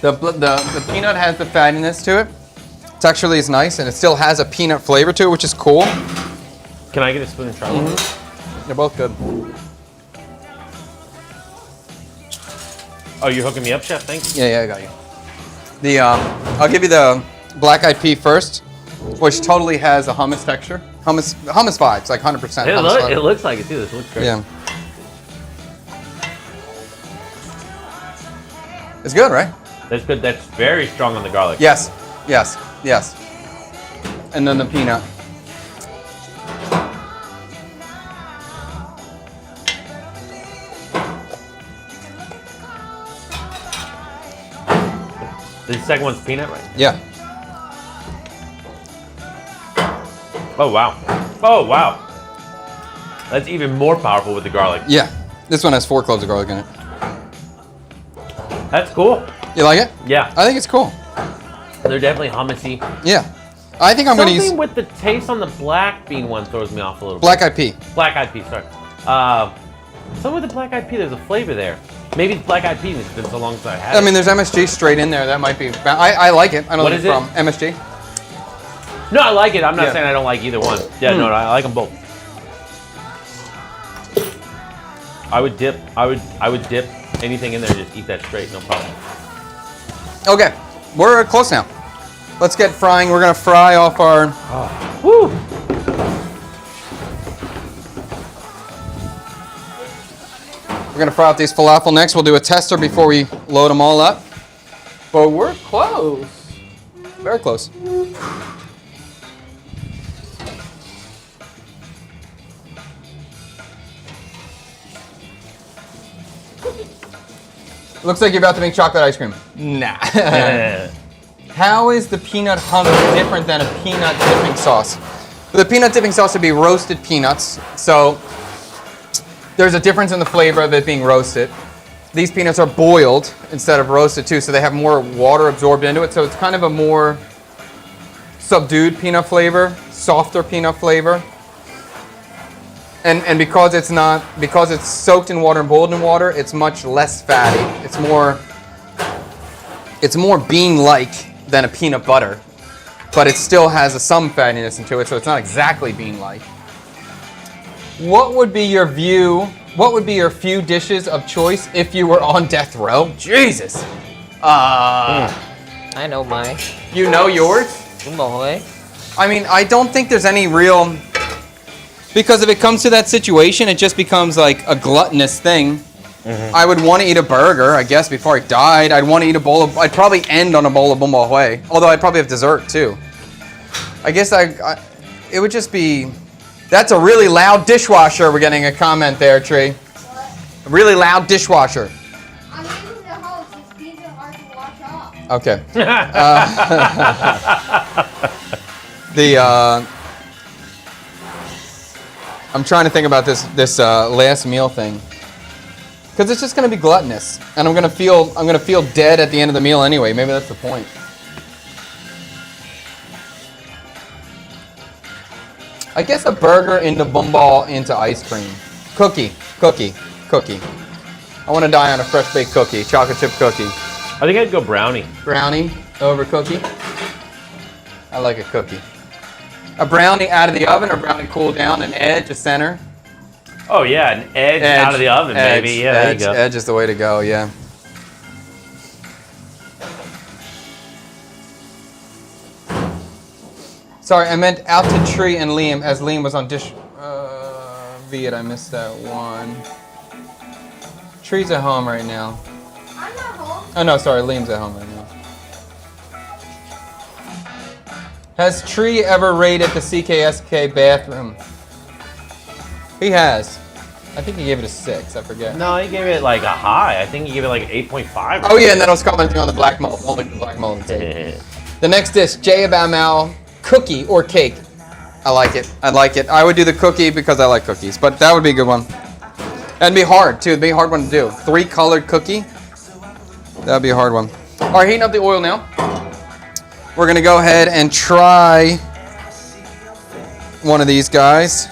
The peanut has the fattiness to it. Texturally is nice, and it still has a peanut flavor to it, which is cool. Can I get a spoon and try one? They're both good. Oh, you're hooking me up, Chef? Thanks. Yeah, I got you. The I'll give you the black eyed pea first, which totally has a hummus texture. Hummus vibes, like 100%. It looks like it too. This looks great. Yeah. It's good, right? That's good. That's very strong on the garlic. Yes. And then the peanut. The second one's peanut, right? Yeah. Oh, wow. That's even more powerful with the garlic. Yeah. This one has 4 cloves of garlic in it. That's cool. You like it? Yeah. I think it's cool. They're definitely hummusy. Yeah. I think I'm going to use... Something with the taste on the black bean one throws me off a little bit. Black eyed pea. Black eyed pea, sorry. Something with the black eyed pea, there's a flavor there. Maybe it's black eyed pea, it's been so long since I had it. I mean, there's MSG straight in there. That might be... I like it. I don't What think is it's it? from MSG. No, I like it. I'm not Yeah. saying I don't like either one. Yeah, no, I like them both. I would dip anything in there and just eat that straight, no problem. Okay. We're close now. Let's get frying. We're going to fry off our... Woo! We're going to fry out these falafel next. We'll do a tester before we load them all up. But we're close. Very close. Looks like you're about to make chocolate ice cream. Nah. How is the peanut hummus different than a peanut dipping sauce? The peanut dipping sauce would be roasted peanuts. So there's a difference in the flavor of it being roasted. these peanuts are boiled instead of roasted too, so they have more water absorbed into it. So it's kind of a more subdued peanut flavor, softer peanut flavor. And because it's soaked in water and boiled in water, it's much less fatty. It's more bean-like than a peanut butter, but it still has some fattiness into it, so it's not exactly bean-like. What would be your few dishes of choice if you were on death row? Jesus. I know mine. You know yours? Đúng rồi. I mean, I don't think there's any real... Because if it comes to that situation, it just becomes like a gluttonous thing. I would want to eat a burger, I guess, before I died. I'd want to eat a bowl of... I'd probably end on a bowl of bún bò Huế. Although I'd probably have dessert, too. I guess it would just be... That's a really loud dishwasher. We're getting a comment there, Tree. A really loud dishwasher. I'm using the hose. These beans are hard to wash off. Okay. I'm trying to think about this last meal thing, because it's just going to be gluttonous, and I'm going to feel dead at the end of the meal anyway. Maybe that's the point. I guess a burger into bún bò into ice cream, cookie. I want to die on a fresh baked cookie, chocolate chip cookie. I think I'd go brownie. Brownie over cookie. I like a cookie. A brownie out of the oven or brownie cooled down, an edge, a center? Oh yeah, an edge out of the oven, baby. Yeah, there you go. Edge is the way to go, yeah. Sorry, I meant out to Tree and Liam, as Liam was on dish... Viet, I missed that one. Tree's at home right now. I'm not home. Oh no, sorry, Liam's at home right now. Has Tree ever raided the CKSK bathroom? He has. I think he gave it a 6, I forget. No, he gave it like a high. I think he gave it like 8.5. Oh yeah, and then I was commenting on the black mold. Only the black mold. The next dish, Jay Bao Mao, cookie or cake. I like it. I would do the cookie because I like cookies, but that would be a good one. And be hard too. It'd be a hard one to do. 3-colored cookie. That'd be a hard one. All right, heating up the oil now. We're gonna go ahead and try one of these guys.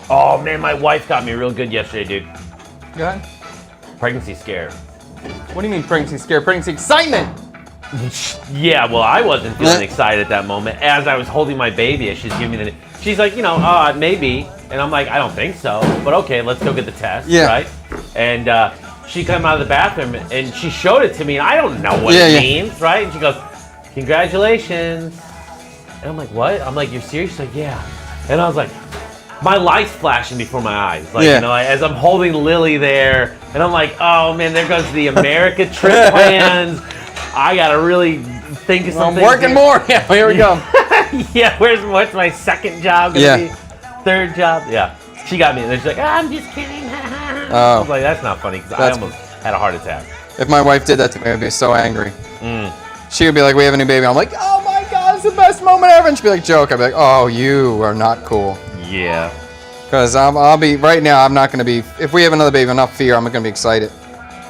Oh man, my wife got me real good yesterday, dude. Go ahead. Pregnancy scare. What do you mean pregnancy scare? Pregnancy excitement! Yeah, well, I wasn't feeling excited at that moment. As I was holding my baby, she's giving me she's like, maybe. And I'm like, I don't think so. But okay, let's go get the test, right? And she came out of the bathroom and she showed it to me, and I don't know what it means, right? And she goes, congratulations. And I'm like, what? I'm like, you're serious? She's like, yeah. And I was like, my life's flashing before my eyes. Like, as I'm holding Lily there, and I'm like, oh man, there goes the America trip plans. I gotta really think of something. I'm working more. Yeah, here we go. Yeah, what's my second job gonna be? Third job? Yeah. She got me, and then she's like, I'm just kidding. I was like, that's not funny, because I almost had a heart attack. If my wife did that to me, I'd be so angry. She would be like, we have a new baby. I'm like, oh my God, it's the best moment ever. And she'd be like, joke. I'd be like, oh, you are not cool. Yeah. Because I'll be, right now, I'm not going to be, if we have another baby, I'm not fear, I'm going to be excited.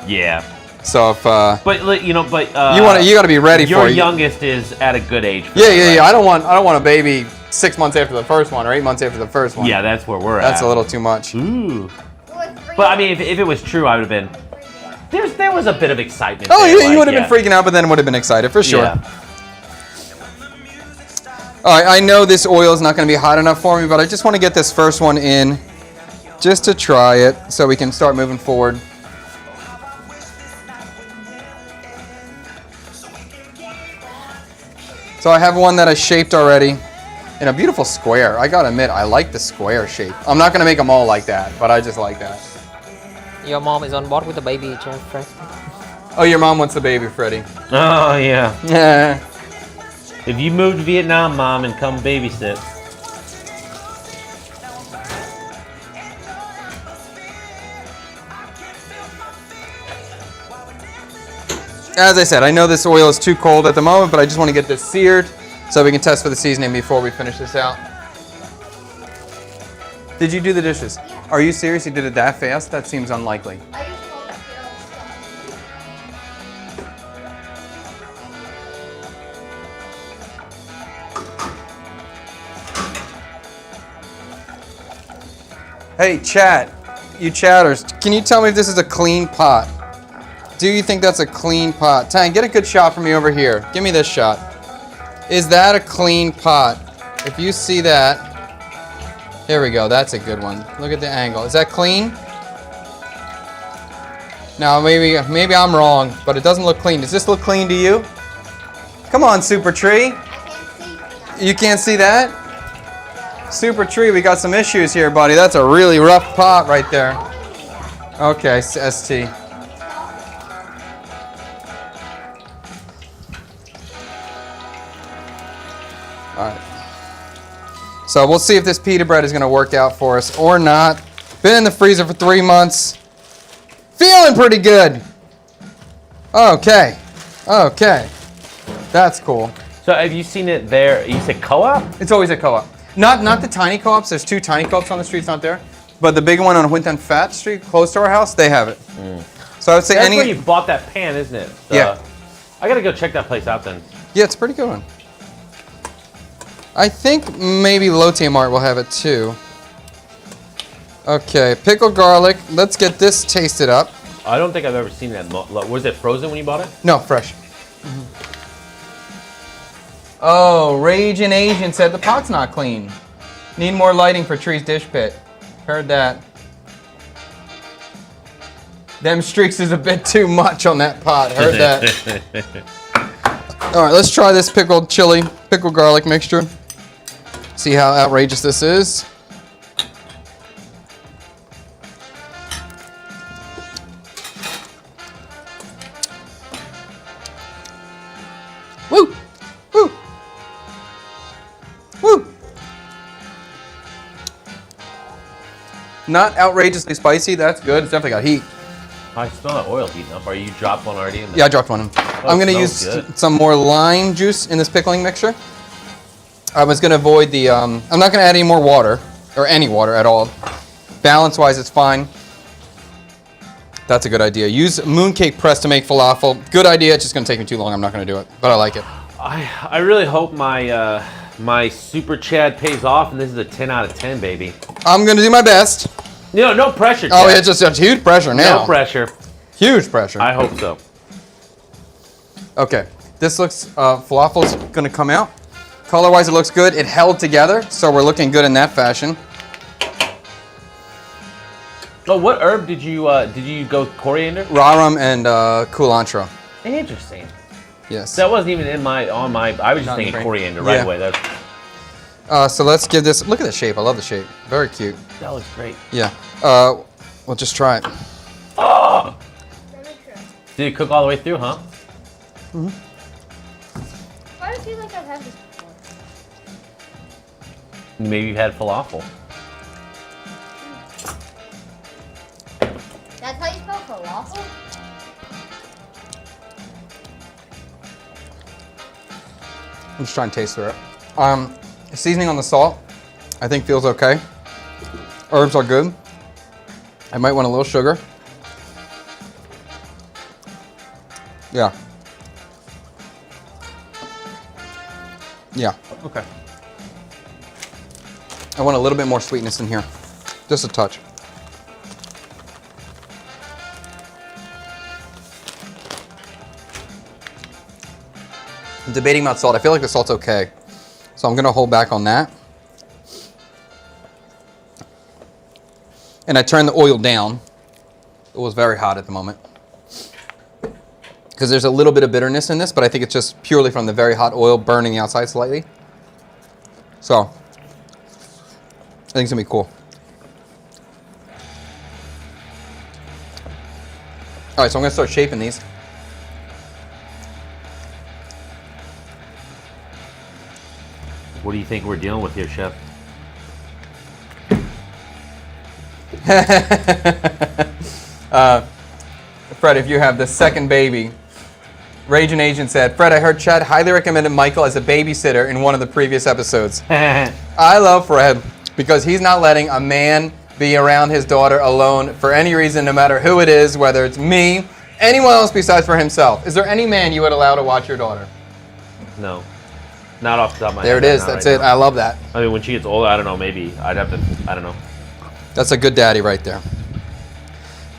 Yeah. So if, but you got to be ready for it. Your youngest is at a good age. Yeah. I don't want a baby 6 months after the first one or 8 months after the first one. Yeah, that's where we're at. That's a little too much. Ooh. But I mean, if it was true, I would have been. There was a bit of excitement. Oh, you would have been freaking out, but then would have been excited for sure. Yeah. All right, I know this oil is not going to be hot enough for me, but I just want to get this first one in just to try it so we can start moving forward. So I have one that I shaped already in a beautiful square. I gotta admit, I like the square shape. I'm not gonna make them all like that, but I just like that. Your mom is on board with the baby, Fred. Oh, your mom wants the baby, Freddie. Oh, yeah. Yeah. If you move to Vietnam, Mom, and come babysit. As I said, I know this oil is too cold at the moment, but I just want to get this seared so we can test for the seasoning before we finish this out. Did you do the dishes? Yeah. Are you serious? You did it that fast? That seems unlikely. I just want to get stuff. Hey, chat. You chatters, can you tell me if this is a clean pot? Do you think that's a clean pot? Tang, get a good shot for me over here. Give me this shot. Is that a clean pot? If you see that, here we go. That's a good one. Look at the angle. Is that clean? Now, maybe I'm wrong, but it doesn't look clean. Does this look clean to you? Come on, Super Tree. I can't see that. You can't see that? Super Tree, we got some issues here, buddy. That's a really rough pot right there. Okay, ST. All right. So we'll see if this pita bread is going to work out for us or not. Been in the freezer for 3 months. Feeling pretty good. Okay. Okay. That's cool. So have you seen it there? You said co-op? It's always a co-op. Not the tiny co-ops. There's 2 tiny co-ops on the streets, not there. But the big one on Winton Fat Street, close to our house, they have it. So I would say That's where you bought that pan, isn't it? Yeah. I gotta go check that place out then. Yeah, it's a pretty good one. I think maybe Lotte Mart will have it too. Okay, pickled garlic. Let's get this tasted up. I don't think I've ever seen that. Was it frozen when you bought it? No, fresh. Oh, Raging Asian said the pot's not clean. Need more lighting for Tree's dish pit. Heard that. Them streaks is a bit too much on that pot. Heard that. All right, let's try this pickled garlic mixture. See how outrageous this is. Woo! Woo! Woo! Not outrageously spicy. That's good. It's definitely got heat. I smell that oil heating up. Are you dropped one already? In there? Yeah, I dropped one in. I'm going to use some more lime juice in this pickling mixture. I was going to avoid the, I'm not going to add any more water, or any water at all. Balance-wise, it's fine. That's a good idea. Use mooncake press to make falafel. Good idea. It's just going to take me too long. I'm not going to do it, but I like it. I really hope my my super Chad pays off, and this is a 10 out of 10, baby. I'm going to do my best. No pressure, Oh, Chad. it's just huge pressure now. No pressure. Huge pressure. I hope so. Okay, this looks, falafel's going to come out. Color-wise, it looks good. It held together, so we're looking good in that fashion. Oh, what herb did you go coriander? Rarum and culantro. Interesting. Yes. That wasn't even I was just Not in thinking the coriander right Yeah. away. So let's give this, look at the shape. I love the shape. Very cute. That looks great. Yeah. We'll just try it. Oh! Did it cook all the way through, huh? Mm-hmm. Why do I feel like I've had this before? Maybe you've had falafel. That's how you spell falafel? I'm just trying to taste through it. Seasoning on the salt, I think feels okay. Herbs are good. I might want a little sugar. Yeah. Yeah. Okay. I want a little bit more sweetness in here. Just a touch. I'm debating about salt. I feel like the salt's okay. So I'm going to hold back on that. And I turned the oil down. It was very hot at the moment. Because there's a little bit of bitterness in this, but I think it's just purely from the very hot oil burning the outside slightly. So, I think it's going to be cool. All right, so I'm going to start shaping these. What do you think we're dealing with here, Chef? Fred, if you have the second baby, Raging Agent said, Fred, I heard Chad highly recommended Michael as a babysitter in one of the previous episodes. I love Fred. because he's not letting a man be around his daughter alone for any reason, no matter who it is, whether it's me, anyone else besides for himself. Is there any man you would allow to watch your daughter? No. Not off the top of my head. There it is. That's it. I love that. I mean, when she gets older, I don't know, maybe I'd have to, I don't know. That's a good daddy right there.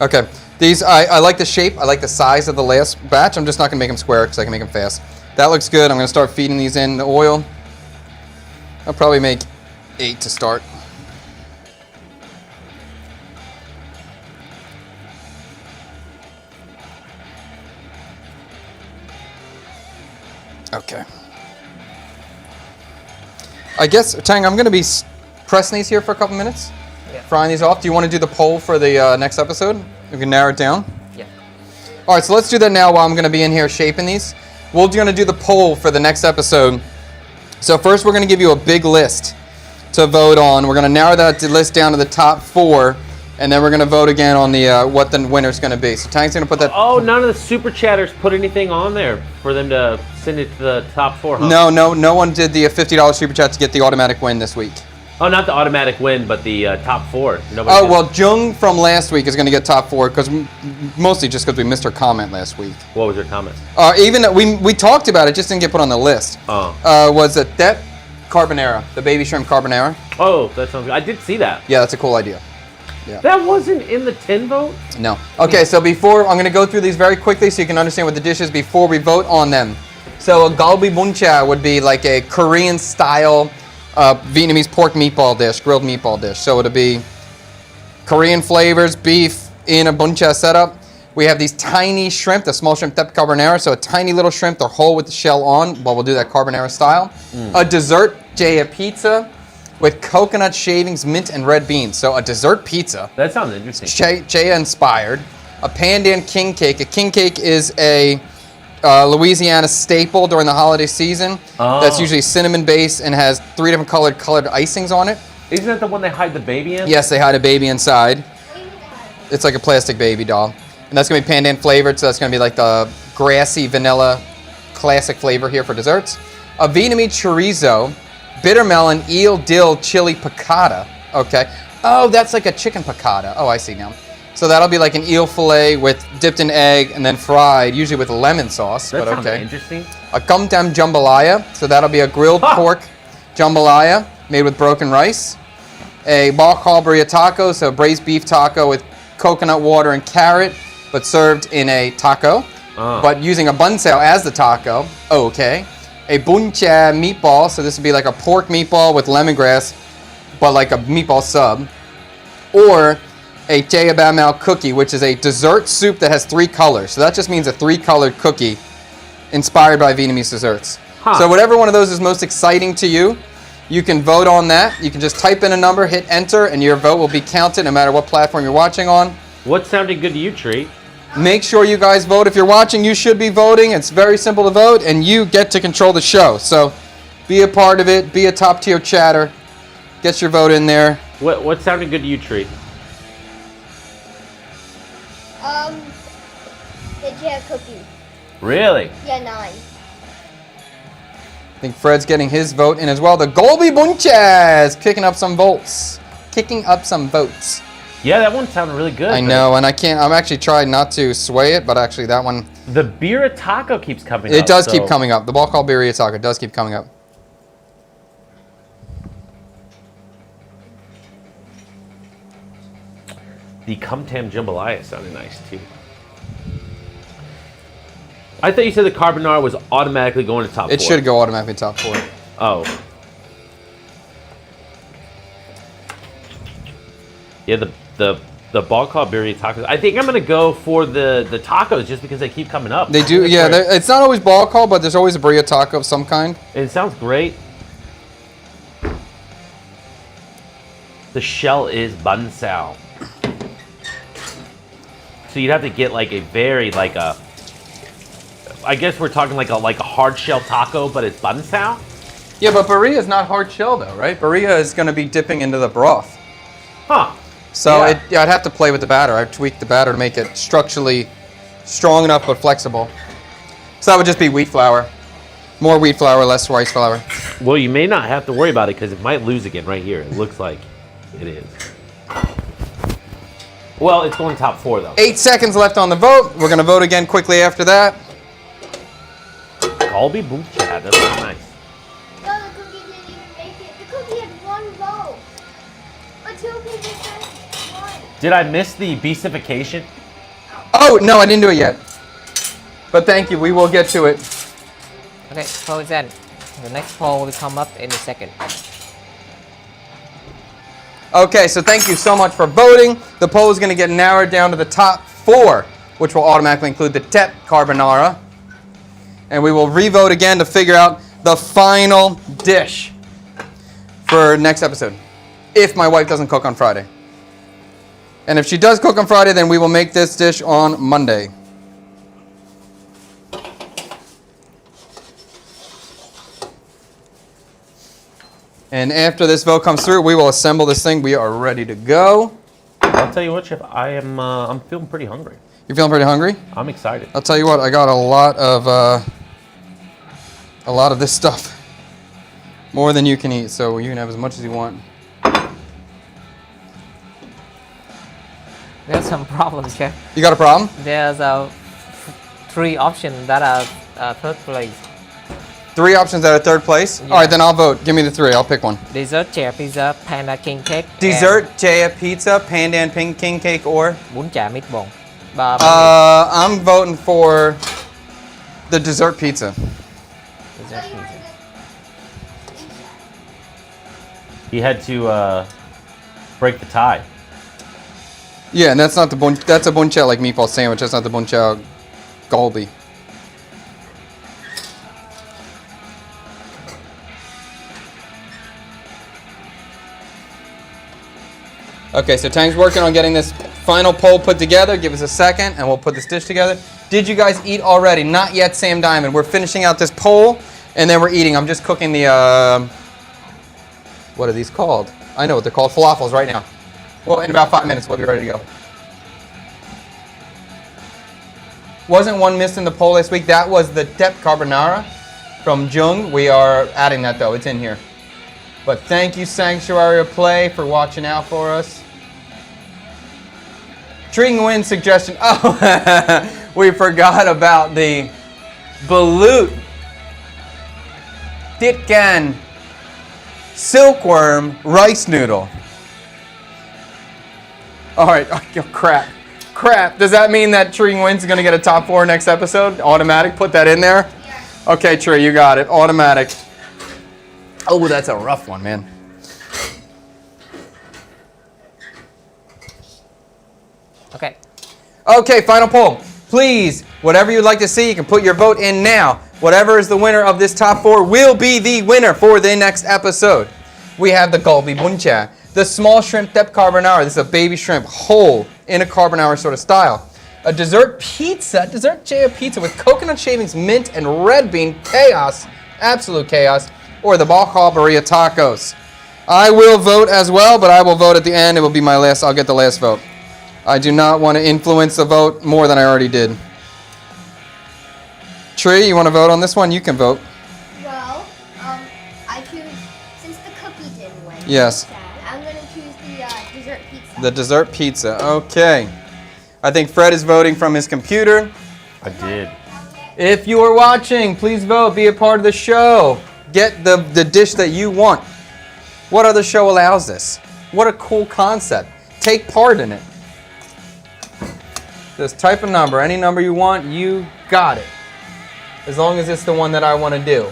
Okay. These, I like the shape. I like the size of the last batch. I'm just not going to make them square because I can make them fast. That looks good. I'm going to start feeding these in the oil. I'll probably make 8 to start. Okay. I guess, Tang, I'm going to be pressing these here for a couple minutes. Yeah. Frying these off. Do you want to do the poll for the next episode? We can narrow it down. Yeah. All right, so let's do that now while I'm going to be in here shaping these. We're going to do the poll for the next episode. So first we're going to give you a big list to vote on. We're going to narrow that list down to the top 4, and then we're going to vote again on the what the winner's going to be. So Tang's going to put that... Oh, none of the super chatters put anything on there for them to send it to the top 4, huh? No one did the $50 super chat to get the automatic win this week. Oh, not the automatic win, but the top 4. Nobody well, Jung from last week is going to get top 4 because mostly just because we missed her comment last week. What was her comment? Even we talked about it, just didn't get put on the list. Was that carbonara, the baby shrimp carbonara? Oh, that sounds good. I did see that. Yeah, that's a cool idea. Yeah. That wasn't in the 10 vote? No. Okay, so before, I'm going to go through these very quickly so you can understand what the dish is before we vote on them. So a galbi buncha would be like a Korean style Vietnamese pork meatball dish, grilled meatball dish. So it'll be Korean flavors, beef in a buncha setup. We have these tiny shrimp, the small shrimp tep carbonara. So a tiny little shrimp, they're whole with the shell on, but we'll do that carbonara style. A dessert, Jaya pizza with coconut shavings, mint, and red beans. So a dessert pizza. That sounds interesting. Jaya inspired. A pandan king cake. A king cake is a Louisiana staple during the holiday season. That's usually cinnamon based and has 3 different colored icings on it. Isn't that the one they hide the baby in? Yes, they hide a baby inside. It's like a plastic baby doll. And that's going to be pandan flavored, so that's going to be like the grassy vanilla classic flavor here for desserts. A Vietnamese chorizo, bitter melon, eel, dill, chili piccata. Okay. Oh, that's like a chicken piccata. Oh, I see now. So that'll be like an eel fillet with dipped in egg and then fried, usually with lemon sauce. That but sounds okay. Interesting. A cum tam jambalaya. So that'll be a grilled pork jambalaya made with broken rice. A bok hall birria taco, so braised beef taco with coconut water and carrot, but served in a taco, but using a bun sao as the taco. Okay. A buncha meatball, so this would be like a pork meatball with lemongrass, but like a meatball sub. Or a jaya bao mao cookie, which is a dessert soup that has 3 colors. So that just means a 3-colored cookie inspired by Vietnamese desserts. So whatever one of those is most exciting to you, you can vote on that. You can just type in a number, hit enter, and your vote will be counted no matter what platform you're watching on. What sounded good to you, Treat? Make sure you guys vote. If you're watching, you should be voting. It's very simple to vote, and you get to control the show. So be a part of it. Be a top-tier chatter. Get your vote in there. What sounded good to you, Treat? The jam cookie. Really? Yeah, 9. I think Fred's getting his vote in as well. The Golby Bunchas kicking up some votes. Kicking up some votes. Yeah, that one sounded really good. I know, and I'm actually trying not to sway it, but actually that one... The birria taco keeps coming up. It does keep coming up. The ball called birria taco does keep coming up. The cum tam jambalaya sounded nice, too. I thought you said the carbonara was automatically going to top 4. It should go automatically top 4. Oh. Yeah, the ball called birria tacos. I think I'm gonna go for the tacos just because they keep coming up. They do, yeah. It's not always ball call, but there's always a birria taco of some kind. It sounds great. The shell is bun sao. So you'd have to get like a very I guess we're talking like a hard shell taco, but it's bun sao. Yeah, but birria is not hard shell though, right? Birria is going to be dipping into the broth. Huh. So I'd have to play with the batter. I'd tweak the batter to make it structurally strong enough but flexible. So that would just be wheat flour. More wheat flour, less rice flour. Well, you may not have to worry about it because it might lose again right here. It looks like it is. Well, it's going top 4 though. 8 seconds left on the vote. We're going to vote again quickly after that. Colby Boomchat, that's really nice. No, the cookie didn't even make it. The cookie had 1 vote. But 2 people said 1. Did I miss the beastification? Oh, no, I didn't do it yet. But thank you. We will get to it. Okay, Frozen. The next poll will come up in a second. Okay, so thank you so much for voting. The poll is going to get narrowed down to the top 4, which will automatically include the Tep Carbonara. And we will re-vote again to figure out the final dish for next episode, if my wife doesn't cook on Friday. And if she does cook on Friday, then we will make this dish on Monday. And after this vote comes through, we will assemble this thing. We are ready to go. I'll tell you what, Chef, I'm feeling pretty hungry. You're feeling pretty hungry? I'm excited. I'll tell you what, I got a lot of this stuff. More than you can eat, so you can have as much as you want. There's some problems, Chef. You got a problem? There's 3 options that are third place. 3 options that are third place? Yeah. All right, then I'll vote. Give me the 3. I'll pick one. Dessert chair pizza, panda king cake. Dessert, Jaya pizza, panda and pink king cake, or? Bún chả mít bông. I'm voting for the dessert pizza. Dessert pizza. He had to break the tie. Yeah, and that's not the that's a bun chow like meatball sandwich. That's not the bun chow galbi. Okay, so Tang's working on getting this final poll put together. Give us a second, and we'll put this dish together. Did you guys eat already? Not yet, Sam Diamond. We're finishing out this poll, and then we're eating. I'm just cooking the, what are these called? I know what they're called. Falafels right now. Well, in about 5 minutes, we'll be ready to go. Wasn't one missed in the poll last week? That was the Tep Carbonara from Jung. We are adding that, though. It's in here. But thank you, Sanctuary of Play, for watching out for us. Tring Win suggestion. Oh, we forgot about the balut Ditgan silkworm rice noodle. All right, oh, crap. Crap. Does that mean that Tring Win's going to get a top 4 next episode? Automatic? Put that in there? Yeah. Okay, Tree, you got it. Automatic. Oh, that's a rough one, man. Okay. Okay, final poll. Please, whatever you'd like to see, you can put your vote in now. Whatever is the winner of this top 4 will be the winner for the next episode. We have the galbi buncha, the small shrimp Tep Carbonara. This is a baby shrimp, whole, in a carbonara sort of style. A dessert pizza, dessert Jaya pizza with coconut shavings, mint, and red bean. Chaos, absolute chaos. Or the Bacall Burrito tacos. I will vote as well, but I will vote at the end. It will be my last. I'll get the last vote. I do not want to influence the vote more than I already did. Tree, you want to vote on this one? You can vote. Well, I choose, since the cookie didn't win. Yes. I'm going to choose the dessert pizza. The dessert pizza. Okay. I think Fred is voting from his computer. I did. If you are watching, please vote. Be a part of the show. Get the dish that you want. What other show allows this? What a cool concept. Take part in it. Just type a number. Any number you want, you got it. As long as it's the one that I want to do.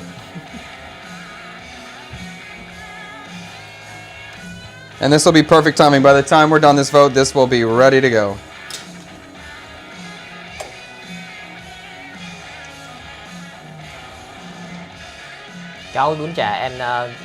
And this will be perfect timing. By the time we're done this vote, this will be ready to go. Gao bún chả and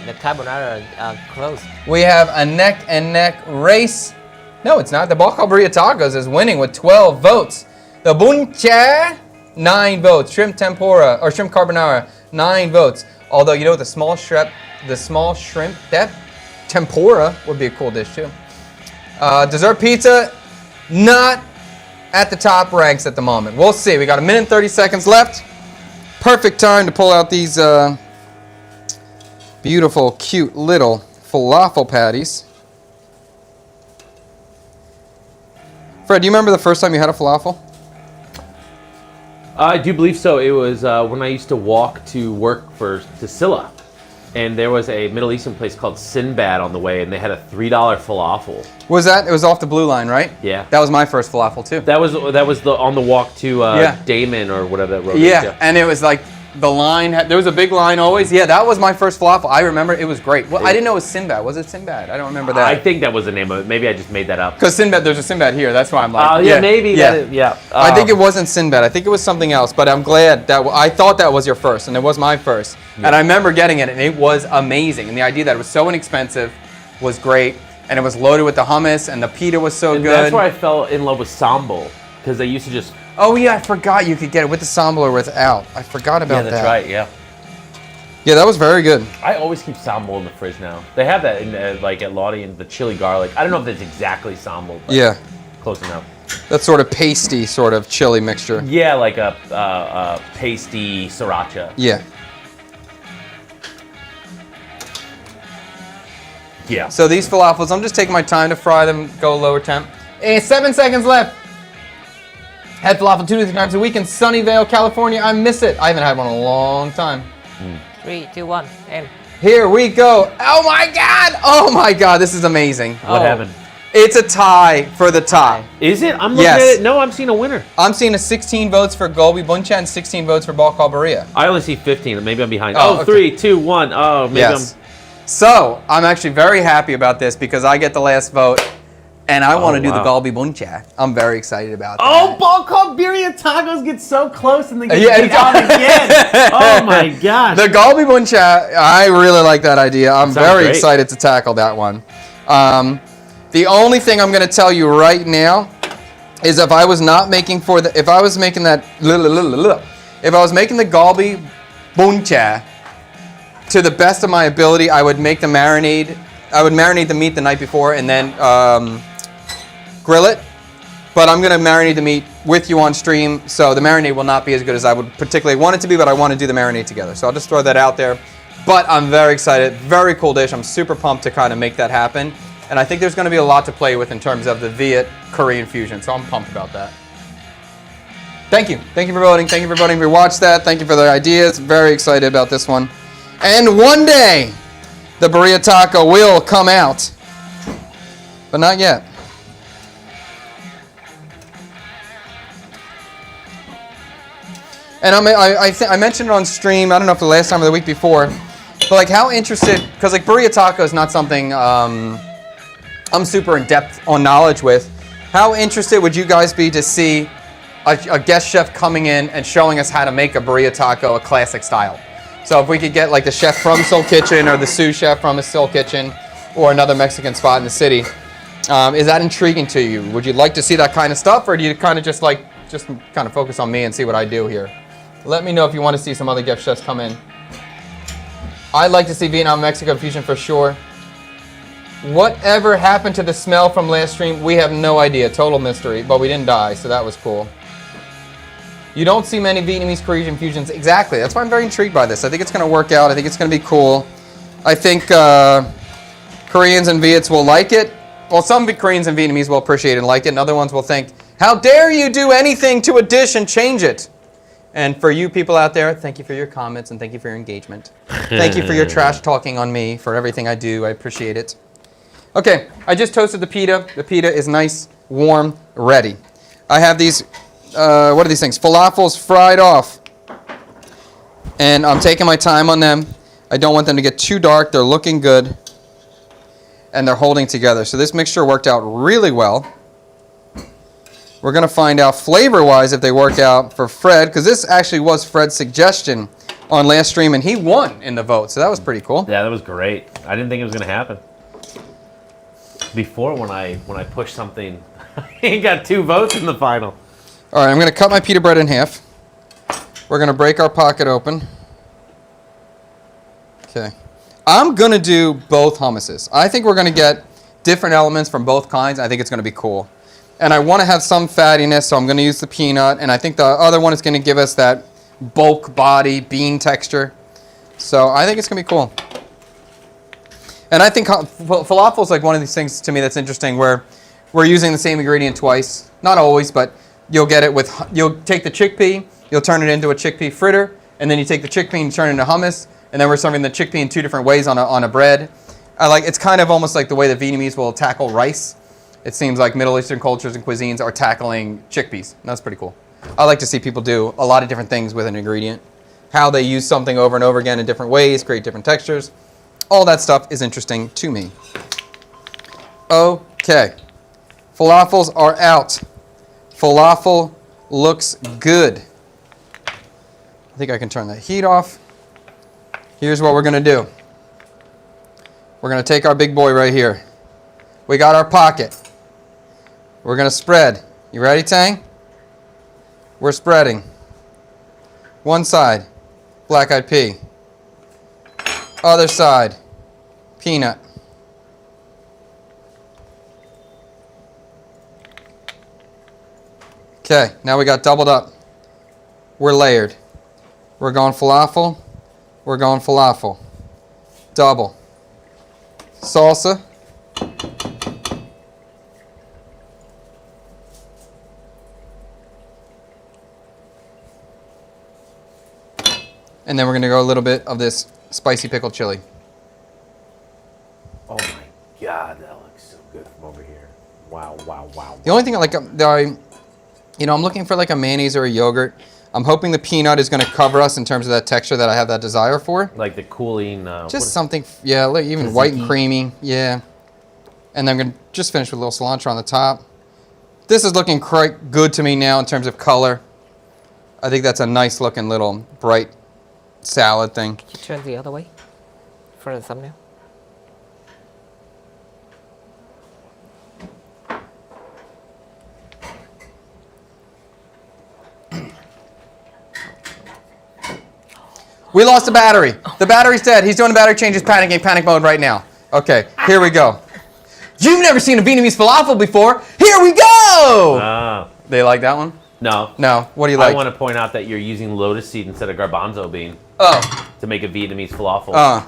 the carbonara are close. We have a neck and neck race. No, it's not. The Bacall Burrito tacos is winning with 12 votes. The buncha, 9 votes. Shrimp tempura or shrimp carbonara, 9 votes. Although you know the small shrimp, that tempura would be a cool dish too. Dessert pizza, not at the top ranks at the moment. We'll see. We got 1 minute and 30 seconds left. perfect time to pull out these beautiful, cute little falafel patties. Fred, do you remember the first time you had a falafel? I do believe so. It was when I used to walk to work to Silla. And there was a Middle Eastern place called Sinbad on the way, and they had a $3 falafel. Was that? It was off the Blue Line, right? Yeah. That was my first falafel too. That was on the walk to Damon or whatever that road is. Yeah, and it was like the line. There was a big line always. Yeah, that was my first falafel. I remember it was great. Well, I didn't know it was Sinbad. Was it Sinbad? I don't remember that. I think that was the name of it. Maybe I just made that up. Because Sinbad, there's a Sinbad here. That's why I'm like. Oh yeah, maybe. Yeah. I think it wasn't Sinbad. I think it was something else. But I'm glad that I thought that was your first, and it was my first. Yeah. And I remember getting it, and it was amazing. And the idea that it was so inexpensive was great, and it was loaded with the hummus, and the pita was so good. That's where I fell in love with sambal, because they used to just. Oh yeah, I forgot you could get it with the sambal or without. I forgot about that. Yeah, that's right. Yeah. Yeah, that was very good. I always keep sambal in the fridge now. They have that in like at Lottie and the chili garlic. I don't know if that's exactly sambal, but yeah, close enough. That sort of pasty sort of chili mixture. Yeah, like a pasty sriracha. Yeah. Yeah. So these falafels, I'm just taking my time to fry them, go lower temp. And 7 seconds left. Had falafel 2 to 3 times a week in Sunnyvale, California. I miss it. I haven't had one in a long time. 3, 2, 1, and Here we go. Oh my God. Oh my God. This is amazing. What happened? It's a tie for the top. Is it? I'm looking at it. No, I'm seeing a winner. I'm seeing 16 votes for Gobi Buncha and 16 votes for Bal Kalbaria. I only see 15. Maybe I'm behind. Oh, okay. 3, 2, 1. Oh, maybe yes. So I'm actually very happy about this because I get the last vote. And I want to do the Gobi Buncha. I'm very excited about that. Oh, Bal Kalbaria tacos get so close and they get down again. Oh my gosh. The Gobi Buncha, I really like that idea. I'm very great. excited to tackle that one. The only thing I'm going to tell you right now is if I was making the Gobi Buncha to the best of my ability, I would make the marinade. I would marinate the meat the night before and then grill it, but I'm going to marinate the meat with you on stream, so the marinade will not be as good as I would particularly want it to be, but I want to do the marinade together. So I'll just throw that out there. But I'm very excited. Very cool dish. I'm super pumped to kind of make that happen. And I think there's going to be a lot to play with in terms of the Viet Korean fusion, so I'm pumped about that. Thank you. Thank you for voting. Thank you for voting. If you watched that, thank you for the ideas. Very excited about this one. And one day, the burrito taco will come out, but not yet. And I mentioned it on stream, I don't know if the last time or the week before, but like how interested, because like burrito taco is not something I'm super in depth on knowledge with. How interested would you guys be to see a guest chef coming in and showing us how to make a burrito taco a classic style? So if we could get like the chef from Soul Kitchen or the sous chef from a Soul Kitchen or another Mexican spot in the city, is that intriguing to you? Would you like to see that kind of stuff, or do you kind of just kind of focus on me and see what I do here? Let me know if you want to see some other guest chefs come in. I'd like to see Vietnam-Mexico fusion for sure. Whatever happened to the smell from last stream, we have no idea. Total mystery, but we didn't die, so that was cool. You don't see many Vietnamese Korean fusions. Exactly. That's why I'm very intrigued by this. I think it's going to work out. I think it's going to be cool. I think Koreans and Viets will like it. Well, some Koreans and Vietnamese will appreciate it and like it, and other ones will think, how dare you do anything to a dish and change it? And for you people out there, thank you for your comments and thank you for your engagement. Thank you for your trash talking on me for everything I do. I appreciate it. Okay, I just toasted the pita. The pita is nice, warm, ready. I have these, what are these things? Falafels fried off. And I'm taking my time on them. I don't want them to get too dark. They're looking good. And they're holding together. So this mixture worked out really well. We're going to find out flavor-wise if they work out for Fred, because this actually was Fred's suggestion on last stream, and he won in the vote, so that was pretty cool. Yeah, that was great. I didn't think it was going to happen. Before, when I pushed something, he got 2 votes in the final. All right, I'm going to cut my pita bread in half. We're going to break our pocket open. Okay. I'm going to do both hummuses. I think we're going to get different elements from both kinds. I think it's going to be cool. And I want to have some fattiness, so I'm going to use the peanut. And I think the other one is going to give us that bulk body bean texture. So I think it's gonna be cool. And I think falafel is like one of these things to me that's interesting where we're using the same ingredient twice. Not always, but you'll get it with, you'll take the chickpea, you'll turn it into a chickpea fritter, and then you take the chickpea and turn it into hummus, and then we're serving the chickpea in 2 different ways on a bread. It's kind of almost like the way the Vietnamese will tackle rice. It seems like Middle Eastern cultures and cuisines are tackling chickpeas. And that's pretty cool. I like to see people do a lot of different things with an ingredient. How they use something over and over again in different ways, create different textures. All that stuff is interesting to me. Okay. Falafels are out. Falafel looks good. I think I can turn the heat off. Here's what we're going to do. We're going to take our big boy right here. We got our pocket. We're going to spread. You ready, Tang? We're spreading. One side, black-eyed pea. Other side, peanut. Okay, now we got doubled up. We're layered. We're going falafel. We're going falafel. Double. Salsa. And then we're going to go a little bit of this spicy pickled chili. Oh my God, that looks so good from over here. Wow, wow, wow. The only thing I'm looking for like a mayonnaise or a yogurt. I'm hoping the peanut is going to cover us in terms of that texture that I have that desire for. Like the cooling. Just something, yeah, like even tzatziki. White and creamy, yeah. And then I'm going to just finish with a little cilantro on the top. This is looking quite good to me now in terms of color. I think that's a nice looking little bright salad thing. Can you turn the other way for the thumbnail? We lost the battery. The battery's dead. He's doing a battery change. He's panicking. Panic mode right now. Okay, here we go. You've never seen a Vietnamese falafel before. Here we go! They like that one? No. No. What do you like? I want to point out that you're using lotus seed instead of garbanzo bean. Oh. To make a Vietnamese falafel.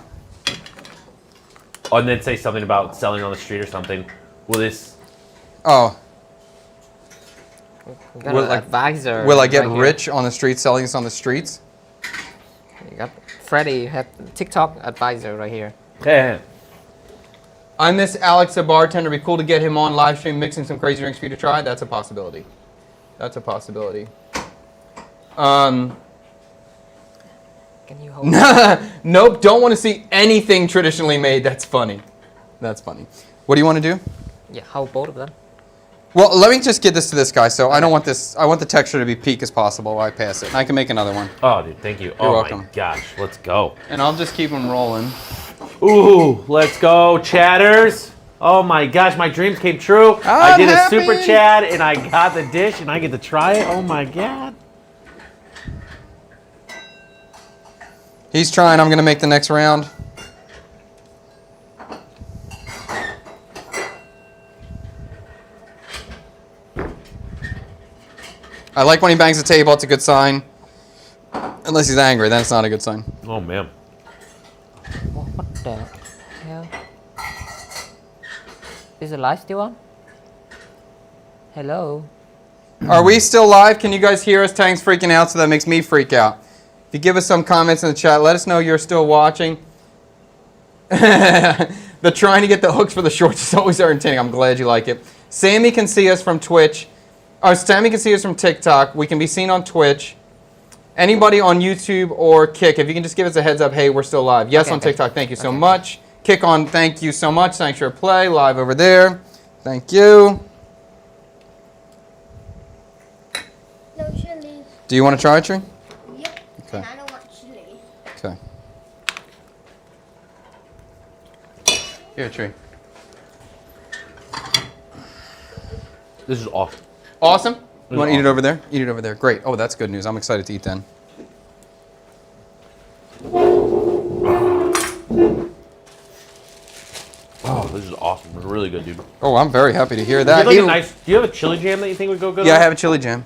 And then say something about selling on the street or something. Will this... Oh. Will, advisor will I get rich on the streets selling this on the streets? You got Freddie had TikTok advisor right here. Yeah. I miss Alex, the bartender. It'd be cool to get him on live stream mixing some crazy drinks for you to try. That's a possibility. That's a possibility. Can you hold Nope, don't want to see anything traditionally made. That's funny. That's funny. What do you want to do? Yeah, hold both of them. Well, let me just get this to this guy. So I don't want this. I want the texture to be peak as possible while I pass it. And I can make another one. Oh, dude, thank you. You're oh welcome. My gosh, let's go. And I'll just keep them rolling. Ooh, let's go, chatters. Oh my gosh, my dreams came true. I did happy. a super chat and I got the dish and I get to try it. Oh my God. He's trying. I'm going to make the next round. I like when he bangs the table. It's a good sign. Unless he's angry, then it's not a good sign. Oh, man. What the hell? Is the light still on? Hello? Are we still live? Can you guys hear us? Tang's freaking out, so that makes me freak out. If you give us some comments in the chat, let us know you're still watching. The trying to get the hooks for the shorts is always entertaining. I'm glad you like it. Sammy can see us from Twitch. Sammy can see us from TikTok. We can be seen on Twitch. Anybody on YouTube or Kick, if you can just give us a heads up, hey, we're still live. Yes, okay, on TikTok. Thank you so much. Kick on, thank you so much. Sanctuary Play, live over there. Thank you. No chili. Do you want to try it, Tree? Yep. Okay. And I don't want chili. Okay. Here, Tree. This is awesome. Awesome? You want to eat it over there? Eat it over there. Great. Oh, that's good news. I'm excited to eat then. Oh, this is awesome. It's really good, dude. Oh, I'm very happy to hear that. Do you have a chili jam that you think would go good? Yeah, I have a chili jam.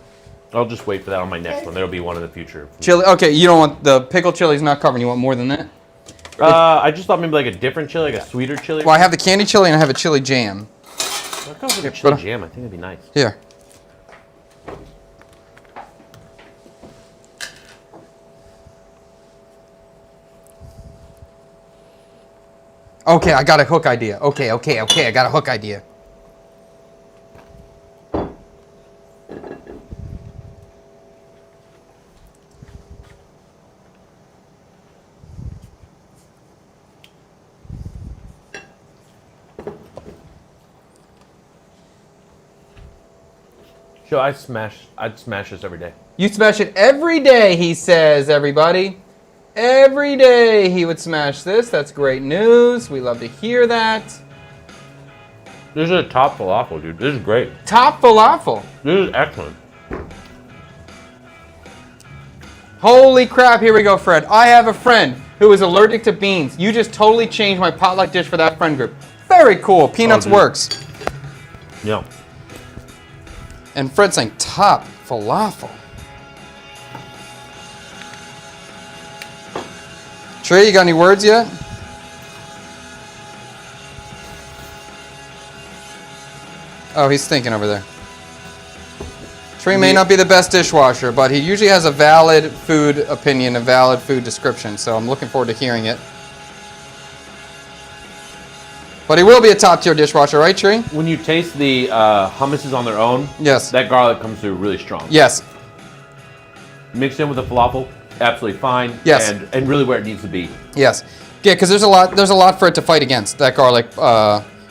I'll just wait for that on my next one. There'll be one in the future. Chili. Okay, you don't want the pickled chili's not covered. You want more than that? I just thought maybe like a different chili, like a sweeter chili. Well, I have the candy chili and I have a chili jam. That comes with a chili jam. I think that'd be nice. Here. Okay, I got a hook idea. Okay, I got a hook idea. So I'd smash this every day. You smash it every day, he says, everybody. Every day he would smash this. That's great news. We love to hear that. This is a top falafel, dude. This is great. Top falafel. This is excellent. Holy crap, here we go, Fred. I have a friend who is allergic to beans. You just totally changed my potluck dish for that friend group. Very cool. Peanuts works. Yeah. And Fred's saying top falafel. Trey, you got any words yet? Oh, he's thinking over there. Trey may not be the best dishwasher, but he usually has a valid food opinion, a valid food description, so I'm looking forward to hearing it. But he will be a top-tier dishwasher, right, Trey? When you taste the hummuses on their own, yes, that garlic comes through really strong. Yes. Mixed in with the falafel, absolutely fine. Yes. And really where it needs to be. Yes. Yeah, because there's a lot for it to fight against, that garlic.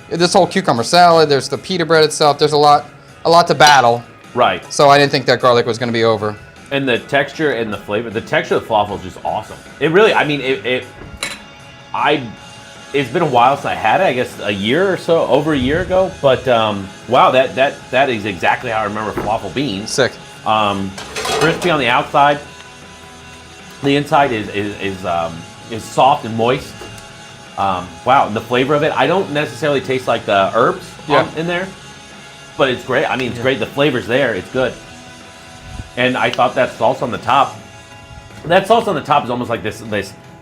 This whole cucumber salad, there's the pita bread itself, there's a lot to battle. Right. So I didn't think that garlic was going to be over. And the texture and the flavor, the texture of the falafel is just awesome. It really, I mean, it's been a while since I had it, I guess a year or so, over a year ago. But wow, that is exactly how I remember falafel being. Sick. Crispy on the outside. The inside is soft and moist. Wow, and the flavor of it, I don't necessarily taste like the herbs in there, but it's great. I mean, it's great. The flavor's there. It's good. And I thought that sauce on the top, is almost like this.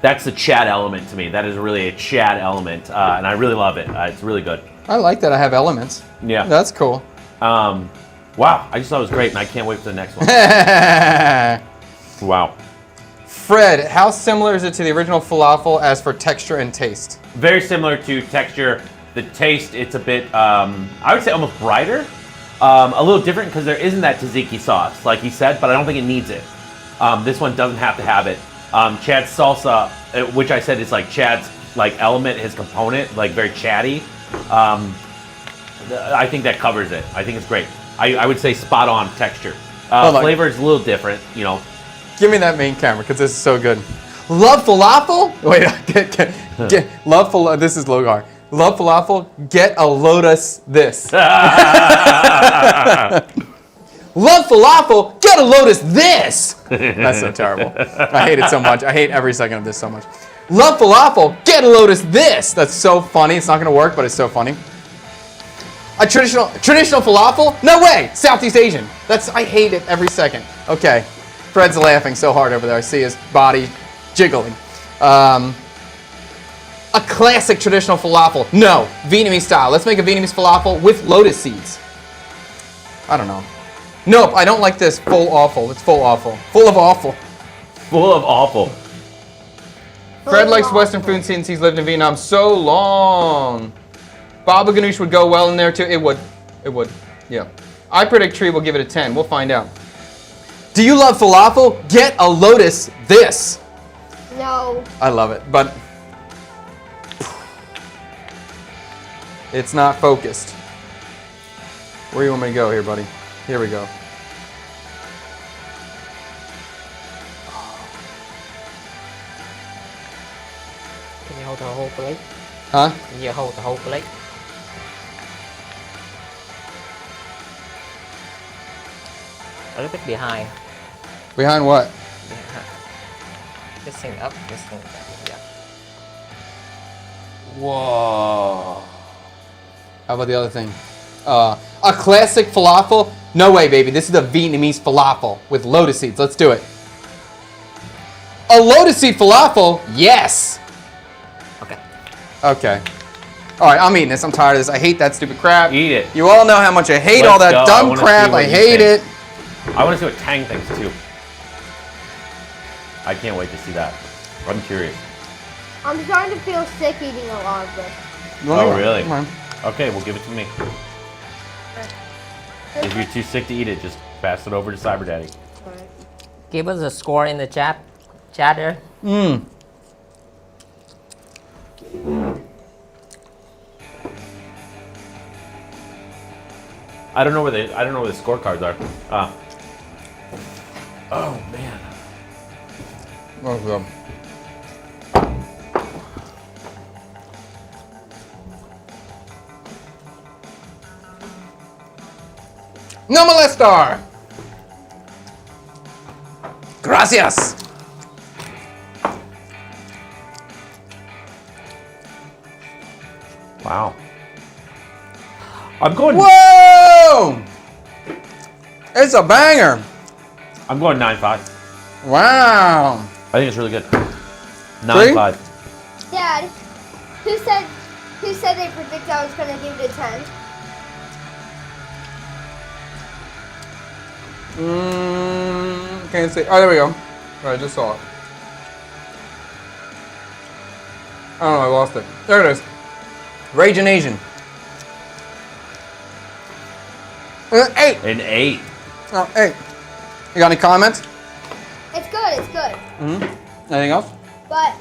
That's the Chad element to me. That is really a Chad element, and I really love it. It's really good. I like that I have elements. Yeah. That's cool. Wow, I just thought it was great, and I can't wait for the next one. Wow. Fred, how similar is it to the original falafel as for texture and taste? Very similar to texture. The taste, it's a bit, I would say almost brighter. A little different because there isn't that tzatziki sauce, like he said, but I don't think it needs it. This one doesn't have to have it. Chad's salsa, which I said is like Chad's like element, his component, like very chatty. I think that covers it. I think it's great. I would say spot on texture. Flavor is a little different, you know. Give me that main camera because this is so good. Love falafel? Wait, love falafel. This is Logar. Love falafel? Get a Lotus this. Love falafel? Get a Lotus this. That's so terrible. I hate it so much. I hate every second of this so much. Love falafel? Get a Lotus this. That's so funny. It's not going to work, but it's so funny. A traditional falafel? No way. Southeast Asian. I hate it every second. Okay. Fred's laughing so hard over there. I see his body jiggling. A classic traditional falafel. No. Vietnamese style. Let's make a Vietnamese falafel with lotus seeds. I don't know. Nope, I don't like this. Full awful. It's full awful. Full of awful. Full of awful. Fred likes Western food since he's lived in Vietnam so long. Baba Ganoush would go well in there too. It would. It would. Yeah. I predict Tree will give it a 10. We'll find out. Do you love falafel? Get a Lotus this. No. I love it, but it's not focused. Where do you want me to go here, buddy? Here we go. Can you hold the whole plate? Huh? Can you hold the whole plate? A little bit behind. Behind what? Behind. This thing up, this thing down. Yeah. Whoa. How about the other thing? A classic falafel. No way, baby. This is the Vietnamese falafel with lotus seeds. Let's do it. A lotus seed falafel? Yes. Okay. Okay. All right, I'm eating this. I'm tired of this. I hate that stupid crap. Eat it. You all know how much I hate Let's all that go. I dumb wanna crap. see what I you hate think. it. I want to see what Tang thinks too. I can't wait to see that. I'm curious. I'm starting to feel sick eating a lot of this. Oh, really? Come on. Okay, well, give it to me. If you're too sick to eat it, just pass it over to Cyber Daddy. Give us a score in the chatter. I don't know where the scorecards are. Oh man. Oh, God. No molestar. Gracias. Wow. I'm going. Whoa! It's a banger. I'm going 9.5. Wow. I think it's really good. 9.5. Dad, who said they predicted I was gonna give it a 10? Can't see. Oh, there we go. I just saw it. I don't know. I lost it. There it is. Raging Asian. 8. An 8. Oh, 8. You got any comments? It's good, it's good. Anything else? But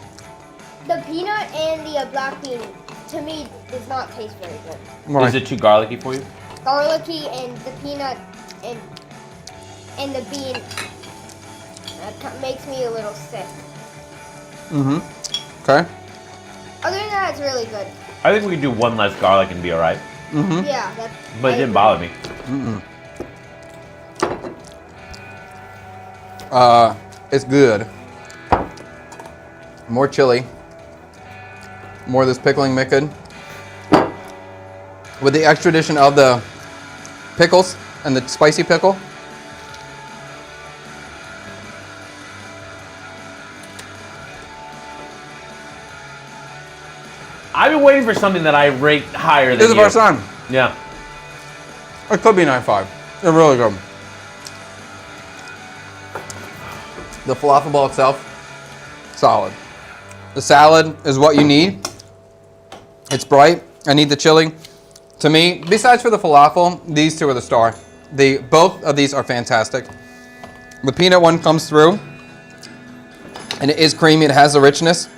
the peanut and the black bean, to me, does not taste very good. Why? Is it too garlicky for you? Garlicky and the peanut and the bean makes me a little sick. Okay. Other than that, it's really good. I think we could do one less garlic and be all right. Yeah, that's. But it didn't bother me. It's good. More chili. More of this pickling method. With the extra addition of the pickles and the spicy pickle. I've been waiting for something that I rate higher than This is you. the first time. Yeah. It could be 9.5. They're really good. The falafel ball itself, solid. The salad is what you need. It's bright. I need the chili. To me, besides for the falafel, these two are the star. Both of these are fantastic. The peanut one comes through, and it is creamy. It has the richness,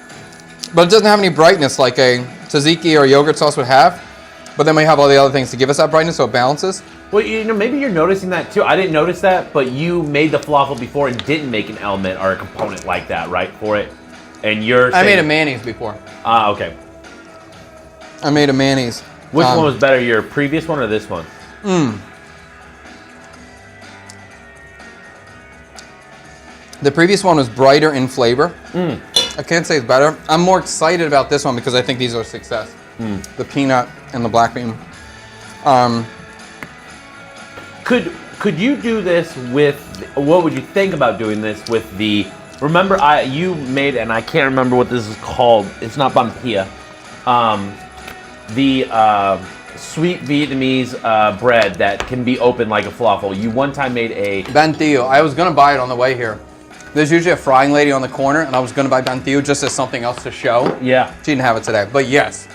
but it doesn't have any brightness like a tzatziki or yogurt sauce would have. But then we have all the other things to give us that brightness, so it balances. Well, maybe you're noticing that too. I didn't notice that, but you made the falafel before and didn't make an element or a component like that, right, for it? And you're saying... I made a mayonnaise before. Ah, okay. I made a mayonnaise. Which one was better, your previous one or this one? The previous one was brighter in flavor. I can't say it's better. I'm more excited about this one because I think these are a success. The peanut and the black bean. Could you do this with? What would you think about doing this with the? Remember, you made, and I can't remember what this is called. It's not banh pia. The sweet Vietnamese bread that can be open like a falafel. You one time made a Bánh tiêu. I was gonna buy it on the way here. There's usually a frying lady on the corner, and I was gonna buy bánh tiêu just as something else to show. Yeah. She didn't have it today, but yes.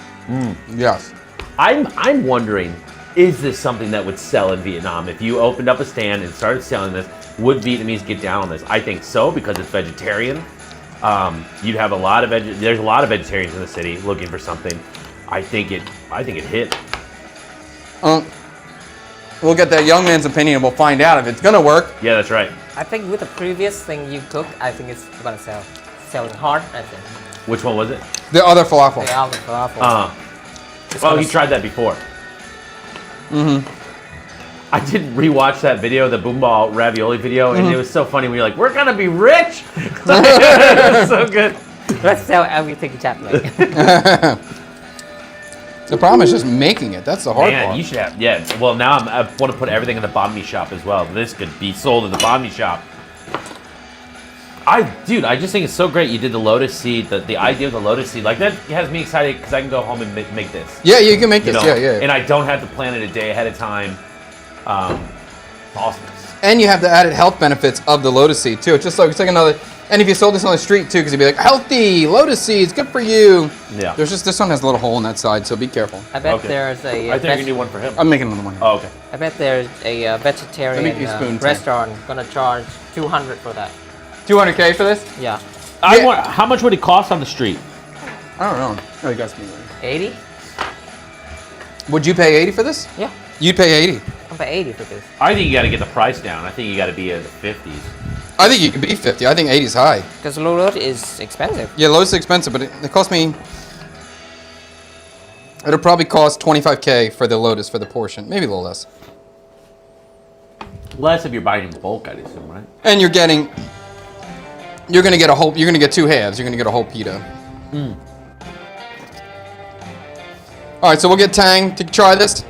Yes. I'm wondering, is this something that would sell in Vietnam? If you opened up a stand and started selling this, would Vietnamese get down on this? I think so, because it's vegetarian. You'd have a lot of there's a lot of vegetarians in the city looking for something. I think it hit. We'll get that young man's opinion and we'll find out if it's gonna work. Yeah, that's right. I think with the previous thing you cooked, I think it's gonna selling hard. I think. Which one was it? The other falafel. The other falafel. Oh, he tried that before. I did rewatch that video, the Boomball ravioli video, and it was so funny when you're like, "We're gonna be rich." It was so good. Let's sell everything, chat. The problem is just making it. That's the hard Man, part. you should have. Yeah. Well, now I want to put everything in the banh mi shop as well. This could be sold in the banh mi shop. Dude, I just think it's so great you did the lotus seed. The idea of the lotus seed, like that has me excited because I can go home and make this. Yeah, you can make this. know? Yeah. And I don't have to plan it a day ahead of time. Awesome. And you have the added health benefits of the lotus seed too. It's just like it's like another. And if you sold this on the street too, because you'd be like, healthy lotus seeds, good for you. Yeah. There's just this one has a little hole in that side, so be careful. I bet there's a. I think you can do one for him. I'm making another one. Here. Oh, okay. I bet there's a vegetarian Let me use spoon, restaurant gonna charge 200 for that. 200K for this? Yeah. How much would it cost on the street? I don't know. Oh, you guys can. 80? Would you pay 80 for this? Yeah. You'd pay 80. I'm pay 80 for this. I think you got to get the price down. I think you got to be in the 50s. I think you could be 50. I think 80 is high. Because lotus is expensive. Yeah, lotus is expensive, but it cost me. It'll probably cost 25K for the lotus for the portion, maybe a little less. Less if you're buying in bulk, I'd assume, right? And you're gonna get a whole. You're gonna get two halves. You're gonna get a whole pita. All right, so we'll get Tang to try this.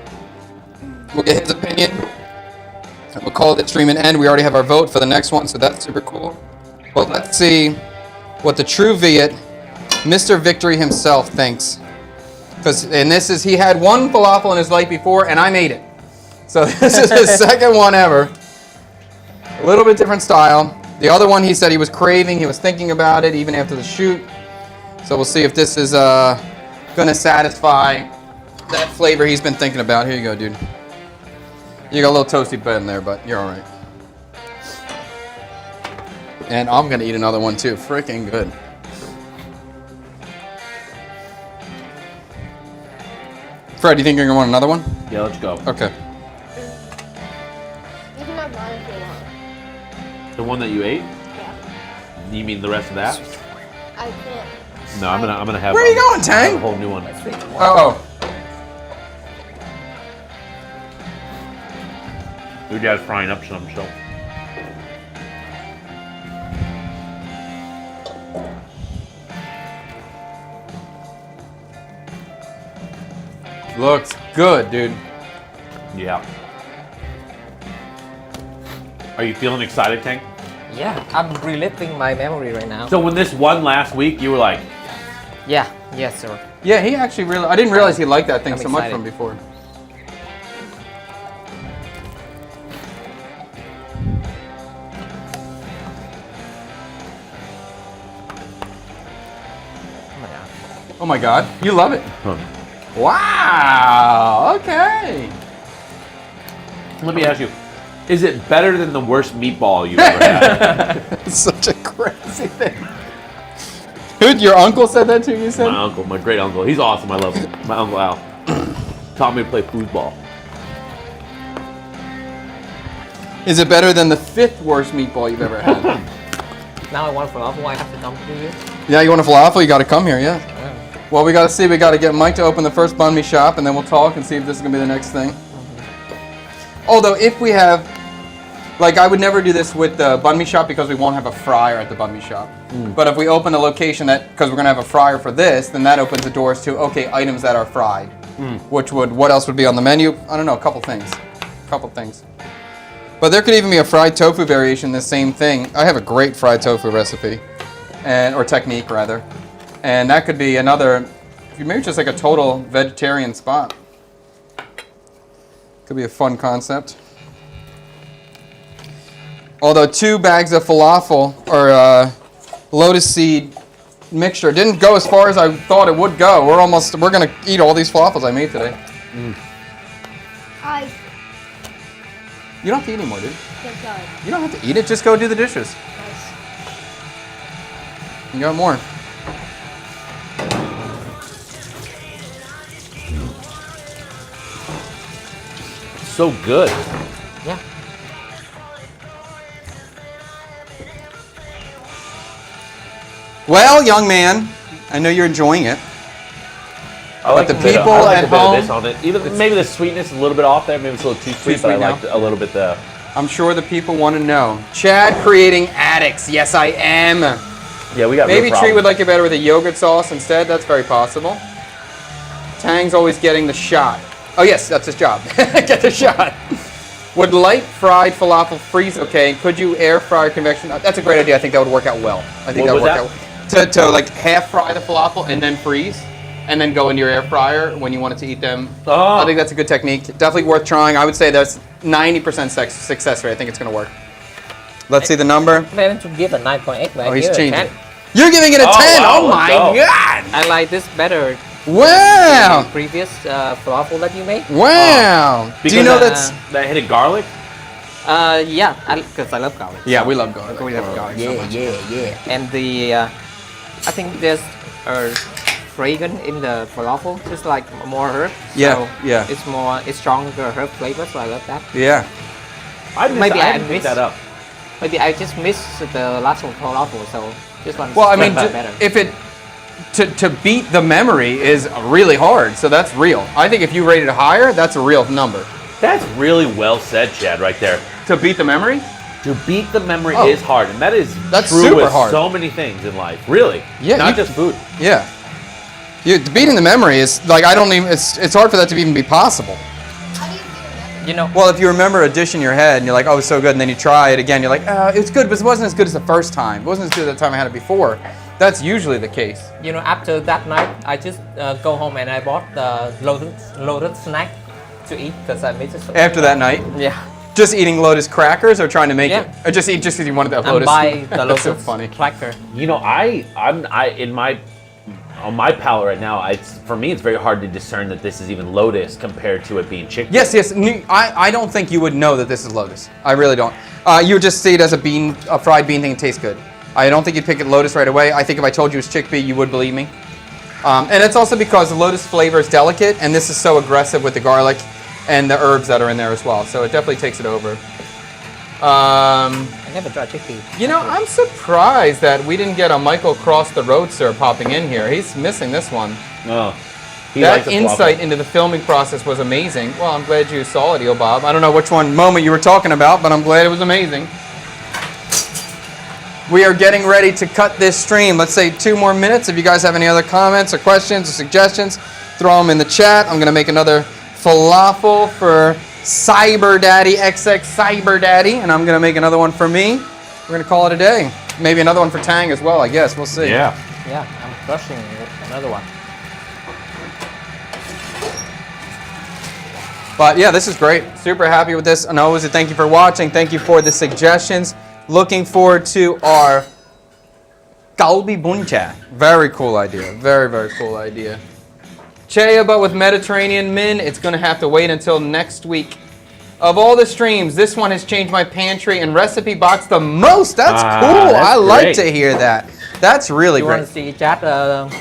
We'll get his opinion. And we'll call it stream and end. We already have our vote for the next one, so that's super cool. But let's see what the true Viet, Mr. Victory himself, thinks. He had one falafel in his life before, and I made it. So this is his second one ever. A little bit different style. The other one he said he was craving, he was thinking about it even after the shoot. So we'll see if this is gonna satisfy that flavor he's been thinking about. Here you go, dude. You got a little toasty bread in there, but you're all right. And I'm gonna eat another one too. Freaking good. Fred, you think you're gonna want another one? Yeah, let's go. Okay. You can have mine if you want. The one that you ate? Yeah. You mean the rest of that? I can't. No, I'm gonna have. Where are you going, a Tang? whole new one. Oh. Your dad's frying up some, so. Looks good, dude. Yeah. Are you feeling excited, Tank? Yeah, I'm reliving my memory right now. So when this won last week, you were like, Yeah, yes, sir. Yeah, he actually really. I didn't realize he liked that thing I'm so much excited. from before. Oh my god. Oh my God, you love it. Wow. Okay. let me ask you, is it better than the worst meatball you've ever had? It's such a crazy thing. Who? Your uncle said that to you? You said? My uncle, my great uncle. He's awesome. I love him. My uncle Al taught me to play foosball. Is it better than the 5th worst meatball you've ever had? Now I want falafel. I have to come to you. Yeah, you want a falafel? You got to come here. Yeah. Well, we got to see. We got to get Mike to open the first banh mi shop, and then we'll talk and see if this is gonna be the next thing. Although, if we have, like, I would never do this with the banh mi shop because we won't have a fryer at the banh mi shop. But if we open a location that, because we're gonna have a fryer for this, then that opens the doors to items that are fried. What else would be on the menu? I don't know, a couple things. But there could even be a fried tofu variation, the same thing. I have a great fried tofu recipe, or technique rather, and that could be another. Maybe just like a total vegetarian spot. Could be a fun concept. Although 2 bags of falafel or lotus seed mixture didn't go as far as I thought it would go. We're gonna eat all these falafels I made today. You don't have to eat anymore, dude. You don't have to eat it. Just go do the dishes. You got more. So good. Yeah. Well, young man, I know you're enjoying it. I like the a bit of- people I like at a bit of home- this on it. Even maybe the sweetness is a little bit off there. Maybe it's a little too sweet, but I sweet like now? a little bit the. I'm sure the people want to know. Chad creating addicts. Yes, I am. Yeah, we got. Maybe real Tree would problems. like it better with a yogurt sauce instead. That's very possible. Tang's always getting the shot. Oh yes, that's his job. Get the shot. Would light fried falafel freeze okay? And could you air fry or convection? That's a great idea. I think that would work out well. I think that would work out. To like half fry the falafel and then freeze, and then go into your air fryer when you wanted to eat them. Oh. I think that's a good technique. Definitely worth trying. I would say that's 90% success rate. I think it's going to work. Let's see the number. I'm going to give a 9.8. Oh, he's changing it. You're giving it a 10. Wow, Oh my God. I like this better. Wow. The previous falafel that you made. Wow. Do you know that's... that hit of garlic? Yeah, because I love garlic. Yeah, we love garlic. We love garlic so much. Yeah. And the, I think there's fragrance in the falafel, just like more herb. Yeah, so yeah. It's stronger herb flavor, so I love that. Yeah. I didn't pick that up. Maybe I just missed the last one falafel, so this one's Well, I mean, better. if it... To beat the memory is really hard, so that's real. I think if you rated it higher, that's a real number. That's really well said, Chad, right there. To beat the memory? To beat the memory Oh. is hard, and that's true super with hard. so many things in life. Really, Yeah, not just food. Yeah. Beating the memory is like I don't even. It's hard for that to even be possible. How do you remember? You know, Well, if you remember a dish in your head and you're like, oh, it's so good, and then you try it again, you're like, oh, it's good, but it wasn't as good as the first time. It wasn't as good as the time I had it before. That's usually the case. you know, after that night, I just go home and I bought the loaded snack to eat because I made it so. After that night, Yeah. just eating Lotus crackers or trying to make Yeah. it, or just because you wanted that And Lotus. buy the That's so loaded funny. cracker. You know, on my palate right now, for me, it's very hard to discern that this is even Lotus compared to it being chickpea. Yes. I don't think you would know that this is Lotus. I really don't. You would just see it as a fried bean thing and tastes good. I don't think you'd pick it Lotus right away. I think if I told you it was chickpea, you would believe me. And it's also because the Lotus flavor is delicate, and this is so aggressive with the garlic and the herbs that are in there as well. So it definitely takes it over. I never tried chickpea. You know, I'm surprised that we didn't get a Michael Cross the Road Sir popping in here. He's missing this one. Oh, he That likes the insight falafel. into the filming process was amazing. Well, I'm glad you saw it, Bob. I don't know which moment you were talking about, but I'm glad it was amazing. We are getting ready to cut this stream. Let's say 2 more minutes. If you guys have any other comments or questions or suggestions, throw them in the chat. I'm going to make another falafel for Cyber Daddy, XX Cyber Daddy, and I'm going to make another one for me. We're going to call it a day. Maybe another one for Tang as well, I guess. We'll see. Yeah. Yeah, I'm crushing another one. But yeah, this is great. Super happy with this. And always a thank you for watching. Thank you for the suggestions. Looking forward to our Galbi Buncha. Very cool idea. Very, very cool idea. Chea, but with Mediterranean Min, it's going to have to wait until next week. Of all the streams, this one has changed my pantry and recipe box the most. That's cool. That's I like great. to hear that. That's really You want great. to see chat Towel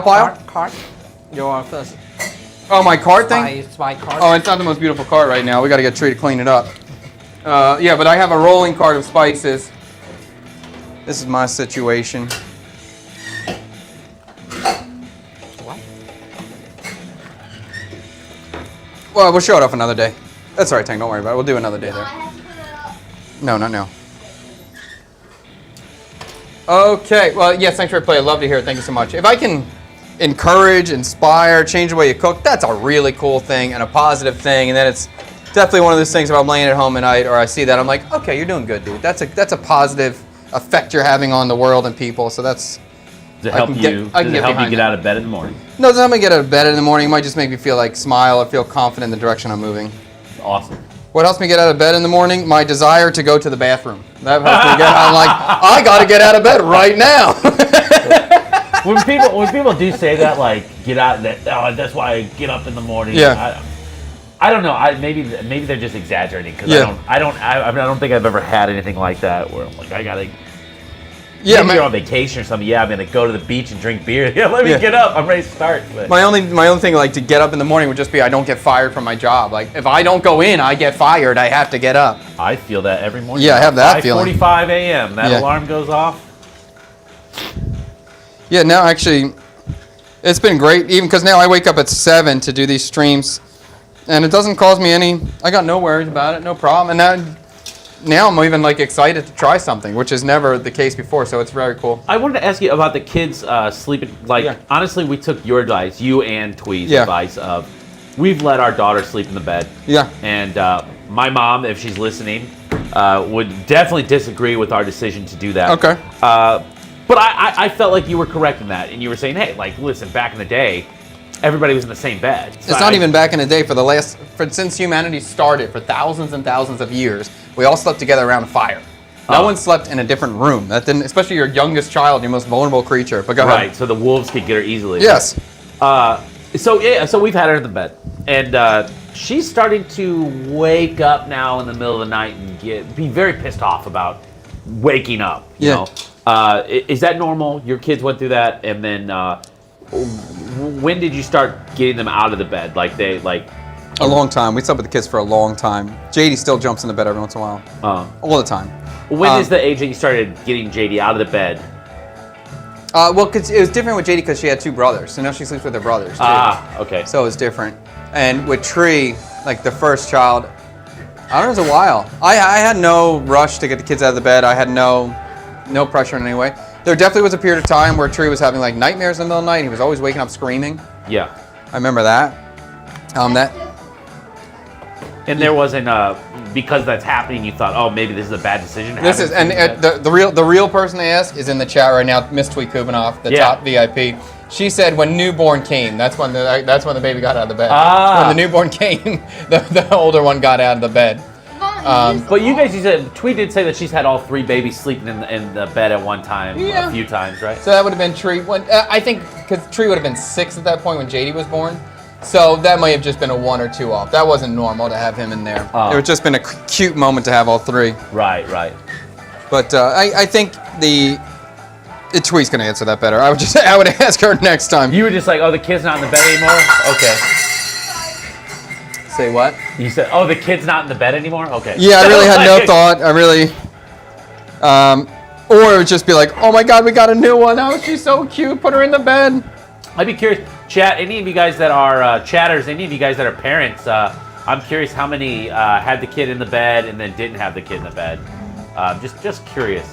pile? card? Your first Oh, my cart thing? spy card. Oh, it's not the most beautiful cart right now. We got to get Tree to clean it up. Yeah, but I have a rolling cart of spices. This is my situation. What? Well, we'll show it off another day. That's all right, Tang. Don't worry about it. We'll do another day No, I there. have to put it up. No, not now. Okay. Well, yes, thanks for your play. I'd love to hear it. Thank you so much. If I can encourage, inspire, change the way you cook, that's a really cool thing and a positive thing. And then it's definitely one of those things if I'm laying at home at night or I see that, I'm like, okay, you're doing good, dude. That's a positive effect you're having on the world and people. So that's... To help I can you, get to help behind you get that. out of bed in the morning. No, it's not going to get out of bed in the morning. It might just make me feel like smile or feel confident in the direction I'm moving. Awesome. What helps me get out of bed in the morning? My desire to go to the bathroom. That helps me get. I'm like, I got to get out of bed right now. when people do say that, like get out, that's why I get up in the morning. Yeah. I don't know. Maybe they're just exaggerating because Yeah. I don't think I've ever had anything like that where I'm like I gotta. Yeah, Maybe you're on vacation or something. Yeah, I'm gonna go to the beach and drink beer. Yeah, let me Yeah. get up. I'm ready to start. But my only thing like to get up in the morning would just be I don't get fired from my job. Like if I don't go in, I get fired. I have to get up. I feel that every morning. Yeah, I have that feeling. 5:45 a.m. That Yeah. alarm goes off. Yeah, now actually, it's been great. Even because now I wake up at 7 to do these streams, and it doesn't cause me any. I got no worries about it, no problem. And now I'm even like excited to try something, which is never the case before. So it's very cool. I wanted to ask you about the kids sleeping. Like, honestly, we took your advice, you and Twee's advice of, we've let our daughter sleep in the bed. Yeah. And my mom, if she's listening, would definitely disagree with our decision to do that. Okay. But I felt like you were correct in that, and you were saying, hey, like, listen, back in the day, everybody was in the same bed. So it's not even back in the day. Since humanity started, for thousands and thousands of years, we all slept together around a fire. No one slept in a different room. That didn't, especially your youngest child, your most vulnerable creature. But go ahead. Right. So the wolves could get her easily. Yes. So we've had her in the bed, and she's starting to wake up now in the middle of the night and be very pissed off about waking up. You know, is that normal? Your kids went through that, and then when did you start getting them out of the bed? Like a long time. We slept with the kids for a long time. JD still jumps in the bed every once in a while. All the time. When is the age that you started getting JD out of the bed? Well, cause it was different with JD because she had two brothers, so now she sleeps with her brothers too. Okay. So it was different. And with Tree, like the first child, I don't know, it was a while. I had no rush to get the kids out of the bed. I had no pressure in any way. There definitely was a period of time where Tree was having like nightmares in the middle of the night. He was always waking up screaming. Yeah. I remember that. And there wasn't because that's happening. You thought, oh, maybe this is a bad decision. The real person to ask is in the chat right now, Miss Tweet Kubanoff, the top VIP. She said when newborn came, that's when the baby got out of the bed. When the newborn came, the older one got out of the bed. But you guys, you said Tweet did say that she's had all three babies sleeping in the bed at one time, a few times, right? So that would have been Tree. I think because Tree would have been 6 at that point when JD was born. So that might have just been a 1 or 2 off. That wasn't normal to have him in there. It would just been a cute moment to have all 3. Right. But I think Tweet's gonna answer that better. I would ask her next time. You were just like, oh, the kid's not in the bed anymore? Okay. Say what? You said, oh, the kid's not in the bed anymore? Okay. Yeah, I really had no thought. Or it would just be like, oh my God, we got a new one. Oh, she's so cute. Put her in the bed. I'd be curious, chat, any of you guys that are chatters, any of you guys that are parents, I'm curious how many had the kid in the bed and then didn't have the kid in the bed. Just curious.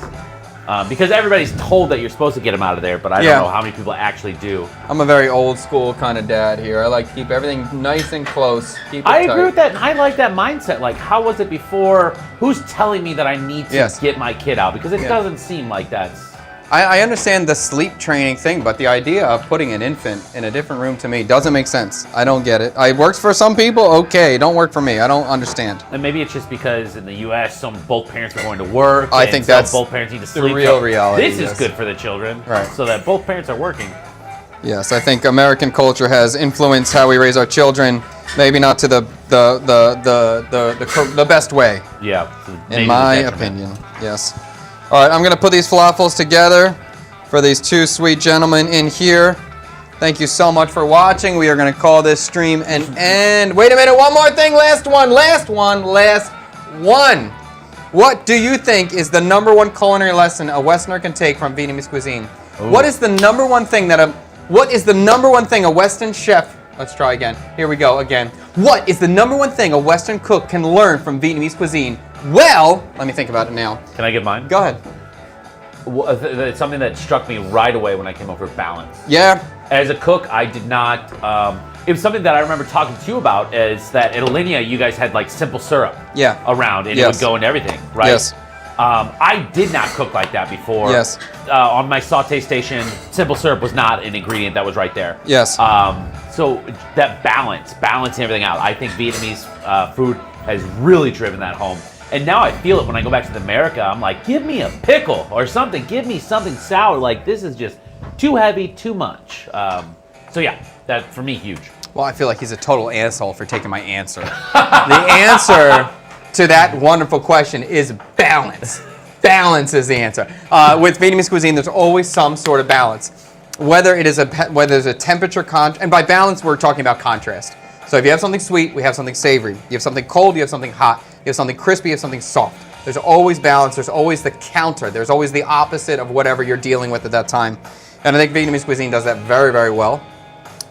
Because everybody's told that you're supposed to get them out of there, but I don't know how many people actually do. I'm a very old school kind of dad here. I like to keep everything nice and close. I agree with that, and I like that mindset. Like, how was it before? Who's telling me that I need to get my kid out? Because it doesn't seem like that's... I understand the sleep training thing, but the idea of putting an infant in a different room to me doesn't make sense. I don't get it. It works for some people, okay. Don't work for me. I don't understand. And maybe it's just because in the U.S., both parents are going to work. I think that's both parents need to sleep. The real reality. This is good for the children, right? So that both parents are working. Yes, I think American culture has influenced how we raise our children. Maybe not to the best way. Yeah. In my opinion, yes. All right, I'm going to put these falafels together for these 2 sweet gentlemen in here. Thank you so much for watching. We are going to call this stream an end. Wait a minute, one more thing. Last one. What do you think is the #1 culinary lesson a Westerner can take from Vietnamese cuisine? Ooh. What is the #1 thing a Western chef... Let's try again. Here we go again. What is the #1 thing a Western cook can learn from Vietnamese cuisine? Well, let me think about it now. Can I give mine? Go ahead. It's something that struck me right away when I came over, balance. Yeah. As a cook, I did not... it was something that I remember talking to you about, is that at Alinea, you guys had like simple syrup around, and it would go into everything, right? Yes. I did not cook like that before. Yes. On my saute station, simple syrup was not an ingredient that was right there. Yes. So that balancing everything out, I think Vietnamese food has really driven that home. And now I feel it when I go back to America. I'm like, give me a pickle or something. Give me something sour. Like, this is just too heavy, too much. So yeah, that for me, huge. Well, I feel like he's a total asshole for taking my answer. The answer to that wonderful question is balance. Balance is the answer. With Vietnamese cuisine, there's always some sort of balance. Whether there's a temperature and by balance, we're talking about contrast. So if you have something sweet, we have something savory. You have something cold, you have something hot. You have something crispy, you have something soft. There's always balance. There's always the counter. There's always the opposite of whatever you're dealing with at that time. And I think Vietnamese cuisine does that very, very well.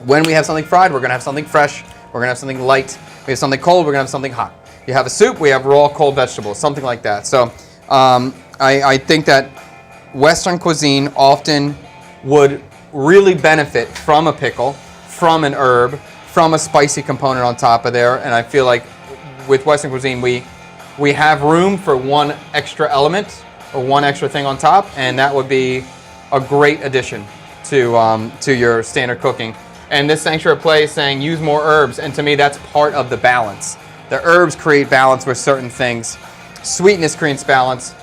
When we have something fried, we're going to have something fresh. We're going to have something light. We have something cold, we're going to have something hot. you have a soup, we have raw cold vegetables, something like that. So I think that Western cuisine often would really benefit from a pickle, from an herb, from a spicy component on top of there. And I feel like with Western cuisine, we have room for one extra element or one extra thing on top, and that would be a great addition to your standard cooking. And this Sanctuary Play is saying use more herbs, and to me that's part of the balance. The herbs create balance with certain things. Sweetness creates balance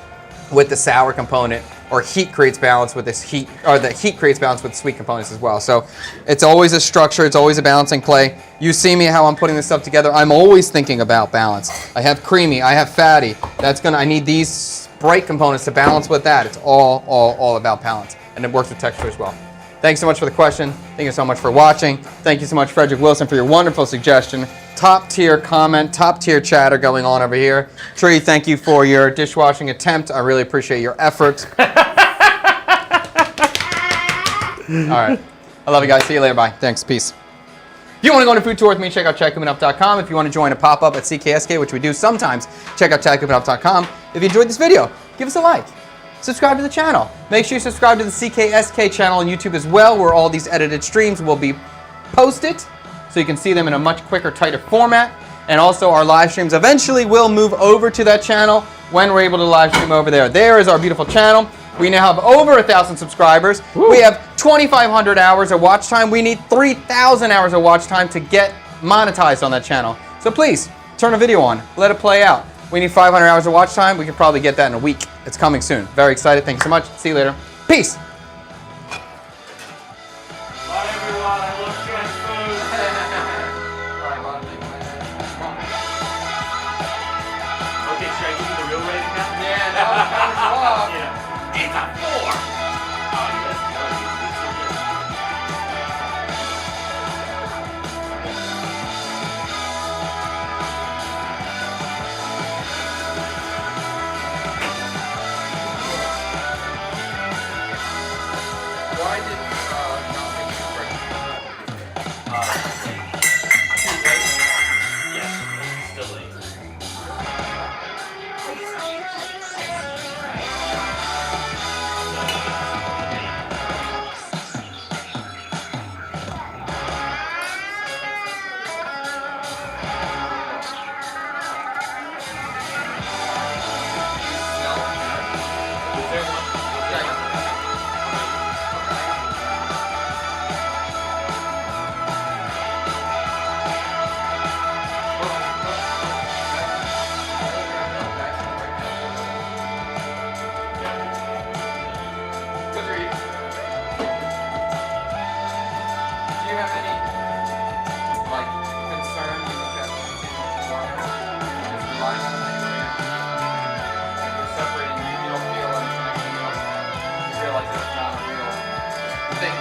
with the sour component, or heat creates balance with this heat, or the heat creates balance with sweet components as well. So it's always a structure, it's always a balancing play. You see me how I'm putting this stuff together. I'm always thinking about balance. I have creamy, I have fatty. I need these bright components to balance with that. It's all about balance, and it works with texture as well. Thanks so much for the question. Thank you so much for watching. Thank you so much, Frederick Wilson, for your wonderful suggestion. Top tier comment, top tier chatter going on over here. Tree, thank you for your dishwashing attempt. I really appreciate your effort. All right. I love you guys. See you later. Bye. Thanks. Peace. If you want to go on a food tour with me, check out ChadCoopinUp.com. If you want to join a pop-up at CKSK, which we do sometimes, check out ChadCoopinUp.com. If you enjoyed this video, give us a like. Subscribe to the channel. Make sure you subscribe to the CKSK channel on YouTube as well, where all these edited streams will be posted, so you can see them in a much quicker, tighter format. And also our live streams eventually will move over to that channel when we're able to live stream over there. There is our beautiful channel. We now have over 1,000 subscribers. Woo. We have 2,500 hours of watch time. We need 3,000 hours of watch time to get monetized on that channel. So please, turn a video on. Let it play out. We need 500 hours of watch time. We could probably get that in a week. It's coming soon. Very excited. Thank you so much. See you later. Peace. Bye, everyone. I love Chad's food. Okay, should I give you the real rating now? Yeah, no, Yeah. It's a 4. Oh, you guys know it. Why did not make you pregnant? Too late? Yes, still late. Is there one? Do you have any concern you look at it's relying on the if you're separating, you don't feel any connection, you realize it's not a real thing.